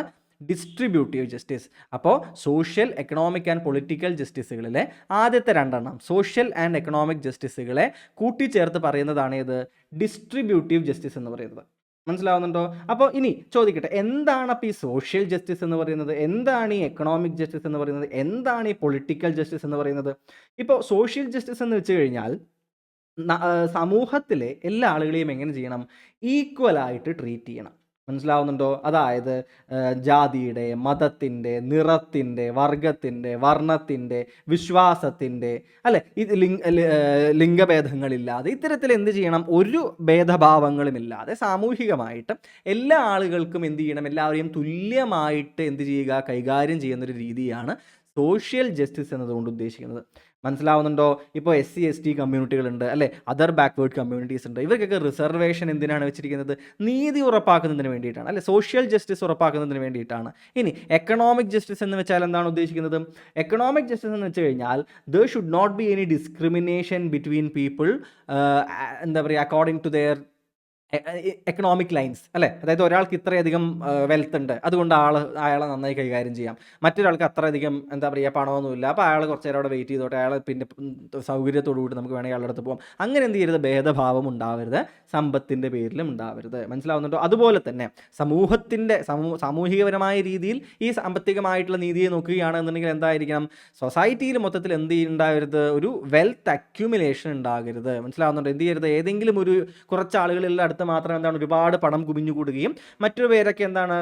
Speaker 1: ഡിസ്ട്രിബ്യൂട്ടീവ് ജസ്റ്റിസ്? അപ്പോൾ സോഷ്യൽ, എക്കണോമിക് ആൻഡ് പൊളിറ്റിക്കൽ ജസ്റ്റിസുകളിലെ ആദ്യത്തെ 2 സോഷ്യൽ ആൻഡ് എക്കണോമിക് ജസ്റ്റിസുകളെ കൂട്ടിച്ചേർത്ത് പറയുന്നതാണ് ഏത്, ഡിസ്ട്രിബ്യൂട്ടീവ് ജസ്റ്റിസ് എന്ന് പറയുന്നത്. മനസ്സിലാവുന്നുണ്ടോ? അപ്പോൾ ഇനി ചോദിക്കട്ടെ, എന്താണ് അപ്പോൾ ഈ സോഷ്യൽ ജസ്റ്റിസ് എന്ന് പറയുന്നത്, എന്താണ് ഈ എക്കണോമിക് ജസ്റ്റിസ് എന്ന് പറയുന്നത്, എന്താണ് ഈ പൊളിറ്റിക്കൽ ജസ്റ്റിസ് എന്ന് പറയുന്നത്? ഇപ്പോൾ സോഷ്യൽ ജസ്റ്റിസ് എന്ന് വെച്ച് കഴിഞ്ഞാൽ സമൂഹത്തിലെ എല്ലാ ആളുകളെയും എങ്ങനെ ചെയ്യണം, ഈക്വലായിട്ട് ട്രീറ്റ് ചെയ്യണം. മനസ്സിലാവുന്നുണ്ടോ? അതായത് ജാതിയുടെ, മതത്തിൻ്റെ, നിറത്തിൻ്റെ, വർഗത്തിൻ്റെ, വർണ്ണത്തിൻ്റെ, വിശ്വാസത്തിൻ്റെ അല്ലെ, ഇത് ലിംഗഭേദങ്ങളില്ലാതെ ഇത്തരത്തിൽ എന്ത് ചെയ്യണം, ഒരു ഭേദഭാവങ്ങളുമില്ലാതെ സാമൂഹികമായിട്ട് എല്ലാ ആളുകൾക്കും എന്ത് ചെയ്യണം, എല്ലാവരെയും തുല്യമായിട്ട് എന്ത് ചെയ്യുക, കൈകാര്യം ചെയ്യുന്നൊരു രീതിയാണ് സോഷ്യൽ ജസ്റ്റിസ് എന്നതുകൊണ്ട് ഉദ്ദേശിക്കുന്നത്. മനസ്സിലാവുന്നുണ്ടോ? ഇപ്പോൾ SC/ST കമ്മ്യൂണിറ്റികളുണ്ട് അല്ലേ, അതർ ബാക്ക്വേർഡ് കമ്മ്യൂണിറ്റീസ് ഉണ്ട്. ഇവർക്കൊക്കെ റിസർവേഷൻ എന്തിനാണ് വെച്ചിരിക്കുന്നത്, നീതി ഉറപ്പാക്കുന്നതിന് വേണ്ടിയിട്ടാണ് അല്ലേ, സോഷ്യൽ ജസ്റ്റിസ് ഉറപ്പാക്കുന്നതിന് വേണ്ടിയിട്ടാണ്. ഇനി എക്കണോമിക് ജസ്റ്റിസ് എന്ന് വെച്ചാൽ എന്താണ് ഉദ്ദേശിക്കുന്നത്, എക്കണോമിക് ജസ്റ്റിസ് എന്ന് വെച്ച് കഴിഞ്ഞാൽ there should not be any discrimination between people, എന്താ പറയുക, according to their economic lines അല്ലേ. അതായത് ഒരാൾക്ക് ഇത്രയധികം വെൽത്ത് ഉണ്ട്, അതുകൊണ്ട് അയാളെ നന്നായി കൈകാര്യം ചെയ്യാം. മറ്റൊരാൾക്ക് അത്രയധികം എന്താ പറയുക പണമൊന്നുമില്ല, അപ്പോൾ അയാൾ കുറച്ച് നേരം അവിടെ വെയിറ്റ് ചെയ്തോട്ടെ, അയാൾ പിന്നെ സൗകര്യത്തോടു കൂടി നമുക്ക് വേണമെങ്കിൽ അയാളുടെ അടുത്ത് പോകാം. അങ്ങനെ എന്ത് ചെയ്യരുത്, ഭേദഭാവം ഉണ്ടാവരുത്, സമ്പത്തിൻ്റെ പേരിലും ഉണ്ടാവരുത്. മനസ്സിലാവുന്നുണ്ടോ? അതുപോലെ തന്നെ സാമൂഹികപരമായ രീതിയിൽ ഈ സാമ്പത്തികമായിട്ടുള്ള നീതിയെ നോക്കുകയാണെന്നുണ്ടെങ്കിൽ എന്തായിരിക്കണം, സൊസൈറ്റിയിൽ മൊത്തത്തിൽ എന്ത് ഉണ്ടാവരുത്, ഒരു വെൽത്ത് അക്യുമുലേഷൻ ഉണ്ടാകരുത്. മനസ്സിലാവുന്നുണ്ടോ? എന്ത് ചെയ്യരുത്, ഏതെങ്കിലും ഒരു കുറച്ച് ആളുകളിൽ അടുത്ത് മാത്രം എന്താണ് ഒരുപാട് പണം കുമിഞ്ഞുകൂടുകയും മറ്റൊരു പേരൊക്കെ എന്താണ്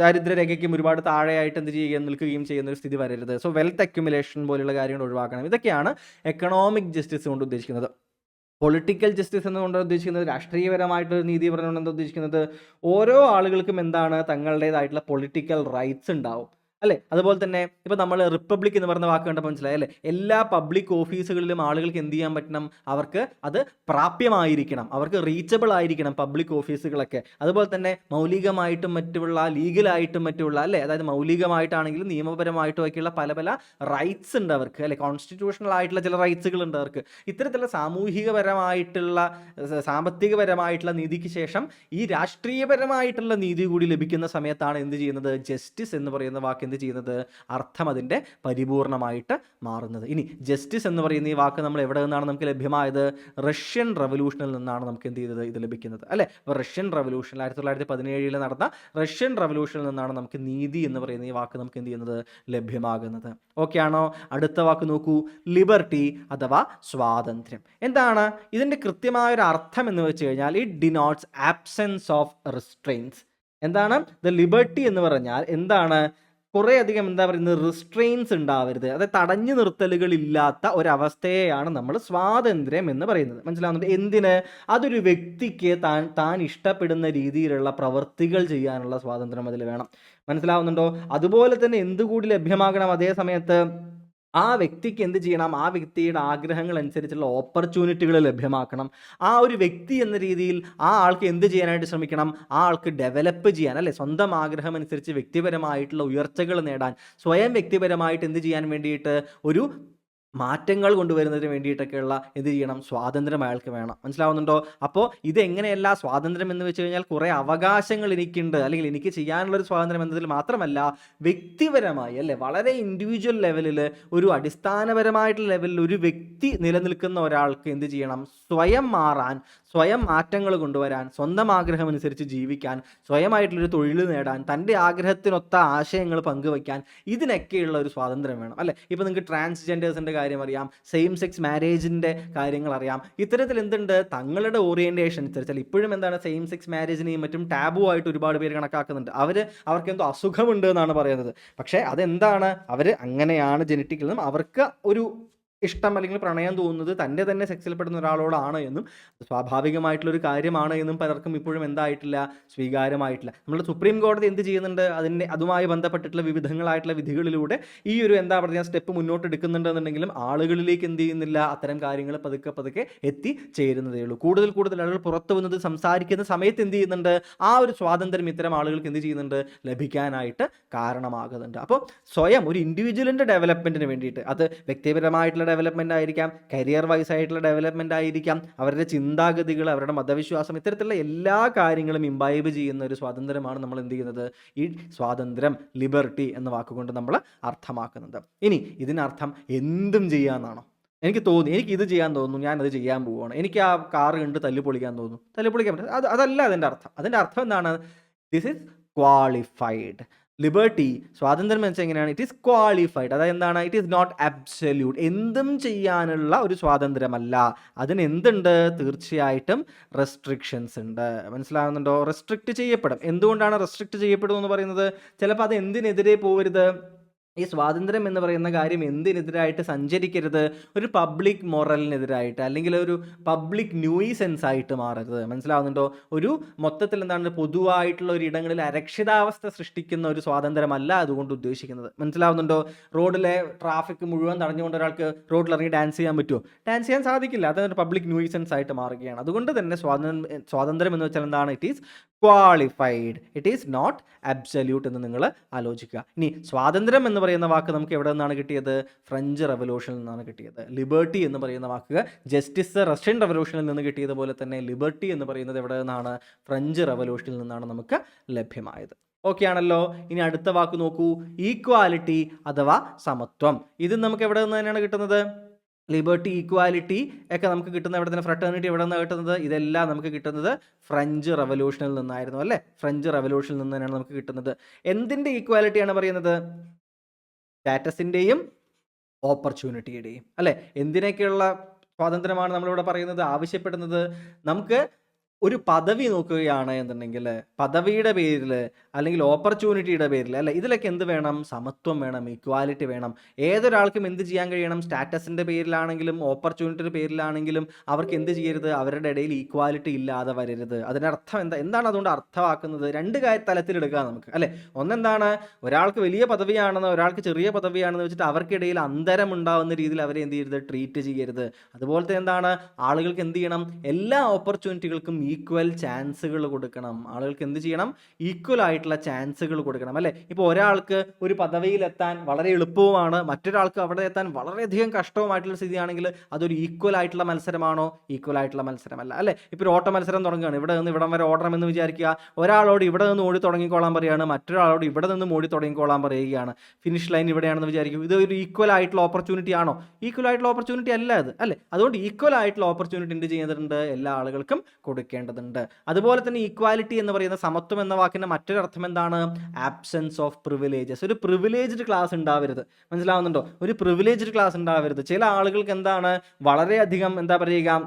Speaker 1: ദാരിദ്ര്യരേഖയ്ക്കും ഒരുപാട് താഴെയായിട്ട് എന്ത് ചെയ്യുകയും നിൽക്കുകയും ചെയ്യുന്ന ഒരു സ്ഥിതി വരരുത്. സോ വെൽത്ത് അക്യുമുലേഷൻ പോലെയുള്ള കാര്യങ്ങൾ ഒഴിവാക്കണം. ഇതൊക്കെയാണ് എക്കണോമിക് ജസ്റ്റിസ് കൊണ്ട് ഉദ്ദേശിക്കുന്നത്. പൊളിറ്റിക്കൽ ജസ്റ്റിസ് എന്നുകൊണ്ട് ഉദ്ദേശിക്കുന്നത്, രാഷ്ട്രീയപരമായിട്ടൊരു നീതി പറഞ്ഞുകൊണ്ട് എന്താ ഉദ്ദേശിക്കുന്നത്, ഓരോ ആളുകൾക്കും എന്താണ് തങ്ങളുടേതായിട്ടുള്ള പൊളിറ്റിക്കൽ റൈറ്റ്സ് ഉണ്ടാവും. അല്ലേ? അതുപോലെ തന്നെ ഇപ്പം നമ്മൾ റിപ്പബ്ലിക് എന്ന് പറയുന്ന വാക്ക് കണ്ടപ്പോൾ മനസ്സിലായി അല്ലേ? എല്ലാ പബ്ലിക് ഓഫീസുകളിലും ആളുകൾക്ക് എന്ത് ചെയ്യാൻ പറ്റണം? അവർക്ക് അത് പ്രാപ്യമായിരിക്കണം, അവർക്ക് റീച്ചബിൾ ആയിരിക്കണം പബ്ലിക് ഓഫീസുകളൊക്കെ. അതുപോലെ തന്നെ മൗലികമായിട്ടും മറ്റുള്ള ലീഗലായിട്ടും മറ്റുള്ള അല്ലേ, അതായത് മൗലികമായിട്ടാണെങ്കിലും നിയമപരമായിട്ടും ഒക്കെയുള്ള പല പല റൈറ്റ്സ് ഉണ്ട് അവർക്ക് അല്ലേ, കോൺസ്റ്റിറ്റ്യൂഷണൽ ആയിട്ടുള്ള ചില റൈറ്റ്സുകൾ ഉണ്ട് അവർക്ക്. ഇത്തരത്തിലുള്ള സാമൂഹികപരമായിട്ടുള്ള സാമ്പത്തികപരമായിട്ടുള്ള നീതിക്ക് ശേഷം ഈ രാഷ്ട്രീയപരമായിട്ടുള്ള നീതി കൂടി ലഭിക്കുന്ന സമയത്താണ് എന്ത് ചെയ്യുന്നത്? ജസ്റ്റിസ് എന്ന് പറയുന്ന വാക്ക് എന്ത് ചെയ്യുന്നത്? അർത്ഥം അതിൻ്റെ പരിപൂർണമായിട്ട് മാറുന്നത്. ഇനി ജസ്റ്റിസ് എന്ന് പറയുന്ന ഈ വാക്ക് നമ്മൾ എവിടെ നിന്നാണ് നമുക്ക് ലഭ്യമായത്? റഷ്യൻ റവല്യൂഷനിൽ നിന്നാണ് നമുക്ക് എന്ത് ചെയ്തത്? ഇത് ലഭിക്കുന്നത് അല്ലേ? അപ്പോൾ റഷ്യൻ റവല്യൂഷൻ 1917 നടന്ന റഷ്യൻ റവല്യൂഷനിൽ നിന്നാണ് നമുക്ക് നീതി എന്ന് പറയുന്ന ഈ വാക്ക് നമുക്ക് എന്ത് ചെയ്യുന്നത്? ലഭ്യമാകുന്നത്. ഓക്കെ ആണോ? അടുത്ത വാക്ക് നോക്കൂ, ലിബർട്ടി അഥവാ സ്വാതന്ത്ര്യം. എന്താണ് ഇതിൻ്റെ കൃത്യമായൊരു അർത്ഥം എന്ന് വെച്ച് കഴിഞ്ഞാൽ ഇറ്റ് ഡിനോട്ട്സ് ആബ്സെൻസ് ഓഫ് റിസ്ട്രെയിൻസ്. എന്താണ് ദ ലിബർട്ടി എന്ന് പറഞ്ഞാൽ? എന്താണ്? കുറേ അധികം എന്താ പറയുന്നത്, റിസ്ട്രെയിൻസ് ഉണ്ടാവരുത്, അതായത് തടഞ്ഞു നിർത്തലുകൾ ഇല്ലാത്ത ഒരവസ്ഥയെയാണ് നമ്മൾ സ്വാതന്ത്ര്യം എന്ന് പറയുന്നത്. മനസ്സിലാവുന്നുണ്ട്? എന്തിന്? അതൊരു വ്യക്തിക്ക് താൻ ഇഷ്ടപ്പെടുന്ന രീതിയിലുള്ള പ്രവൃത്തികൾ ചെയ്യാനുള്ള സ്വാതന്ത്ര്യം അതിൽ വേണം. മനസ്സിലാവുന്നുണ്ടോ? അതുപോലെ തന്നെ എന്തുകൂടി ലഭ്യമാകണം അതേ സമയത്ത്? ആ വ്യക്തിക്ക് എന്ത് ചെയ്യണം? ആ വ്യക്തിയുടെ ആഗ്രഹങ്ങൾ അനുസരിച്ചുള്ള ഓപ്പർച്യൂണിറ്റികൾ ലഭ്യമാക്കണം. ആ ഒരു വ്യക്തി എന്ന രീതിയിൽ ആ ആൾക്ക് എന്ത് ചെയ്യാനായിട്ട് ശ്രമിക്കണം? ആ ആൾക്ക് ഡെവലപ്പ് ചെയ്യാൻ അല്ലേ, സ്വന്തം ആഗ്രഹം അനുസരിച്ച് വ്യക്തിപരമായിട്ടുള്ള ഉയർച്ചകൾ നേടാൻ, സ്വയം വ്യക്തിപരമായിട്ട് എന്ത് ചെയ്യാൻ വേണ്ടിയിട്ട് ഒരു മാറ്റങ്ങൾ കൊണ്ടുവരുന്നതിന് വേണ്ടിയിട്ടൊക്കെയുള്ള എന്ത് ചെയ്യണം? സ്വാതന്ത്ര്യം അയാൾക്ക് വേണം. മനസ്സിലാവുന്നുണ്ടോ? അപ്പോൾ ഇതെങ്ങനെയല്ല സ്വാതന്ത്ര്യം എന്ന് വെച്ച് കഴിഞ്ഞാൽ കുറേ അവകാശങ്ങൾ എനിക്കുണ്ട്, അല്ലെങ്കിൽ എനിക്ക് ചെയ്യാനുള്ളൊരു സ്വാതന്ത്ര്യം എന്നതിൽ മാത്രമല്ല, വ്യക്തിപരമായി അല്ലേ, വളരെ ഇൻഡിവിജ്വൽ ലെവലിൽ, ഒരു അടിസ്ഥാനപരമായിട്ടുള്ള ലെവലിൽ ഒരു വ്യക്തി നിലനിൽക്കുന്ന ഒരാൾക്ക് എന്ത് ചെയ്യണം? സ്വയം മാറാൻ, സ്വയം മാറ്റങ്ങൾ കൊണ്ടുവരാൻ, സ്വന്തം ആഗ്രഹം അനുസരിച്ച് ജീവിക്കാൻ, സ്വയമായിട്ടുള്ളൊരു തൊഴിൽ നേടാൻ, തൻ്റെ ആഗ്രഹത്തിനൊത്ത ആശയങ്ങൾ പങ്കുവയ്ക്കാൻ, ഇതിനൊക്കെയുള്ള ഒരു സ്വാതന്ത്ര്യം വേണം അല്ലേ? ഇപ്പോൾ നിങ്ങൾക്ക് ട്രാൻസ്ജെൻഡേഴ്സിൻ്റെ കാര്യം അറിയാം, സെയിം സെക്സ് മാരേജിൻ്റെ കാര്യങ്ങൾ അറിയാം. ഇത്തരത്തിൽ എന്തുണ്ട്? തങ്ങളുടെ ഓറിയൻറ്റേഷൻ അനുസരിച്ച് ഇപ്പോഴും എന്താണ് സെയിം സെക്സ് മാരേജിനെയും മറ്റും ടാബു ആയിട്ട് ഒരുപാട് പേര് കണക്കാക്കുന്നുണ്ട്. അവർക്ക് എന്തോ അസുഖമുണ്ട് എന്നാണ് പറയുന്നത്. പക്ഷേ അതെന്താണ്? അവർ അങ്ങനെയാണ് ജനറ്റിക്കൽ എന്നും അവർക്ക് ഒരു ഇഷ്ടം അല്ലെങ്കിൽ പ്രണയം തോന്നുന്നത് തൻ്റെ തന്നെ സെക്സിൽപ്പെടുന്ന ഒരാളോടാണ് എന്നും സ്വാഭാവികമായിട്ടുള്ളൊരു കാര്യമാണ് എന്നും പലർക്കും ഇപ്പോഴും എന്തായിട്ടില്ല? സ്വീകാര്യമായിട്ടില്ല. നമ്മുടെ സുപ്രീം കോടതി എന്ത് ചെയ്യുന്നുണ്ട്? അതുമായി ബന്ധപ്പെട്ടിട്ടുള്ള വിവിധങ്ങളായിട്ടുള്ള വിധികളിലൂടെ ഈ ഒരു എന്താ പറയുക സ്റ്റെപ്പ് മുന്നോട്ട് എടുക്കുന്നുണ്ടെന്നുണ്ടെങ്കിലും ആളുകളിലേക്ക് എന്ത് ചെയ്യുന്നില്ല? അത്തരം കാര്യങ്ങൾ പതുക്കെ പതുക്കെ എത്തിച്ചേരുന്നതേ ഉള്ളൂ. കൂടുതൽ ആളുകൾ പുറത്തു വന്നത് സംസാരിക്കുന്ന സമയത്ത് എന്ത് ചെയ്യുന്നുണ്ട്? ആ ഒരു സ്വാതന്ത്ര്യം ഇത്തരം ആളുകൾക്ക് എന്ത് ചെയ്യുന്നുണ്ട്? ലഭിക്കാനായിട്ട് കാരണമാകുന്നുണ്ട്. അപ്പോൾ സ്വയം ഒരു ഇൻഡിവിജ്വലിൻ്റെ ഡെവലപ്മെൻറ്റിന് വേണ്ടിയിട്ട്, അത് വ്യക്തിപരമായിട്ടുള്ള ഡെവലപ്മെൻ്റ് ആയിരിക്കാം, കരിയർ വൈസ് ആയിട്ടുള്ള ഡെവലപ്മെൻ്റ് ആയിരിക്കാം, അവരുടെ ചിന്താഗതികൾ, അവരുടെ മതവിശ്വാസം, ഇത്തരത്തിലുള്ള എല്ലാ കാര്യങ്ങളും ഇംബൈബ് ചെയ്യുന്ന ഒരു സ്വാതന്ത്ര്യമാണ് നമ്മൾ എന്ത് ചെയ്യുന്നത്? ഈ സ്വാതന്ത്ര്യം, ലിബർട്ടി എന്ന വാക്കുകൊണ്ട് നമ്മൾ അർത്ഥമാക്കുന്നത്. ഇനി ഇതിനർത്ഥം എന്തും ചെയ്യാമെന്നാണോ? എനിക്ക് ഇത് ചെയ്യാൻ തോന്നുന്നു, ഞാനത് ചെയ്യാൻ പോവുകയാണ്. എനിക്ക് ആ കാറ് കണ്ട് തല്ലിപ്പൊളിക്കാൻ തോന്നുന്നു, തല്ലിപ്പൊളിക്കാൻ പറ്റും. അതല്ല അതിൻ്റെ അർത്ഥം. അതിൻ്റെ അർത്ഥം എന്താണ്? This is qualified. ലിബർട്ടി, സ്വാതന്ത്ര്യം എന്ന് വെച്ചാൽ എങ്ങനെയാണ്? It is qualified. അതായത് എന്താണ്? It is not absolute. എന്തും ചെയ്യാനുള്ള ഒരു സ്വാതന്ത്ര്യമല്ല. അതിന് എന്തുണ്ട്? തീർച്ചയായിട്ടും റെസ്ട്രിക്ഷൻസ് ഉണ്ട്. മനസ്സിലാകുന്നുണ്ടോ? റെസ്ട്രിക്റ്റ് ചെയ്യപ്പെടും. എന്തുകൊണ്ടാണ് റെസ്ട്രിക്റ്റ് ചെയ്യപ്പെടും എന്ന് പറയുന്നത്? ചിലപ്പോൾ അത് എന്തിനെതിരെ പോകരുത്? ഈ സ്വാതന്ത്ര്യം എന്ന് പറയുന്ന കാര്യം എന്തിനെതിരായിട്ട് സഞ്ചരിക്കരുത്? ഒരു പബ്ലിക് മൊറലിനെതിരായിട്ട്, അല്ലെങ്കിൽ ഒരു പബ്ലിക് ന്യൂയിസെൻസ് ആയിട്ട് മാറരുത്. മനസ്സിലാവുന്നുണ്ടോ? ഒരു മൊത്തത്തിൽ എന്താണ്, പൊതുവായിട്ടുള്ള ഒരു ഇടങ്ങളിൽ അരക്ഷിതാവസ്ഥ സൃഷ്ടിക്കുന്ന ഒരു സ്വാതന്ത്ര്യമല്ല അതുകൊണ്ട് ഉദ്ദേശിക്കുന്നത്. മനസ്സിലാവുന്നുണ്ടോ? റോഡിലെ ട്രാഫിക് മുഴുവൻ തടഞ്ഞുകൊണ്ട് ഒരാൾക്ക് റോഡിലിറങ്ങി ഡാൻസ് ചെയ്യാൻ പറ്റുമോ? ഡാൻസ് ചെയ്യാൻ സാധിക്കില്ല. അതൊരു പബ്ലിക് ന്യൂയിസെൻസ് ആയിട്ട് മാറുകയാണ്. അതുകൊണ്ട് തന്നെ സ്വാതന്ത്ര്യം എന്ന് വെച്ചാൽ എന്താണ്? It is qualified, it is not absolute എന്ന് നിങ്ങൾ ആലോചിക്കുക. ഇനി സ്വാതന്ത്ര്യം എന്ന് പറയുന്ന വാക്ക് നമുക്ക് എവിടെ നിന്നാണ് കിട്ടിയത്? ഫ്രഞ്ച് റവല്യൂഷനിൽ നിന്നാണ് കിട്ടിയത്. ലിബർട്ടി എന്ന് പറയുന്ന വാക്ക് ജസ്റ്റിസ് റഷ്യൻ റവല്യൂഷനിൽ നിന്ന് കിട്ടിയതുപോലെ തന്നെ ലിബർട്ടി എന്ന് പറയുന്നത് എവിടെ നിന്നാണ്? ഫ്രഞ്ച് റവല്യൂഷനിൽ നിന്നാണ് നമുക്ക് ലഭ്യമായത്. ഓക്കെ ആണല്ലോ? ഇനി അടുത്ത വാക്ക് നോക്കൂ, ഈക്വാലിറ്റി അഥവാ സമത്വം. ഇത് നമുക്ക് എവിടെ നിന്ന് തന്നെയാണ് കിട്ടുന്നത്? ലിബർട്ടി, ഈക്വാലിറ്റി ഒക്കെ നമുക്ക് കിട്ടുന്ന എവിടെ തന്നെ? ഫ്രട്ടേണിറ്റി എവിടെ നിന്നാണ് കിട്ടുന്നത്? ഇതെല്ലാം നമുക്ക് കിട്ടുന്നത് ഫ്രഞ്ച് റവല്യൂഷനിൽ നിന്നായിരുന്നു അല്ലേ? ഫ്രഞ്ച് റവല്യൂഷനിൽ നിന്ന് തന്നെയാണ് നമുക്ക് കിട്ടുന്നത്. എന്തിൻ്റെ ഈക്വാലിറ്റിയാണ് പറയുന്നത്? സ്റ്റാറ്റസിൻ്റെയും ഓപ്പർച്യൂണിറ്റിയുടെയും അല്ലേ? എന്തിനൊക്കെയുള്ള സ്വാതന്ത്ര്യമാണ് നമ്മളിവിടെ പറയുന്നത്, ആവശ്യപ്പെടുന്നത്? നമുക്ക് ഒരു പദവി നോക്കുകയാണ് എന്നുണ്ടെങ്കിൽ പദവിയുടെ പേരിൽ അല്ലെങ്കിൽ ഓപ്പർച്യൂണിറ്റിയുടെ പേരിൽ അല്ലെ, ഇതിലൊക്കെ എന്ത് വേണം? സമത്വം വേണം, ഈക്വാലിറ്റി വേണം. ഏതൊരാൾക്കും എന്ത് ചെയ്യാൻ കഴിയണം? സ്റ്റാറ്റസിൻ്റെ പേരിലാണെങ്കിലും ഓപ്പർച്യൂണിറ്റിയുടെ പേരിലാണെങ്കിലും അവർക്ക് എന്ത് ചെയ്യരുത്? അവരുടെ ഇടയിൽ ഈക്വാലിറ്റി ഇല്ലാതെ വരരുത്. അതിനർത്ഥം എന്താണ് അതുകൊണ്ട് അർത്ഥമാക്കുന്നത്? രണ്ട് തലത്തിലെടുക്കുക നമുക്ക് അല്ലെ. ഒന്നെന്താണ്? ഒരാൾക്ക് വലിയ പദവിയാണെന്ന് ഒരാൾക്ക് ചെറിയ പദവിയാണെന്ന് വെച്ചിട്ട് അവർക്കിടയിൽ അന്തരം ഉണ്ടാവുന്ന രീതിയിൽ അവരെ എന്ത് ചെയ്യരുത്? ട്രീറ്റ് ചെയ്യരുത്. അതുപോലത്തെ എന്താണ്? ആളുകൾക്ക് എന്ത് ചെയ്യണം? എല്ലാ ഓപ്പർച്യൂണിറ്റികൾക്കും ഈക്വൽ ചാൻസുകൾ കൊടുക്കണം. ആളുകൾക്ക് എന്ത് ചെയ്യണം? ഈക്വൽ ആയിട്ടുള്ള ചാൻസുകൾ കൊടുക്കണം അല്ലേ. ഇപ്പോൾ ഒരാൾക്ക് ഒരു പദവിയിലെത്താൻ വളരെ എളുപ്പവുമാണ്, മറ്റൊരാൾക്ക് അവിടെ എത്താൻ വളരെയധികം കഷ്ടവുമായിട്ടുള്ള സ്ഥിതിയാണെങ്കിൽ അതൊരു ഈക്വൽ ആയിട്ടുള്ള മത്സരമാണോ? ഈക്വൽ ആയിട്ടുള്ള മത്സരമല്ല അല്ലേ. ഇപ്പോൾ ഒരു ഓട്ട മത്സരം തുടങ്ങുകയാണ്, ഇവിടെ നിന്ന് ഇവിടം വരെ ഓടണമെന്ന് വിചാരിക്കുക. ഒരാളോട് ഇവിടെ നിന്ന് ഓടി തുടങ്ങിക്കോളാൻ പറയുകയാണ്, മറ്റൊരാളോട് ഇവിടെ നിന്ന് ഓടി തുടങ്ങിക്കോളാൻ പറയുകയാണ്. ഫിനിഷ് ലൈൻ ഇവിടെയാണെന്ന് വിചാരിക്കും. ഇത് ഒരു ഈക്വൽ ആയിട്ടുള്ള ഓപ്പർച്യൂണിറ്റി ആണോ? ഈക്വൽ ആയിട്ടുള്ള ഓപ്പർച്യൂണിറ്റി അല്ല അത് അല്ലേ. അതുകൊണ്ട് ഈക്വൽ ആയിട്ടുള്ള ഓപ്പർച്യൂണിറ്റി എന്ത് ചെയ്യുന്നുണ്ട്? എല്ലാ ആളുകൾക്കും കൊടുക്കേണ്ടതുണ്ട്. അതുപോലെ തന്നെ ഈക്വാലിറ്റി എന്ന് പറയുന്ന സമത്വം എന്ന വാക്കിന്റെ മറ്റൊരർത്ഥം എന്താണ്? Absence of privileges. ഒരു പ്രിവിലേജ്ഡ് ക്ലാസ് ഉണ്ടാവരുത്. മനസ്സിലാവുന്നുണ്ടോ? ഒരു പ്രിവിലേജ്ഡ് ക്ലാസ് ഉണ്ടാവരുത്. ചില ആളുകൾക്ക് എന്താണ്? വളരെയധികം എന്താ പറയുക,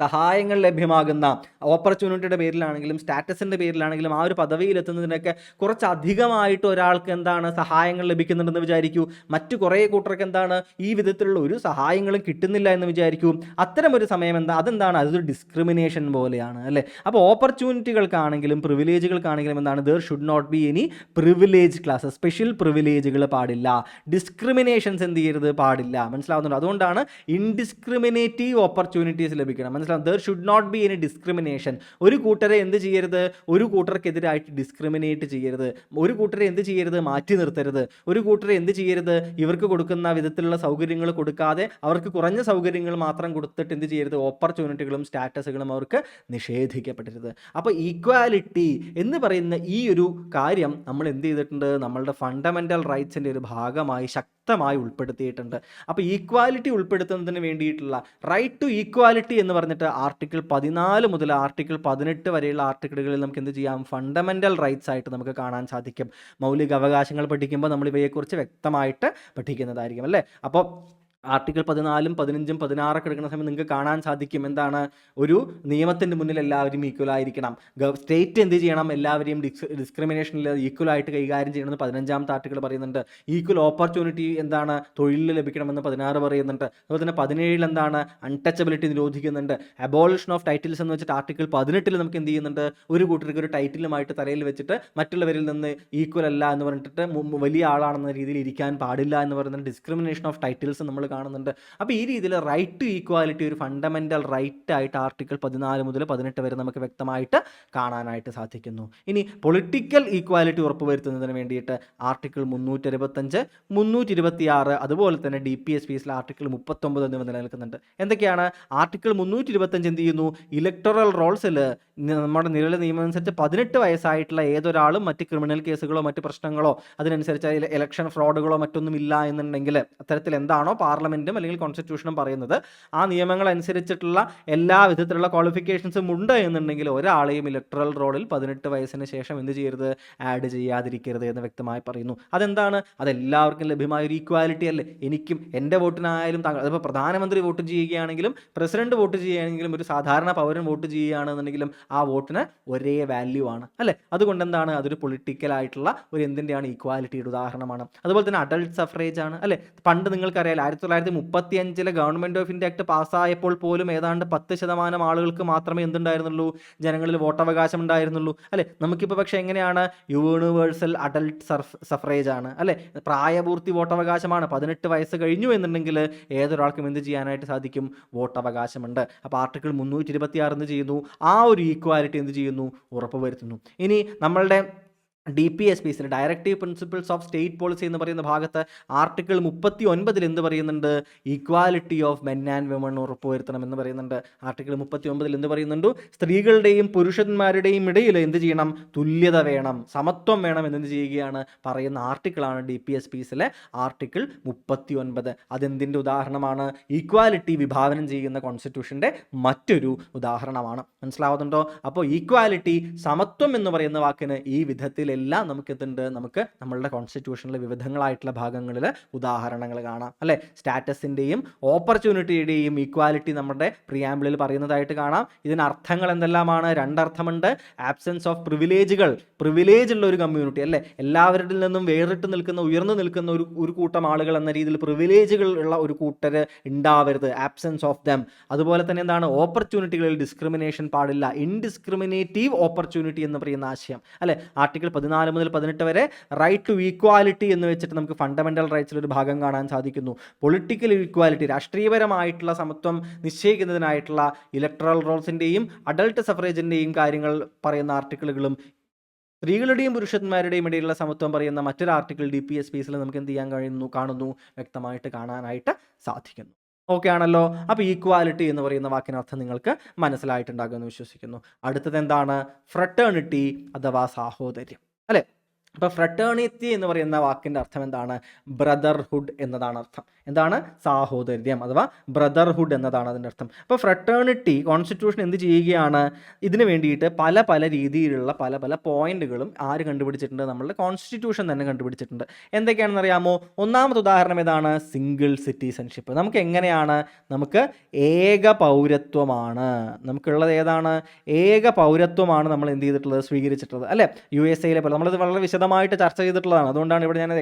Speaker 1: സഹായങ്ങൾ ലഭ്യമാകുന്ന ഓപ്പർച്യൂണിറ്റിയുടെ പേരിലാണെങ്കിലും സ്റ്റാറ്റസിൻ്റെ പേരിലാണെങ്കിലും ആ ഒരു പദവിയിലെത്തുന്നതിനൊക്കെ കുറച്ചധികമായിട്ട് ഒരാൾക്ക് എന്താണ് സഹായങ്ങൾ ലഭിക്കുന്നുണ്ടെന്ന് വിചാരിക്കൂ. മറ്റു കുറേ കൂട്ടർക്ക് എന്താണ് ഈ വിധത്തിലുള്ള ഒരു സഹായങ്ങളും കിട്ടുന്നില്ല എന്ന് വിചാരിക്കൂ. അത്തരമൊരു സമയം അതെന്താണ്? അതൊരു ഡിസ്ക്രിമിനേഷൻ പോലെയാണ് അല്ലേ. അപ്പോൾ ഓപ്പർച്യൂണിറ്റികൾക്കാണെങ്കിലും പ്രിവിലേജുകൾക്കാണെങ്കിലും എന്താണ്? There should not be any privilege class, special പ്രിവിലേജുകൾ പാടില്ല, ഡിസ്ക്രിമിനേഷൻസ് എന്ത് ചെയ്യരുത്? പാടില്ല. മനസ്സിലാവുന്നുണ്ടോ? അതുകൊണ്ടാണ് ഇൻഡിസ്ക്രിമിനേറ്റീവ് ഓപ്പർച്യൂണിറ്റീസ് ലഭിക്കണം. മനസ്സിലാവും? There should not be any discrimination. ഒരു കൂട്ടരെ എന്ത് ചെയ്യരുത്? ഒരു കൂട്ടർക്കെതിരായിട്ട് ഡിസ്ക്രിമിനേറ്റ് ചെയ്യരുത്. ഒരു കൂട്ടരെ എന്ത് ചെയ്യരുത്? മാറ്റി നിർത്തരുത്. ഒരു കൂട്ടരെ എന്ത് ചെയ്യരുത്? ഇവർക്ക് കൊടുക്കുന്ന വിധത്തിലുള്ള സൗകര്യങ്ങൾ കൊടുക്കാതെ അവർക്ക് കുറഞ്ഞ സൗകര്യങ്ങൾ മാത്രം കൊടുത്തിട്ട് എന്ത് ചെയ്യരുത്? ഓപ്പർച്യൂണിറ്റികളും സ്റ്റാറ്റസുകളും അവർക്ക് നിഷേധിക്കപ്പെടരുത്. അപ്പോൾ ഈക്വാലിറ്റി എന്ന് പറയുന്ന ഈ ഒരു കാര്യം നമ്മൾ എന്ത് ചെയ്തിട്ടുണ്ട്? നമ്മളുടെ ഫണ്ടമെൻ്റൽ റൈറ്റ്സിൻ്റെ ഒരു ഭാഗമായി ശക്തമായി ഉൾപ്പെടുത്തിയിട്ടുണ്ട്. അപ്പോൾ ഈക്വാലിറ്റി ഉൾപ്പെടുത്തുന്നതിന് വേണ്ടിയിട്ടുള്ള റൈറ്റ് ടു ഈക്വാലിറ്റി എന്ന് പറഞ്ഞിട്ട് ആർട്ടിക്കിൾ 14 മുതൽ ആർട്ടിക്കിൾ 18 വരെയുള്ള ആർട്ടിക്കിളുകളിൽ നമുക്ക് എന്ത് ചെയ്യാം? ഫണ്ടമെൻ്റൽ റൈറ്റ്സ് ആയിട്ട് നമുക്ക് കാണാൻ സാധിക്കും. മൗലിക അവകാശങ്ങൾ പഠിക്കുമ്പോൾ നമ്മൾ ഇവയെക്കുറിച്ച് വ്യക്തമായിട്ട് പഠിക്കുന്നതായിരിക്കും അല്ലേ. അപ്പോൾ ആർട്ടിക്കിൾ 14, 15, 16 എടുക്കുന്ന സമയം നിങ്ങൾക്ക് കാണാൻ സാധിക്കും എന്താണ്? ഒരു നിയമത്തിൻ്റെ മുന്നിൽ എല്ലാവരും ഈക്വൽ ആയിരിക്കണം. സ്റ്റേറ്റ് എന്ത് ചെയ്യണം? എല്ലാവരെയും ഡിസ്ക്രിമിനേഷനിൽ ഈക്വലായിട്ട് കൈകാര്യം ചെയ്യണമെന്ന് 15ാമത്തെ ആർട്ടിക്കിൾ പറയുന്നുണ്ട്. ഈക്വൽ ഓപ്പർച്യൂണിറ്റി എന്താണ്? തൊഴിലിൽ ലഭിക്കണമെന്ന് 16 പറയുന്നുണ്ട്. അതുപോലെ തന്നെ 17 എന്താണ്? അൺടച്ചബിലിറ്റി നിരോധിക്കുന്നുണ്ട്. അബോളിഷൻ ഓഫ് ടൈറ്റിൽസ് എന്ന് വെച്ചിട്ട് ആർട്ടിക്കിൾ 18 നമുക്ക് എന്ത് ചെയ്യുന്നുണ്ട്? ഒരു കൂട്ടർക്ക് ഒരു ടൈറ്റിലുമായിട്ട് തലയിൽ വെച്ചിട്ട് മറ്റുള്ളവരിൽ നിന്ന് ഈക്വൽ അല്ല എന്ന് പറഞ്ഞിട്ട് വലിയ ആളാണെന്ന രീതിയിൽ ഇരിക്കാൻ പാടില്ല എന്ന് പറയുന്ന ഡിസ്ക്രിമിനേഷൻ ഓഫ് ടൈറ്റിൽസ് നമ്മൾ കാണുന്നുണ്ട്. അപ്പോൾ ഈ രീതിയിൽ റൈറ്റ് ടു ഈക്വാലിറ്റി ഒരു ഫണ്ടമെൻ്റൽ റൈറ്റ് ആയിട്ട് ആർട്ടിക്കിൾ 14 മുതൽ 18 വരെ നമുക്ക് വ്യക്തമായിട്ട് കാണാനായിട്ട് സാധിക്കുന്നു. ഇനി പൊളിറ്റിക്കൽ ഈക്വാലിറ്റി ഉറപ്പുവരുത്തുന്നതിന് വേണ്ടിയിട്ട് ആർട്ടിക്കിൾ 365, 326 അതുപോലെ തന്നെ DPSPസിൽ ആർട്ടിക്കിൾ 39 എന്നിവ നിലനിൽക്കുന്നുണ്ട്. എന്തൊക്കെയാണ്? ആർട്ടിക്കിൾ 325 എന്ത് ചെയ്യുന്നു? ഇലക്ടറൽ റോൾസിൽ നമ്മുടെ നിലവിലെ നിയമം അനുസരിച്ച് 18 വയസ്സായിട്ടുള്ള ഏതൊരാളും മറ്റ് ക്രിമിനൽ കേസുകളോ മറ്റ് പ്രശ്നങ്ങളോ അതിനനുസരിച്ച് ഇലക്ഷൻ ഫ്രോഡുകളോ മറ്റൊന്നും ഇല്ല എന്നുണ്ടെങ്കിൽ അത്തരത്തിൽ എന്താണോ പാർലമെൻറ്റും അല്ലെങ്കിൽ കോൺസ്റ്റിറ്റ്യൂഷനും പറയുന്നത് ആ നിയമങ്ങൾ അനുസരിച്ചിട്ടുള്ള എല്ലാ വിധത്തിലുള്ള ക്വാളിഫിക്കേഷൻസും ഉണ്ട് എന്നുണ്ടെങ്കിൽ ഒരാളെയും ഇലക്ടറൽ റോളിൽ 18 വയസ്സിന് ശേഷം എന്ത് ചെയ്യരുത്? ആഡ് ചെയ്യാതിരിക്കരുത് എന്ന് വ്യക്തമായി പറയുന്നു. അതെന്താണ്? അതെല്ലാവർക്കും ലഭ്യമായ ഒരു ഈക്വാലിറ്റി അല്ലേ. എനിക്കും എൻ്റെ വോട്ടിനായാലും അതിപ്പോൾ പ്രധാനമന്ത്രി വോട്ട് ചെയ്യുകയാണെങ്കിലും പ്രസിഡന്റ് വോട്ട് ചെയ്യുകയാണെങ്കിലും ഒരു സാധാരണ പൗരൻ വോട്ട് ചെയ്യുകയാണെന്നുണ്ടെങ്കിലും ആ വോട്ടിന് ഒരേ വാല്യൂ ആണ് അല്ലേ. അതുകൊണ്ട് എന്താണ്? അതൊരു പൊളിറ്റിക്കലായിട്ടുള്ള ഒരു എന്തിൻ്റെയാണ്? ഈക്വാലിറ്റിയുടെ ഉദാഹരണമാണ്. അതുപോലെ തന്നെ അഡൾട്ട് സഫറേജ് ആണ് അല്ലേ. പണ്ട് നിങ്ങൾക്കറിയാം 1935 ഗവൺമെൻറ് ഓഫ് ഇന്ത്യ ആക്ട് പാസ്സായപ്പോൾ പോലും ഏതാണ്ട് 10% ആളുകൾക്ക് മാത്രമേ എന്തുണ്ടായിരുന്നുള്ളൂ? ജനങ്ങളിൽ വോട്ടവകാശം ഉണ്ടായിരുന്നുള്ളൂ അല്ലേ. നമുക്കിപ്പോൾ പക്ഷേ എങ്ങനെയാണ്? യൂണിവേഴ്സൽ അഡൾട്ട് സഫറേജ് ആണ് അല്ലേ. പ്രായപൂർത്തി വോട്ടവകാശമാണ്. 18 വയസ്സ് കഴിഞ്ഞു എന്നുണ്ടെങ്കിൽ ഏതൊരാൾക്കും എന്ത് ചെയ്യാനായിട്ട് സാധിക്കും? വോട്ടവകാശമുണ്ട്. അപ്പോൾ ആർട്ടിക്കിൾ 326 എന്ത് ചെയ്യുന്നു? ആ ഒരു ഈക്വാലിറ്റി എന്ത് ചെയ്യുന്നു? ഉറപ്പുവരുത്തുന്നു. ഇനി നമ്മളുടെ DPSPസിൽ directive principles of state policy എന്ന് പറയുന്ന ഭാഗത്ത് ആർട്ടിക്കിൾ 39 എന്ത് പറയുന്നുണ്ട്? Equality of men and women ഉറപ്പുവരുത്തണം എന്ന് പറയുന്നുണ്ട്. ആർട്ടിക്കിൾ 39 എന്ത് പറയുന്നുണ്ട്? സ്ത്രീകളുടെയും പുരുഷന്മാരുടെയും ഇടയിൽ എന്ത് ചെയ്യണം? തുല്യത വേണം, സമത്വം വേണം എന്നെന്ത് ചെയ്യുകയാണ്? പറയുന്ന ആർട്ടിക്കിളാണ് DPSPസിലെ ആർട്ടിക്കിൾ 39. അതെന്തിൻ്റെ ഉദാഹരണമാണ്? ഈക്വാലിറ്റി വിഭാവനം ചെയ്യുന്ന കോൺസ്റ്റിറ്റ്യൂഷൻ്റെ മറ്റൊരു ഉദാഹരണമാണ്. മനസ്സിലാവുന്നുണ്ടോ? അപ്പോൾ ഈക്വാലിറ്റി, സമത്വം എന്ന് പറയുന്ന വാക്കിന് ഈ വിധത്തിൽ ഇതിലെല്ലാം നമുക്ക് എന്തുണ്ട്, നമുക്ക് നമ്മളുടെ കോൺസ്റ്റിറ്റ്യൂഷനിലെ വിവിധങ്ങളായിട്ടുള്ള ഭാഗങ്ങളിൽ ഉദാഹരണങ്ങൾ കാണാം അല്ലേ. സ്റ്റാറ്റസിൻ്റെയും ഓപ്പർച്യൂണിറ്റിയുടെയും ഈക്വാലിറ്റി നമ്മുടെ പ്രിയാമ്പിളിൽ പറയുന്നതായിട്ട് കാണാം. ഇതിന് അർത്ഥങ്ങൾ എന്തെല്ലാമാണ്? രണ്ടർത്ഥമുണ്ട്. ആബ്സെൻസ് ഓഫ് പ്രിവിലേജ് ഉള്ള ഒരു കമ്മ്യൂണിറ്റി അല്ലേ, എല്ലാവരിൽ നിന്നും വേറിട്ട് നിൽക്കുന്ന, ഉയർന്നു നിൽക്കുന്ന ഒരു കൂട്ടം ആളുകൾ എന്ന രീതിയിൽ പ്രിവിലേജുകൾ ഉള്ള ഒരു കൂട്ടർ ഉണ്ടാവരുത്, ആബ്സെൻസ് ഓഫ് ദം. അതുപോലെ തന്നെ എന്താണ്, ഓപ്പർച്യൂണിറ്റികളിൽ ഡിസ്ക്രിമിനേഷൻ പാടില്ല, ഇൻഡിസ്ക്രിമിനേറ്റീവ് ഓപ്പർച്യൂണിറ്റി എന്ന് പറയുന്ന ആശയം അല്ലേ. ആർട്ടിക്കിൾ 14 മുതൽ 18 വരെ റൈറ്റ് ടു ഈക്വാലിറ്റി എന്ന് വെച്ചിട്ട് നമുക്ക് ഫണ്ടമെന്റൽ റൈറ്റ്സിൽ ഒരു ഭാഗം കാണാൻ സാധിക്കുന്നു. പൊളിറ്റിക്കൽ ഈക്വാലിറ്റി, രാഷ്ട്രീയപരമായിട്ടുള്ള സമത്വം നിശ്ചയിക്കുന്നതിനായിട്ടുള്ള ഇലക്ട്രൽ റോൾസിൻ്റെയും അഡൾട്ട് സഫറേജിൻ്റെയും കാര്യങ്ങൾ പറയുന്ന ആർട്ടിക്കിളുകളും, സ്ത്രീകളുടെയും പുരുഷന്മാരുടെയും ഇടയിലുള്ള സമത്വം പറയുന്ന മറ്റൊരു ആർട്ടിക്കിൾ DPSPസിൽ നമുക്ക് എന്ത് ചെയ്യാൻ കാണുന്നു, വ്യക്തമായിട്ട് കാണാനായിട്ട് സാധിക്കുന്നു. ഓക്കെ ആണല്ലോ. അപ്പോൾ ഈക്വാലിറ്റി എന്ന് പറയുന്ന വാക്കിനർത്ഥം നിങ്ങൾക്ക് മനസ്സിലായിട്ടുണ്ടാകുമെന്ന് വിശ്വസിക്കുന്നു. അടുത്തത് എന്താണ്? ഫ്രട്ടേണിറ്റി അഥവാ സാഹോദര്യം അല്ലേ. അപ്പോൾ ഫ്രട്ടേണിറ്റി എന്ന് പറയുന്ന വാക്കിൻ്റെ അർത്ഥം എന്താണ്? ബ്രദർഹുഡ് എന്നതാണ് അർത്ഥം. എന്താണ്? സാഹോദര്യം അഥവാ ബ്രദർഹുഡ് എന്നതാണ് അതിൻ്റെ അർത്ഥം. അപ്പോൾ ഫ്രട്ടേണിറ്റി കോൺസ്റ്റിറ്റ്യൂഷൻ എന്ത് ചെയ്യുകയാണ്? ഇതിന് വേണ്ടിയിട്ട് പല രീതിയിലുള്ള പല പോയിന്റുകളും ആര് കണ്ടുപിടിച്ചിട്ടുണ്ട്? നമ്മളുടെ കോൺസ്റ്റിറ്റ്യൂഷൻ തന്നെ കണ്ടുപിടിച്ചിട്ടുണ്ട്. എന്തൊക്കെയാണെന്ന് അറിയാമോ? ഒന്നാമത്തെ ഉദാഹരണം ഏതാണ്? Single citizenship. നമുക്ക് എങ്ങനെയാണ്? നമുക്ക് ഏക പൗരത്വമാണ് നമുക്കുള്ളത്. ഏതാണ്? ഏക പൗരത്വമാണ് നമ്മൾ എന്ത് ചെയ്തിട്ടുള്ളത്? സ്വീകരിച്ചിട്ടുള്ളത് അല്ലേ. USA പോലെ നമ്മളത് വളരെ വിശദമായിട്ട് ചർച്ച ചെയ്തിട്ടുള്ളതാണ്. അതുകൊണ്ടാണ് ഇവിടെ ഞാൻ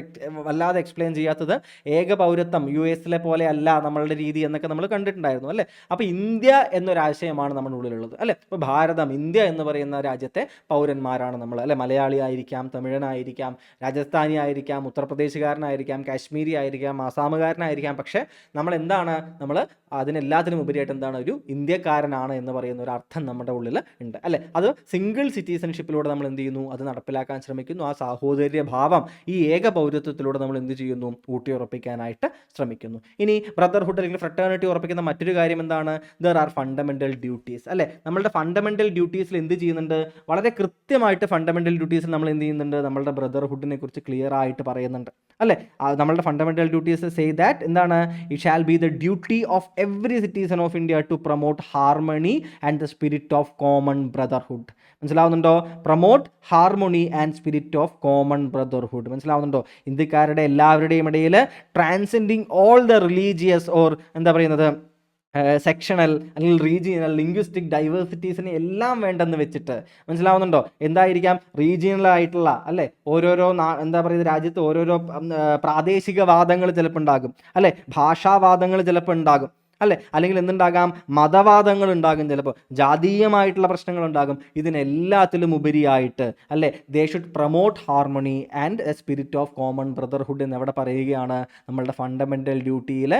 Speaker 1: വല്ലാതെ എക്സ്പ്ലെയിൻ ചെയ്യാത്തത്. ഏക പൗരത്വം US പോലെ അല്ല നമ്മളുടെ രീതി എന്നൊക്കെ നമ്മൾ കണ്ടിട്ടുണ്ടായിരുന്നു അല്ലേ. അപ്പോൾ ഇന്ത്യ എന്നൊരാശയമാണ് നമ്മുടെ ഉള്ളിലുള്ളത് അല്ലേ. ഇപ്പോൾ ഭാരതം, ഇന്ത്യ എന്ന് പറയുന്ന രാജ്യത്തെ പൗരന്മാരാണ് നമ്മൾ അല്ലേ. മലയാളി ആയിരിക്കാം, തമിഴനായിരിക്കാം, രാജസ്ഥാനി ആയിരിക്കാം, ഉത്തർപ്രദേശുകാരനായിരിക്കാം, കാശ്മീരി ആയിരിക്കാം, ആസാമുകാരനായിരിക്കാം. പക്ഷേ നമ്മൾ എന്താണ്, നമ്മൾ അതിനെല്ലാത്തിനും ഉപരിയായിട്ട് എന്താണ്, ഒരു ഇന്ത്യക്കാരനാണ് എന്ന് പറയുന്ന ഒരു അർത്ഥം നമ്മുടെ ഉള്ളിൽ ഉണ്ട് അല്ലേ. അത് സിംഗിൾ സിറ്റിസൺഷിപ്പിലൂടെ നമ്മൾ എന്ത് ചെയ്യുന്നു? അത് നടപ്പിലാക്കാൻ ശ്രമിക്കുന്നു. ആ സാഹോദര്യ ഭാവം ഈ ഏക പൗരത്വത്തിലൂടെ നമ്മൾ എന്ത് ചെയ്യുന്നു? ഊട്ടിയുറപ്പിക്കാനായിട്ട് ശ്രമിക്കുന്നു. ഇനി ബ്രദർഹുഡ് അല്ലെങ്കിൽ ഫ്രട്ടേണിറ്റി ഉറപ്പിക്കുന്ന മറ്റൊരു കാര്യം എന്താണ്? ദർ ആർ ഫണ്ടമെന്റൽ ഡ്യൂട്ടീസ് അല്ലേ. നമ്മളുടെ ഫണ്ടമെന്റൽ ഡ്യൂട്ടീസിൽ എന്ത് ചെയ്യുന്നുണ്ട്? വളരെ കൃത്യമായിട്ട് ഫണ്ടമെന്റൽ ഡ്യൂട്ടീസിൽ നമ്മൾ എന്ത് ചെയ്യുന്നുണ്ട്? നമ്മളുടെ ബ്രദർഹുഡിനെ കുറിച്ച് ക്ലിയർ ആയിട്ട് പറയുന്നുണ്ട് അല്ലേ. നമ്മളുടെ ഫണ്ടമെന്റൽ ഡ്യൂട്ടീസ് സേ ദാറ്റ് എന്താണ്? It shall be the duty of every citizen of India to promote harmony and the spirit of common brotherhood. മനസ്സിലാവുന്നുണ്ടോ? Promote harmony and spirit of common brotherhood. മനസ്സിലാവുന്നുണ്ടോ? ഇന്ത്യക്കാരുടെ എല്ലാവരുടെയും ഇടയിൽ transcending all the religious or എന്താ പറയുന്നത്, sectional അല്ലെങ്കിൽ regional linguistic ഡൈവേഴ്സിറ്റീസിനെ എല്ലാം വേണ്ടെന്ന് വെച്ചിട്ട്, മനസ്സിലാവുന്നുണ്ടോ? എന്തായിരിക്കാം? റീജിയണൽ ആയിട്ടുള്ള അല്ലേ, ഓരോരോ എന്താ പറയുക, രാജ്യത്ത് ഓരോരോ പ്രാദേശിക വാദങ്ങൾ ചിലപ്പോൾ ഉണ്ടാകും അല്ലേ, ഭാഷാവാദങ്ങൾ ചിലപ്പോൾ ഉണ്ടാകും അല്ലേ, അല്ലെങ്കിൽ എന്തുണ്ടാകാം? മതവാദങ്ങൾ ഉണ്ടാകും, ചിലപ്പോൾ ജാതീയമായിട്ടുള്ള പ്രശ്നങ്ങൾ ഉണ്ടാകും. ഇതിനെല്ലാത്തിലും ഉപരിയായിട്ട് അല്ലേ, they should promote harmony and A spirit of common brotherhood എന്ന് എവിടെ പറയുകയാണ്? നമ്മളുടെ ഫണ്ടമെന്റൽ ഡ്യൂട്ടിയിൽ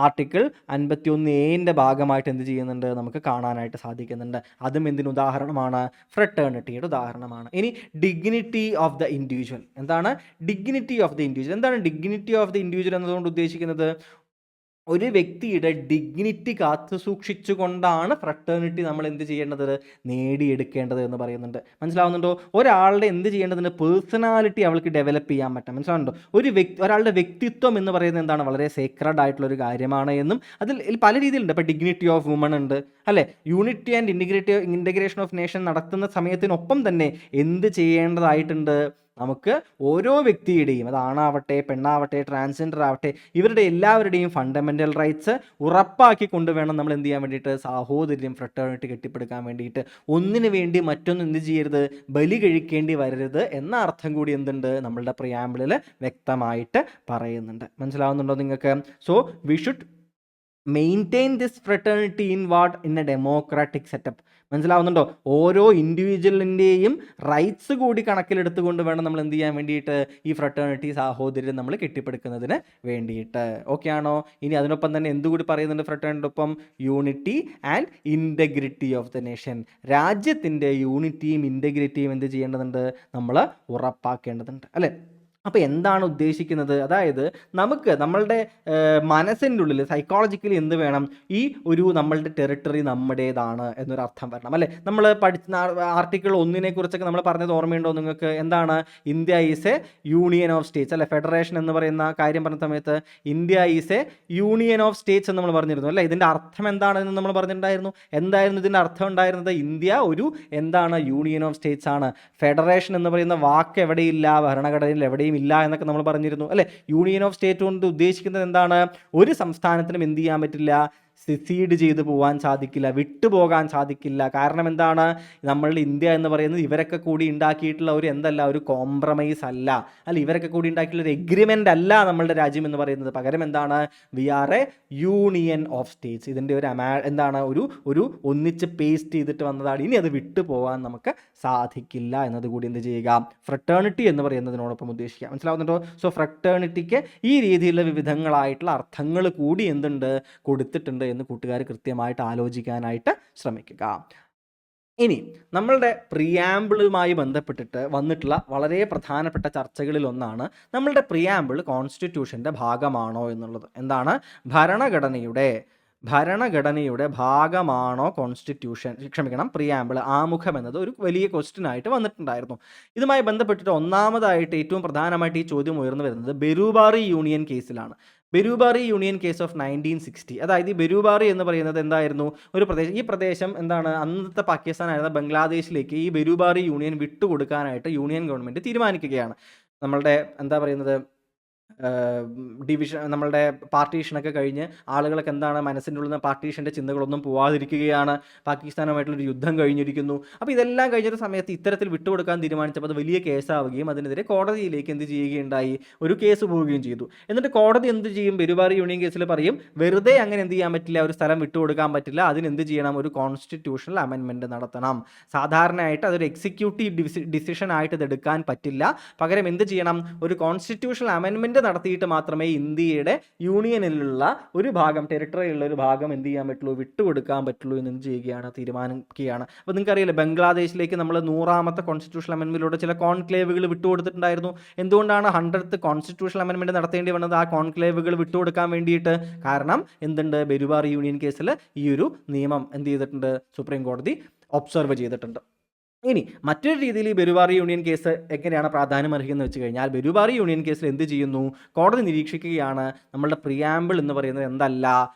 Speaker 1: ആർട്ടിക്കിൾ 51A ഭാഗമായിട്ട് എന്ത് ചെയ്യുന്നുണ്ട്? നമുക്ക് കാണാനായിട്ട് സാധിക്കുന്നുണ്ട്. അതും എന്തിന് ഉദാഹരണമാണ്? ഫ്രട്ടേണിറ്റിയുടെ ഉദാഹരണമാണ്. ഇനി ഡിഗ്നിറ്റി ഓഫ് ദ ഇൻഡിവിജ്വൽ. എന്താണ് ഡിഗ്നിറ്റി ഓഫ് ദ ഇൻഡിവിജ്വൽ? എന്താണ് ഡിഗ്നിറ്റി ഓഫ് ദ ഇൻഡിവിജ്വൽ എന്നതുകൊണ്ട് ഉദ്ദേശിക്കുന്നത്? ഒരു വ്യക്തിയുടെ ഡിഗ്നിറ്റി കാത്തു സൂക്ഷിച്ചുകൊണ്ടാണ് ഫ്രട്ടേണിറ്റി നമ്മൾ എന്ത് ചെയ്യേണ്ടത്? നേടിയെടുക്കേണ്ടത് എന്ന് പറയുന്നുണ്ട്. മനസ്സിലാവുന്നുണ്ടോ? ഒരാളുടെ എന്ത് ചെയ്യേണ്ടതുണ്ട്? പേഴ്സണാലിറ്റി അവൾക്ക് ഡെവലപ്പ് ചെയ്യാൻ പറ്റും. മനസ്സിലാവുന്നുണ്ടോ? ഒരാളുടെ വ്യക്തിത്വം എന്ന് പറയുന്നത് എന്താണ്? വളരെ സേക്രഡ് ആയിട്ടുള്ള ഒരു കാര്യമാണ് എന്നും അതിൽ പല രീതിയിലുണ്ട്. ഇപ്പോൾ ഡിഗ്നിറ്റി ഓഫ് വുമൺ ഉണ്ട് അല്ലേ. Unity and integration of nation നടത്തുന്ന സമയത്തിനൊപ്പം തന്നെ എന്ത് ചെയ്യേണ്ടതായിട്ടുണ്ട്? നമുക്ക് ഓരോ വ്യക്തിയുടെയും, അത് ആണാവട്ടെ പെണ്ണാവട്ടെ ട്രാൻസ്ജെൻഡർ ആവട്ടെ, ഇവരുടെ എല്ലാവരുടെയും ഫണ്ടമെൻ്റൽ റൈറ്റ്സ് ഉറപ്പാക്കി കൊണ്ടുവേണം നമ്മൾ എന്ത് ചെയ്യാൻ വേണ്ടിയിട്ട്? സാഹോദര്യം, ഫ്രട്ടേണിറ്റി കെട്ടിപ്പടുക്കാൻ വേണ്ടിയിട്ട്. ഒന്നിനു വേണ്ടി മറ്റൊന്ന് എന്ത് ചെയ്യരുത്? ബലി കഴിക്കേണ്ടി വരരുത് എന്ന അർത്ഥം കൂടി എന്തുണ്ട്? നമ്മളുടെ പ്രിയാമ്പിളിൽ വ്യക്തമായിട്ട് പറയുന്നുണ്ട്. മനസ്സിലാവുന്നുണ്ടോ നിങ്ങൾക്ക്? So we should maintain this fraternity in A democratic setup. മനസ്സിലാവുന്നുണ്ടോ? ഓരോ ഇൻഡിവിജ്വലിൻ്റെയും റൈറ്റ്സ് കൂടി കണക്കിലെടുത്തുകൊണ്ട് വേണം നമ്മൾ എന്ത് ചെയ്യാൻ വേണ്ടിയിട്ട്? ഈ ഫ്രട്ടേണിറ്റി, സാഹോദര്യം നമ്മൾ കെട്ടിപ്പടുക്കുന്നതിന് വേണ്ടിയിട്ട്. ഓക്കെ ആണോ? ഇനി അതിനൊപ്പം തന്നെ എന്തുകൂടി പറയുന്നുണ്ട് ഫ്രട്ടേണിറ്റിയൊപ്പം? Unity and integrity of the nation. രാജ്യത്തിൻ്റെ യൂണിറ്റിയും ഇൻറ്റഗ്രിറ്റിയും എന്ത് ചെയ്യേണ്ടതുണ്ട്? നമ്മൾ ഉറപ്പാക്കേണ്ടതുണ്ട് അല്ലേ. അപ്പോൾ എന്താണ് ഉദ്ദേശിക്കുന്നത്? അതായത് നമുക്ക് നമ്മളുടെ മനസ്സിൻ്റെ ഉള്ളിൽ സൈക്കോളജിക്കലി എന്ത് വേണം? ഈ ഒരു നമ്മളുടെ ടെറിട്ടറി നമ്മുടേതാണ് എന്നൊരർത്ഥം വരണം അല്ലേ? നമ്മൾ പഠിച്ച ആർട്ടിക്കിൾ 1 കുറിച്ചൊക്കെ നമ്മൾ പറഞ്ഞത് ഓർമ്മയുണ്ടോ നിങ്ങൾക്ക്? എന്താണ്? India is A union of States അല്ലേ? ഫെഡറേഷൻ എന്ന് പറയുന്ന കാര്യം പറഞ്ഞ സമയത്ത് India is A union of States എന്ന് നമ്മൾ പറഞ്ഞിരുന്നു അല്ലേ? ഇതിൻ്റെ അർത്ഥം എന്താണെന്ന് നമ്മൾ പറഞ്ഞിട്ടുണ്ടായിരുന്നു. എന്തായിരുന്നു ഇതിൻ്റെ അർത്ഥം ഉണ്ടായിരുന്നത്? ഇന്ത്യ ഒരു എന്താണ്? യൂണിയൻ ഓഫ് സ്റ്റേറ്റ്സ് ആണ്. ഫെഡറേഷൻ എന്ന് പറയുന്ന വാക്ക് എവിടെയില്ല, ഭരണഘടനയിൽ എവിടെയും ഇല്ല എന്നൊക്കെ നമ്മൾ പറഞ്ഞിരുന്നു അല്ലേ? യൂണിയൻ ഓഫ് സ്റ്റേറ്റ് കൊണ്ട് ഉദ്ദേശിക്കുന്നത് എന്താണ്? ഒരു സംസ്ഥാനത്തിനും എന്ത് ചെയ്യാൻ പറ്റില്ല? സിസീഡ് ചെയ്ത് പോകാൻ സാധിക്കില്ല, വിട്ടുപോകാൻ സാധിക്കില്ല. കാരണം എന്താണ്? നമ്മളുടെ ഇന്ത്യ എന്ന് പറയുന്നത് ഇവരൊക്കെ കൂടി ഉണ്ടാക്കിയിട്ടുള്ള ഒരു എന്തല്ല, ഒരു കോംപ്രമൈസ് അല്ല അല്ല, ഇവരൊക്കെ കൂടി ഉണ്ടാക്കിയിട്ടുള്ള ഒരു എഗ്രിമെൻ്റ് അല്ല നമ്മളുടെ രാജ്യം എന്ന് പറയുന്നത്. പകരം എന്താണ്? We are a union of states. ഇതിൻ്റെ ഒരു എന്താണ്? ഒരു ഒന്നിച്ച് പേസ്റ്റ് ചെയ്തിട്ട് വന്നതാണ്. ഇനി അത് വിട്ടുപോകാൻ നമുക്ക് സാധിക്കില്ല എന്നതുകൂടി എന്ത് ചെയ്യുക? ഫ്രട്ടേണിറ്റി എന്ന് പറയുന്നതിനോടൊപ്പം ഉദ്ദേശിക്കുക. മനസ്സിലാവുന്നുണ്ടോ? സോ ഫ്രട്ടേണിറ്റിക്ക് ഈ രീതിയിലുള്ള വിവിധങ്ങളായിട്ടുള്ള അർത്ഥങ്ങൾ കൂടി എന്തുണ്ട്? കൊടുത്തിട്ടുണ്ട് എന്ന് കൂട്ടുകാർ കൃത്യമായിട്ട് ആലോചിക്കാനായിട്ട് ശ്രമിക്കുക. ഇനി നമ്മളുടെ പ്രിയാമ്പിളുമായി ബന്ധപ്പെട്ടിട്ട് വന്നിട്ടുള്ള വളരെ പ്രധാനപ്പെട്ട ചർച്ചകളിൽ ഒന്നാണ് നമ്മളുടെ പ്രിയാമ്പിൾ കോൺസ്റ്റിറ്റ്യൂഷൻ്റെ ഭാഗമാണോ എന്നുള്ളത്. എന്താണ്? ഭരണഘടനയുടെ ഭാഗമാണോ കോൺസ്റ്റിറ്റ്യൂഷൻ, പ്രിയാമ്പിൾ, ആമുഖം എന്നത് ഒരു വലിയ ക്വസ്റ്റ്യൻ ആയിട്ട് വന്നിട്ടുണ്ടായിരുന്നു. ഇതുമായി ബന്ധപ്പെട്ടിട്ട് ഒന്നാമതായിട്ട് ഏറ്റവും പ്രധാനമായിട്ട് ഈ ചോദ്യം ഉയർന്നു വരുന്നത് ബെരൂബാറി യൂണിയൻ കേസിലാണ്. ബെരൂബാറി യൂണിയൻ കേസ് ഓഫ് 1960. അതായത് ഈ ബെരൂബാറി എന്ന് പറയുന്നത് എന്തായിരുന്നു? ഒരു പ്രദേശം. ഈ പ്രദേശം എന്താണ്? അന്നത്തെ പാകിസ്ഥാനായിരുന്ന ബംഗ്ലാദേശിലേക്ക് ഈ ബെരൂബാറി യൂണിയൻ വിട്ടുകൊടുക്കാനായിട്ട് യൂണിയൻ ഗവൺമെൻറ് തീരുമാനിക്കുകയാണ്. നമ്മളുടെ എന്താ പറയുന്നത്, ഡിവിഷൻ, നമ്മളുടെ പാർട്ടീഷനൊക്കെ കഴിഞ്ഞ് ആളുകളൊക്കെ എന്താണ്, മനസ്സിൻ്റെ ഉള്ളിൽ നിന്ന് പാർട്ടീഷൻ്റെ ചിന്തകളൊന്നും പോവാതിരിക്കുകയാണ്. പാകിസ്ഥാനുമായിട്ടുള്ളൊരു യുദ്ധം കഴിഞ്ഞിരിക്കുന്നു. അപ്പോൾ ഇതെല്ലാം കഴിഞ്ഞൊരു സമയത്ത് ഇത്തരത്തിൽ വിട്ടുകൊടുക്കാൻ തീരുമാനിച്ചപ്പോൾ അത് വലിയ കേസാവുകയും അതിനെതിരെ കോടതിയിലേക്ക് എന്ത് ചെയ്യുകയുണ്ടായി? ഒരു കേസ് പോവുകയും ചെയ്തു. എന്നിട്ട് കോടതി എന്ത് ചെയ്യും? ബെരൂബാറി യൂണിയൻ കേസിൽ പറയും വെറുതെ അങ്ങനെ എന്ത് ചെയ്യാൻ പറ്റില്ല, ഒരു സ്ഥലം വിട്ടുകൊടുക്കാൻ പറ്റില്ല, അതിനെന്ത് ചെയ്യണം? ഒരു കോൺസ്റ്റിറ്റ്യൂഷണൽ അമെൻമെൻറ്റ് നടത്തണം. സാധാരണയായിട്ട് അതൊരു എക്സിക്യൂട്ടീവ് ഡിസിഷൻ ആയിട്ട് ഇത് എടുക്കാൻ പറ്റില്ല. പകരം എന്ത് ചെയ്യണം? ഒരു കോൺസ്റ്റിറ്റ്യൂഷണൽ അമെൻമെൻറ്റ് നടത്തിയിട്ട് മാത്രമേ ഇന്ത്യയുടെ യൂണിയനിലുള്ള ഒരു ഭാഗം, ടെറിട്ടറിയിലുള്ള ഒരു ഭാഗം എന്ത് ചെയ്യാൻ പറ്റുള്ളൂ? വിട്ടുകൊടുക്കാൻ പറ്റുള്ളൂ എന്ന് എന്ത് ചെയ്യുകയാണ്? തീരുമാനിക്കുകയാണ്. അപ്പോൾ നിങ്ങൾക്കറിയില്ല, ബംഗ്ലാദേശിലേക്ക് നമ്മൾ 100ാമത്തെ കോൺസ്റ്റിറ്റ്യൂഷണൽ അമെൻമെൻറ്റിലൂടെ ചില കോൺക്ലേവുകൾ വിട്ടുകൊടുത്തിട്ടുണ്ടായിരുന്നു. എന്തുകൊണ്ടാണ് 100th കോൺസ്റ്റിറ്റ്യൂഷണൽ അമെൻമെൻറ്റ് നടത്തേണ്ടി വന്നത് ആ കോൺക്ലേവുകൾ വിട്ടുകൊടുക്കാൻ വേണ്ടിയിട്ട്? കാരണം എന്തുണ്ട്? ബെരൂബാറി യൂണിയൻ കേസിൽ ഈ ഒരു നിയമം എന്ത് ചെയ്തിട്ടുണ്ട്? സുപ്രീം കോടതി ഒബ്സർവ് ചെയ്തിട്ടുണ്ട്. ഇനി മറ്റൊരു രീതിയിൽ ഈ ബെരൂബാറി യൂണിയൻ കേസ് എങ്ങനെയാണ് പ്രാധാന്യം അർഹിക്കുന്നത് വെച്ച് കഴിഞ്ഞാൽ, ബെരൂബാറി യൂണിയൻ കേസിൽ എന്ത് ചെയ്യുന്നു? കോടതി നിരീക്ഷിക്കുകയാണ് നമ്മളുടെ പ്രിയാമ്പിൾ എന്ന് പറയുന്നത് എന്തല്ല?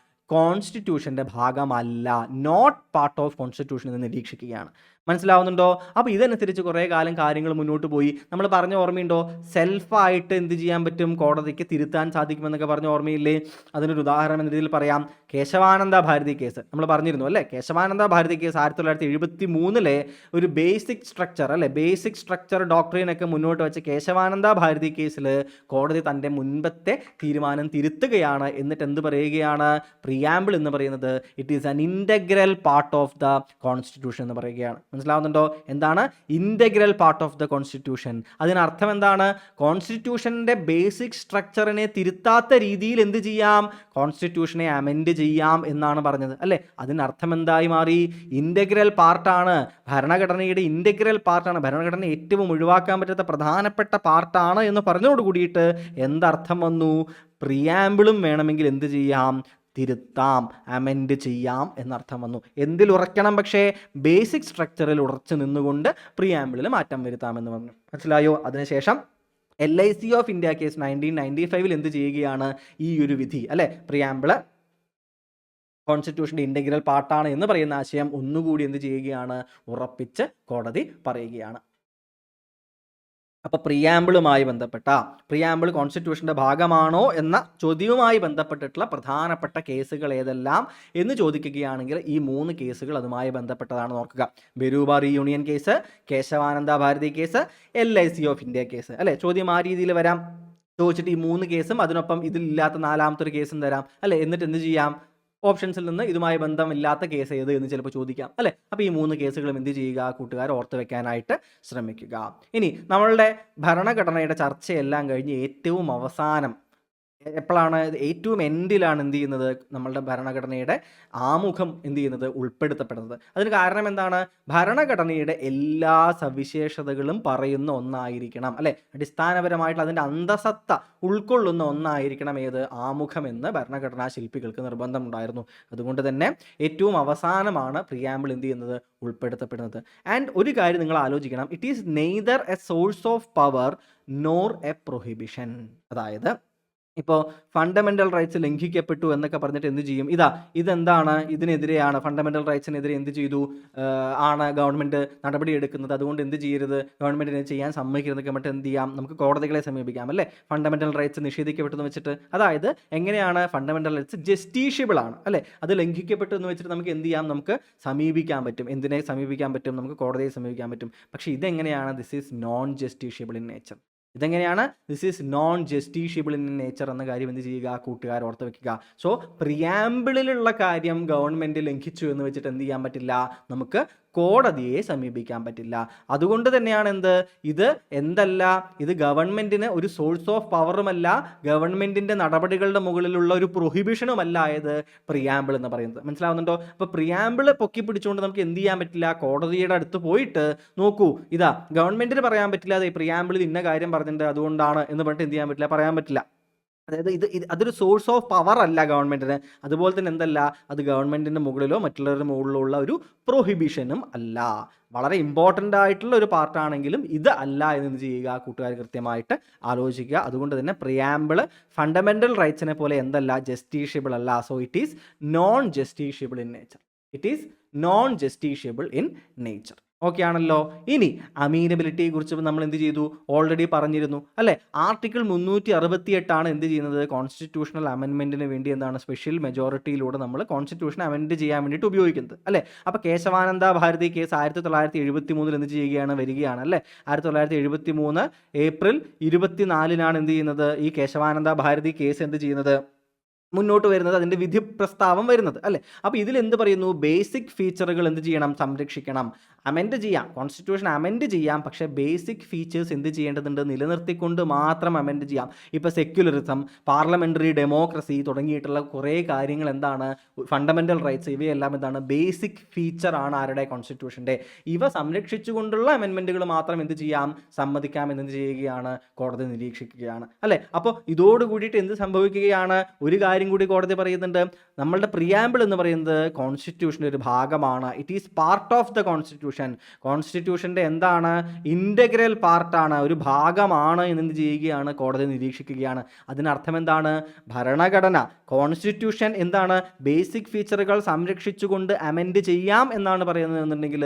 Speaker 1: കോൺസ്റ്റിറ്റ്യൂഷൻ്റെ ഭാഗമല്ല, നോട്ട് പാർട്ട് ഓഫ് കോൺസ്റ്റിറ്റ്യൂഷൻ എന്ന് നിരീക്ഷിക്കുകയാണ്. മനസ്സിലാവുന്നുണ്ടോ? അപ്പോൾ ഇതനുസരിച്ച് കുറേ കാലം കാര്യങ്ങൾ മുന്നോട്ട് പോയി. നമ്മൾ പറഞ്ഞ ഓർമ്മയുണ്ടോ? സെൽഫായിട്ട് എന്ത് ചെയ്യാൻ പറ്റും? കോടതിക്ക് തിരുത്താൻ സാധിക്കുമെന്നൊക്കെ പറഞ്ഞ ഓർമ്മയില്ലേ? അതിനൊരു ഉദാഹരണം എന്ന രീതിയിൽ പറയാം. കേശവാനന്ദ ഭാരതി കേസ് നമ്മൾ പറഞ്ഞിരുന്നു അല്ലേ? കേശവാനന്ദ ഭാരതി കേസ് 1973 ഒരു ബേസിക് സ്ട്രക്ചർ അല്ലേ, ബേസിക് സ്ട്രക്ചർ ഡോക്ട്രീനൊക്കെ മുന്നോട്ട് വെച്ച് കേശവാനന്ദ ഭാരതി കേസിൽ കോടതി തൻ്റെ മുൻപത്തെ തീരുമാനം തിരുത്തുകയാണ്. എന്നിട്ട് എന്ത് പറയുകയാണ്? പ്രിയാമ്പിൾ എന്ന് പറയുന്നത് it is an integral part of the constitution എന്ന് പറയുകയാണ്. മനസ്സിലാവുന്നുണ്ടോ? എന്താണ് integral part of the constitution? അതിനർത്ഥം എന്താണ്? കോൺസ്റ്റിറ്റ്യൂഷൻ്റെ ബേസിക് സ്ട്രക്ചറിനെ തിരുത്താത്ത രീതിയിൽ എന്ത് ചെയ്യാം? കോൺസ്റ്റിറ്റ്യൂഷനെ അമെൻഡ് ചെയ്യാം എന്നാണ് പറഞ്ഞത് അല്ലേ? അതിനർത്ഥം എന്തായി മാറി? ഇൻ്റഗ്രൽ പാർട്ടാണ്, ഭരണഘടനയുടെ ഇൻ്റഗ്രൽ പാർട്ടാണ്, ഭരണഘടന ഏറ്റവും ഒഴിവാക്കാൻ പറ്റാത്ത പ്രധാനപ്പെട്ട പാർട്ടാണ് എന്ന് പറഞ്ഞതോട് കൂടിയിട്ട് എന്തർത്ഥം വന്നു? പ്രിയാമ്പിളും വേണമെങ്കിൽ എന്ത് ചെയ്യാം? തിരുത്താം, അമെൻഡ് ചെയ്യാം എന്നർത്ഥം വന്നു. എന്തിൽ ഉറയ്ക്കണം? പക്ഷേ ബേസിക് സ്ട്രക്ചറിൽ ഉറച്ചു നിന്നുകൊണ്ട് പ്രിയാമ്പിളിൽ മാറ്റം വരുത്താമെന്ന് പറഞ്ഞു. മനസ്സിലായോ? അതിനുശേഷം LIC ഓഫ് ഇന്ത്യ കേസ് 1995 എന്ത് ചെയ്യുകയാണ്? ഈ ഒരു വിധി അല്ലേ, പ്രിയാമ്പിള് കോൺസ്റ്റിറ്റ്യൂഷൻ്റെ ഇൻ്റഗ്രൽ പാർട്ടാണ് എന്ന് പറയുന്ന ആശയം ഒന്നുകൂടി എന്ത് ചെയ്യുകയാണ്? ഉറപ്പിച്ച് കോടതി പറയുകയാണ്. അപ്പോൾ പ്രിയാമ്പിളുമായി ബന്ധപ്പെട്ട, പ്രിയാമ്പിൾ കോൺസ്റ്റിറ്റ്യൂഷൻ്റെ ഭാഗമാണോ എന്ന ചോദ്യവുമായി ബന്ധപ്പെട്ടിട്ടുള്ള പ്രധാനപ്പെട്ട കേസുകൾ ഏതെല്ലാം എന്ന് ചോദിക്കുകയാണെങ്കിൽ ഈ 3 കേസുകൾ അതുമായി ബന്ധപ്പെട്ടതാണെന്ന് ഓർക്കുക. Berubari union case, Kesavananda Bharati case, LIC of India case അല്ലേ? ചോദ്യം ആ രീതിയിൽ വരാം. ചോദിച്ചിട്ട് ഈ 3 കേസും അതിനൊപ്പം ഇതിലില്ലാത്ത 4ാമത്തെ ഒരു കേസും തരാം അല്ലേ? എന്നിട്ട് എന്ത് ചെയ്യാം? ഓപ്ഷൻസിൽ നിന്ന് ഇതുമായി ബന്ധമില്ലാത്ത കേസ് ഏത് എന്ന് ചിലപ്പോൾ ചോദിക്കാം അല്ലേ? അപ്പോൾ ഈ 3 കേസുകളും എന്ത് ചെയ്യുക? കൂട്ടുകാർ ഓർത്ത് വെക്കാനായിട്ട് ശ്രമിക്കുക. ഇനി നമ്മളുടെ ഭരണഘടനയുടെ ചർച്ചയെല്ലാം കഴിഞ്ഞ് ഏറ്റവും അവസാനം എപ്പോഴാണ് ഏറ്റവും എൻഡിലാണ് എന്ത് ചെയ്യുന്നത്, നമ്മളുടെ ഭരണഘടനയുടെ ആമുഖം എന്ത് ചെയ്യുന്നത്, ഉൾപ്പെടുത്തപ്പെടുന്നത്. അതിന് കാരണം എന്താണ്? ഭരണഘടനയുടെ എല്ലാ സവിശേഷതകളും പറയുന്ന ഒന്നായിരിക്കണം, അല്ലെ, അടിസ്ഥാനപരമായിട്ടുള്ള അതിൻ്റെ അന്തസത്ത ഉൾക്കൊള്ളുന്ന ഒന്നായിരിക്കണം ഏത്, ആമുഖം എന്ന് ഭരണഘടനാ ശില്പികൾക്ക് നിർബന്ധമുണ്ടായിരുന്നു. അതുകൊണ്ട് തന്നെ ഏറ്റവും അവസാനമാണ് പ്രിയാമ്പിൾ എന്ത് ചെയ്യുന്നത്, ഉൾപ്പെടുത്തപ്പെടുന്നത്. ആൻഡ് ഒരു കാര്യം നിങ്ങൾ ആലോചിക്കണം, it is neither A source of power nor A prohibition. അതായത് ഇപ്പോൾ ഫണ്ടമെൻ്റൽ റൈറ്റ്സ് ലംഘിക്കപ്പെട്ടു എന്നൊക്കെ പറഞ്ഞിട്ട് എന്ത് ചെയ്യും, ഇതെന്താണ്, ഇതിനെതിരെയാണ്, ഫണ്ടമെൻ്റൽ റൈറ്റ്സിനെതിരെ എന്ത് ചെയ്തു ആണ് ഗവൺമെൻറ് നടപടിയെടുക്കുന്നത്, അതുകൊണ്ട് എന്ത് ചെയ്യരുത്, ഗവൺമെൻറ്റിനെ ചെയ്യാൻ സമ്മതിക്കുന്നതൊക്കെ മറ്റും എന്ത് ചെയ്യാം, നമുക്ക് കോടതികളെ സമീപിക്കാം, അല്ലേ, ഫണ്ടമെൻ്റൽ റൈറ്റ്സ് നിഷേധിക്കപ്പെട്ടെന്ന് വെച്ചിട്ട്. അതായത് എങ്ങനെയാണ് ഫണ്ടമെൻ്റൽ റൈറ്റ്സ് ജസ്റ്റീഷ്യബിൾ ആണ്, അല്ലേ, അത് ലംഘിക്കപ്പെട്ടു എന്ന് വെച്ചിട്ട് നമുക്ക് എന്ത് ചെയ്യാം, നമുക്ക് സമീപിക്കാൻ പറ്റും. എന്തിനെ സമീപിക്കാൻ പറ്റും, നമുക്ക് കോടതിയെ സമീപിക്കാൻ പറ്റും. പക്ഷേ ഇതെങ്ങനെയാണ്, this is non justiciable in nature. ഇതെങ്ങനെയാണ്, this is non justiciable in nature എന്ന കാര്യം എന്ത് ചെയ്യുക, കൂട്ടുകാർ ഓർത്ത് വെക്കുക. സോ പ്രിയാമ്പിളിലുള്ള കാര്യം ഗവൺമെൻറ് ലംഘിച്ചു എന്ന് വെച്ചിട്ട് എന്ത് ചെയ്യാൻ പറ്റില്ല, നമുക്ക് കോടതിയെ സമീപിക്കാൻ പറ്റില്ല. അതുകൊണ്ട് തന്നെയാണ് ഇത് എന്തല്ല, ഇത് ഗവൺമെൻറ്റിന് ഒരു സോഴ്സ് ഓഫ് പവറുമല്ല, ഗവൺമെൻറ്റിൻ്റെ നടപടികളുടെ മുകളിലുള്ള ഒരു പ്രൊഹിബിഷനുമല്ല ഇത് പ്രിയാമ്പിൾ എന്ന് പറയുന്നത്. മനസ്സിലാവുന്നുണ്ടോ? അപ്പോൾ പ്രിയാമ്പിൾ പൊക്കി പിടിച്ചുകൊണ്ട് നമുക്ക് എന്ത് ചെയ്യാൻ പറ്റില്ല, കോടതിയുടെ അടുത്ത് പോയിട്ട് നോക്കൂ, ഗവൺമെൻറ്റിന് പറയാൻ പറ്റില്ല, അതെ പ്രിയാമ്പിളിൽ ഇന്ന കാര്യം പറഞ്ഞിട്ടുണ്ട് അതുകൊണ്ടാണ് എന്ന് പറഞ്ഞിട്ട് എന്ത് ചെയ്യാൻ പറ്റില്ല, പറയാൻ പറ്റില്ല. അതായത് അതൊരു സോഴ്സ് ഓഫ് പവർ അല്ല ഗവൺമെൻറ്റിന്. അതുപോലെ തന്നെ എന്തല്ല, അത് ഗവൺമെൻറ്റിൻ്റെ മുകളിലോ മറ്റുള്ളവരുടെ മുകളിലോ ഉള്ള ഒരു പ്രൊഹിബിഷനും അല്ല. വളരെ ഇമ്പോർട്ടൻ്റ് ആയിട്ടുള്ള ഒരു പാർട്ടാണെങ്കിലും ഇത് അല്ല എന്ന് ചെയ്യുക, കൂട്ടുകാർ കൃത്യമായിട്ട് ആലോചിക്കുക. അതുകൊണ്ട് തന്നെ പ്രിയാമ്പിൾ ഫണ്ടമെൻ്റൽ റൈറ്റ്സിനെ പോലെ എന്തല്ല, ജസ്റ്റീഷ്യബിൾ അല്ല. So it is non justiciable in nature. It is non justiciable in nature. Okay ആണല്ലോ. ഇനി അമീനബിലിറ്റിയെ കുറിച്ച് നമ്മൾ എന്ത് ചെയ്തു, ഓൾറെഡി പറഞ്ഞിരുന്നു, അല്ലേ. ആർട്ടിക്കിൾ 368 എന്ത് ചെയ്യുന്നത്, കോൺസ്റ്റിറ്റ്യൂഷണൽ അമെൻമെൻറ്റിന് വേണ്ടി എന്താണ്, സ്പെഷ്യൽ മെജോറിറ്റിയിലൂടെ നമ്മൾ കോൺസ്റ്റിറ്റ്യൂഷൻ അമെൻഡ് ചെയ്യാൻ വേണ്ടിയിട്ട് ഉപയോഗിക്കുന്നത്, അല്ലേ. അപ്പോൾ കേശവാനന്ദ ഭാരതി കേസ് 1973 എന്ത് ചെയ്യുകയാണ്, വരികയാണ്, അല്ലേ. 1973 ഏപ്രിൽ 24 എന്ത് ചെയ്യുന്നത്, ഈ കേശവാനന്ദ ഭാരതി കേസ് എന്ത് ചെയ്യുന്നത്, മുന്നോട്ട് വരുന്നത്, അതിൻ്റെ വിധി പ്രസ്താവം വരുന്നത്, അല്ലേ. അപ്പോൾ ഇതിൽ എന്ത് പറയുന്നു, ബേസിക് ഫീച്ചറുകൾ എന്ത് ചെയ്യണം, സംരക്ഷിക്കണം. അമെൻഡ് ചെയ്യാം, കോൺസ്റ്റിറ്റ്യൂഷൻ അമെൻഡ് ചെയ്യാം, പക്ഷേ ബേസിക് ഫീച്ചേഴ്സ് എന്ത് ചെയ്യേണ്ടതുണ്ട്, നിലനിർത്തിക്കൊണ്ട് മാത്രം അമെൻഡ് ചെയ്യാം. ഇപ്പോൾ സെക്യുലറിസം, പാർലമെൻ്ററി ഡെമോക്രസി തുടങ്ങിയിട്ടുള്ള കുറേ കാര്യങ്ങൾ എന്താണ്, ഫണ്ടമെൻ്റൽ റൈറ്റ്സ്, ഇവയെല്ലാം എന്താണ്, ബേസിക് ഫീച്ചറാണ് ആരുടെ, കോൺസ്റ്റിറ്റ്യൂഷൻ്റെ. ഇവ സംരക്ഷിച്ചുകൊണ്ടുള്ള അമെൻമെൻറ്റുകൾ മാത്രം എന്ത് ചെയ്യാം, സമ്മതിക്കാം എന്ന് ചെയ്യുകയാണ് കോടതി നിരീക്ഷിക്കുകയാണ്, അല്ലേ. അപ്പോൾ ഇതോടുകൂടിയിട്ട് എന്ത് സംഭവിക്കുകയാണ്, ഒരു കാര്യം കൂടി കോടതി പറയുന്നുണ്ട്, നമ്മളുടെ പ്രിയാമ്പിൾ എന്ന് പറയുന്നത് കോൺസ്റ്റിറ്റ്യൂഷൻ്റെ ഒരു ഭാഗമാണ്. It is part of the കോൺസ്റ്റിറ്റ്യൂഷൻ്റെ എന്താണ്, ഇൻ്റഗ്രൽ പാർട്ടാണ്, ഒരു ഭാഗമാണ് എന്ന് ചെയ്യുകയാണ് കോടതി നിരീക്ഷിക്കുകയാണ്. അതിനർത്ഥം എന്താണ്, ഭരണഘടന, കോൺസ്റ്റിറ്റ്യൂഷൻ എന്താണ്, ബേസിക് ഫീച്ചറുകൾ സംരക്ഷിച്ചുകൊണ്ട് അമെൻഡ് ചെയ്യാം എന്നാണ് പറയുന്നത് എന്നുണ്ടെങ്കിൽ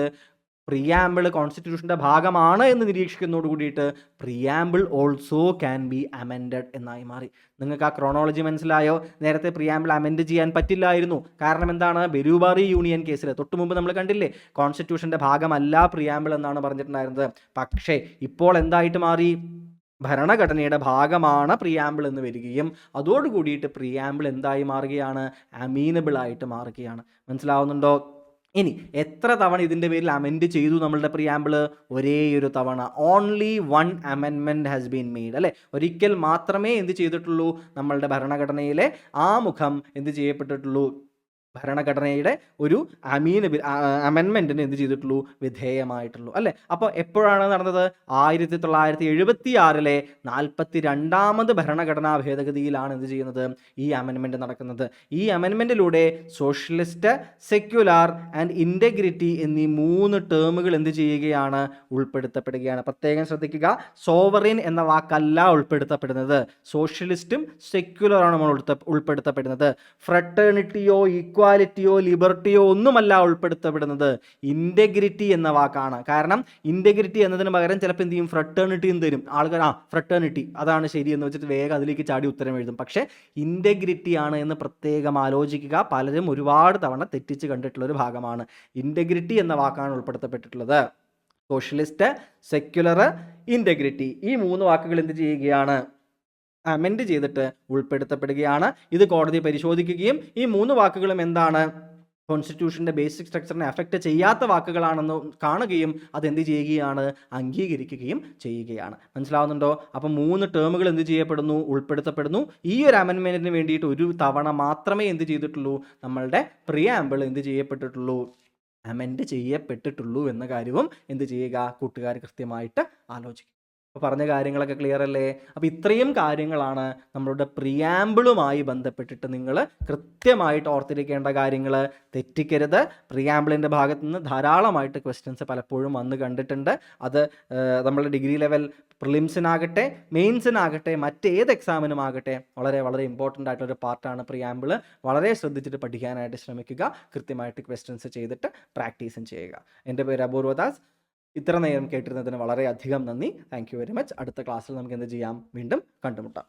Speaker 1: പ്രിയാമ്പിൾ കോൺസ്റ്റിറ്റ്യൂഷൻ്റെ ഭാഗമാണ് എന്ന് നിരീക്ഷിക്കുന്നതോട് കൂടിയിട്ട് preamble also can be amended എന്നായി മാറി. നിങ്ങൾക്ക് ആ ക്രോണോളജി മനസ്സിലായോ? നേരത്തെ പ്രിയാമ്പിൾ അമെൻഡ് ചെയ്യാൻ പറ്റില്ലായിരുന്നു. കാരണം എന്താണ്, ബെരൂബാറി യൂണിയൻ കേസിൽ തൊട്ട് മുമ്പ് നമ്മൾ കണ്ടില്ലേ, കോൺസ്റ്റിറ്റ്യൂഷൻ്റെ ഭാഗമല്ല പ്രിയാമ്പിൾ എന്നാണ് പറഞ്ഞിട്ടുണ്ടായിരുന്നത്. പക്ഷേ ഇപ്പോൾ എന്തായിട്ട് മാറി, ഭരണഘടനയുടെ ഭാഗമാണ് പ്രിയാമ്പിൾ എന്ന് വരികയും അതോടുകൂടിയിട്ട് പ്രിയാമ്പിൾ എന്തായി മാറുകയാണ്, അമീനബിൾ ആയിട്ട് മാറുകയാണ്. മനസ്സിലാവുന്നുണ്ടോ? ഇനി എത്ര തവണ ഇതിൻ്റെ പേരിൽ അമെൻഡ് ചെയ്തു നമ്മളുടെ പ്രിയാമ്പിൾ? ഒരേയൊരു തവണ. Only one amendment has been made, അല്ലേ. ഒരിക്കൽ മാത്രമേ എന്ത് ചെയ്തിട്ടുള്ളൂ, നമ്മളുടെ ഭരണഘടനയിലെ ആമുഖം എന്ത് ചെയ്യപ്പെട്ടിട്ടുള്ളൂ, ഭരണഘടനയുടെ ഒരു അമെൻമെൻറ്റിന് എന്ത് ചെയ്തിട്ടുള്ളൂ, വിധേയമായിട്ടുള്ളൂ, അല്ലേ. അപ്പോൾ എപ്പോഴാണ് നടന്നത്, 1976 42ാമത് ഭരണഘടനാ ഭേദഗതിയിലാണ് എന്ത് ചെയ്യുന്നത്, ഈ അമെൻമെൻറ്റ് നടക്കുന്നത്. ഈ അമെൻമെൻറ്റിലൂടെ സോഷ്യലിസ്റ്റ്, സെക്യുലാർ ആൻഡ് ഇൻറ്റഗ്രിറ്റി എന്നീ 3 ടേമുകൾ എന്ത് ചെയ്യുകയാണ്, ഉൾപ്പെടുത്തപ്പെടുകയാണ്. പ്രത്യേകം ശ്രദ്ധിക്കുക, സോവറിൻ എന്ന വാക്കല്ല ഉൾപ്പെടുത്തപ്പെടുന്നത്, സോഷ്യലിസ്റ്റും സെക്യുലറാണ് നമ്മൾ ഉൾപ്പെടുത്തപ്പെടുന്നത്. ഫ്രട്ടേണിറ്റിയോ ഇക്വാലിറ്റിയോ ലിബർട്ടിയോ ഒന്നുമല്ല ഉൾപ്പെടുത്തപ്പെടുന്നത്, ഇൻറ്റഗ്രിറ്റി എന്ന വാക്കാണ്. കാരണം ഇൻറ്റഗ്രിറ്റി എന്നതിന് പകരം ചിലപ്പോൾ എന്ത് ചെയ്യും, ഫ്രട്ടേണിറ്റി എന്ന് തരും ആൾക്കാർ. ഫ്രട്ടേണിറ്റി അതാണ് ശരി എന്ന് വെച്ചിട്ട് വേഗം അതിലേക്ക് ചാടി ഉത്തരം എഴുതും. പക്ഷേ ഇൻറ്റഗ്രിറ്റി ആണ് എന്ന് പ്രത്യേകം ആലോചിക്കുക. പലരും ഒരുപാട് തവണ തെറ്റിച്ച് കണ്ടിട്ടുള്ള ഒരു ഭാഗമാണ്. ഇൻറ്റഗ്രിറ്റി എന്ന വാക്കാണ് ഉൾപ്പെടുത്തപ്പെട്ടിട്ടുള്ളത്. സോഷ്യലിസ്റ്റ്, സെക്യുലർ, ഇൻറ്റഗ്രിറ്റി, ഈ 3 വാക്കുകൾ എന്ത് ചെയ്യുകയാണ്, അമെൻഡ് ചെയ്തിട്ട് ഉൾപ്പെടുത്തപ്പെടുകയാണ്. ഇത് കോടതി പരിശോധിക്കുകയും ഈ 3 വാക്കുകളും എന്താണ്, കോൺസ്റ്റിറ്റ്യൂഷൻ്റെ ബേസിക് സ്ട്രക്ചറിനെ അഫക്റ്റ് ചെയ്യാത്ത വാക്കുകളാണെന്ന് കാണുകയും അതെന്ത് ചെയ്യുകയാണ്, അംഗീകരിക്കുകയും ചെയ്യുകയാണ്. മനസ്സിലാവുന്നുണ്ടോ? അപ്പം 3 ടേമുകൾ എന്ത് ചെയ്യപ്പെടുന്നു, ഉൾപ്പെടുത്തപ്പെടുന്നു. ഈ ഒരു അമെൻമെൻറ്റിന് വേണ്ടിയിട്ട് ഒരു തവണ മാത്രമേ എന്ത് ചെയ്തിട്ടുള്ളൂ, നമ്മളുടെ പ്രിയാമ്പിൾ എന്ത് ചെയ്യപ്പെട്ടിട്ടുള്ളൂ, അമെൻഡ് ചെയ്യപ്പെട്ടിട്ടുള്ളൂ എന്ന കാര്യവും എന്ത് ചെയ്യുക, കൂട്ടുകാർ കൃത്യമായിട്ട് ആലോചിക്കുക. അപ്പോൾ പറഞ്ഞ കാര്യങ്ങളൊക്കെ ക്ലിയർ അല്ലേ? അപ്പോൾ ഇത്രയും കാര്യങ്ങളാണ് നമ്മളുടെ പ്രിയാമ്പിളുമായി ബന്ധപ്പെട്ടിട്ട് നിങ്ങൾ കൃത്യമായിട്ട് ഓർത്തിരിക്കേണ്ട കാര്യങ്ങൾ. തെറ്റിക്കരുത്. പ്രിയാമ്പിളിൻ്റെ ഭാഗത്തു നിന്ന് ധാരാളമായിട്ട് ക്വസ്റ്റ്യൻസ് പലപ്പോഴും വന്ന് കണ്ടിട്ടുണ്ട്. അത് നമ്മളുടെ ഡിഗ്രി ലെവൽ പ്രിലിംസിനാകട്ടെ മെയിൻസിനാകട്ടെ മറ്റേത് എക്സാമിനുമാകട്ടെ വളരെ വളരെ ഇമ്പോർട്ടൻ്റ് ആയിട്ടൊരു പാർട്ടാണ് പ്രിയാമ്പിൾ. വളരെ ശ്രദ്ധിച്ചിട്ട് പഠിക്കാനായിട്ട് ശ്രമിക്കുക. കൃത്യമായിട്ട് ക്വസ്റ്റ്യൻസ് ചെയ്തിട്ട് പ്രാക്ടീസും ചെയ്യുക. എൻ്റെ പേര് അപൂർവദാസ്. ഇത്ര നേരം കേട്ടിരുന്നതിന് വളരെയധികം നന്ദി. Thank you very much. അടുത്ത ക്ലാസ്സിൽ നമുക്ക് എന്ത് ചെയ്യാം, വീണ്ടും കണ്ടുമുട്ടാം.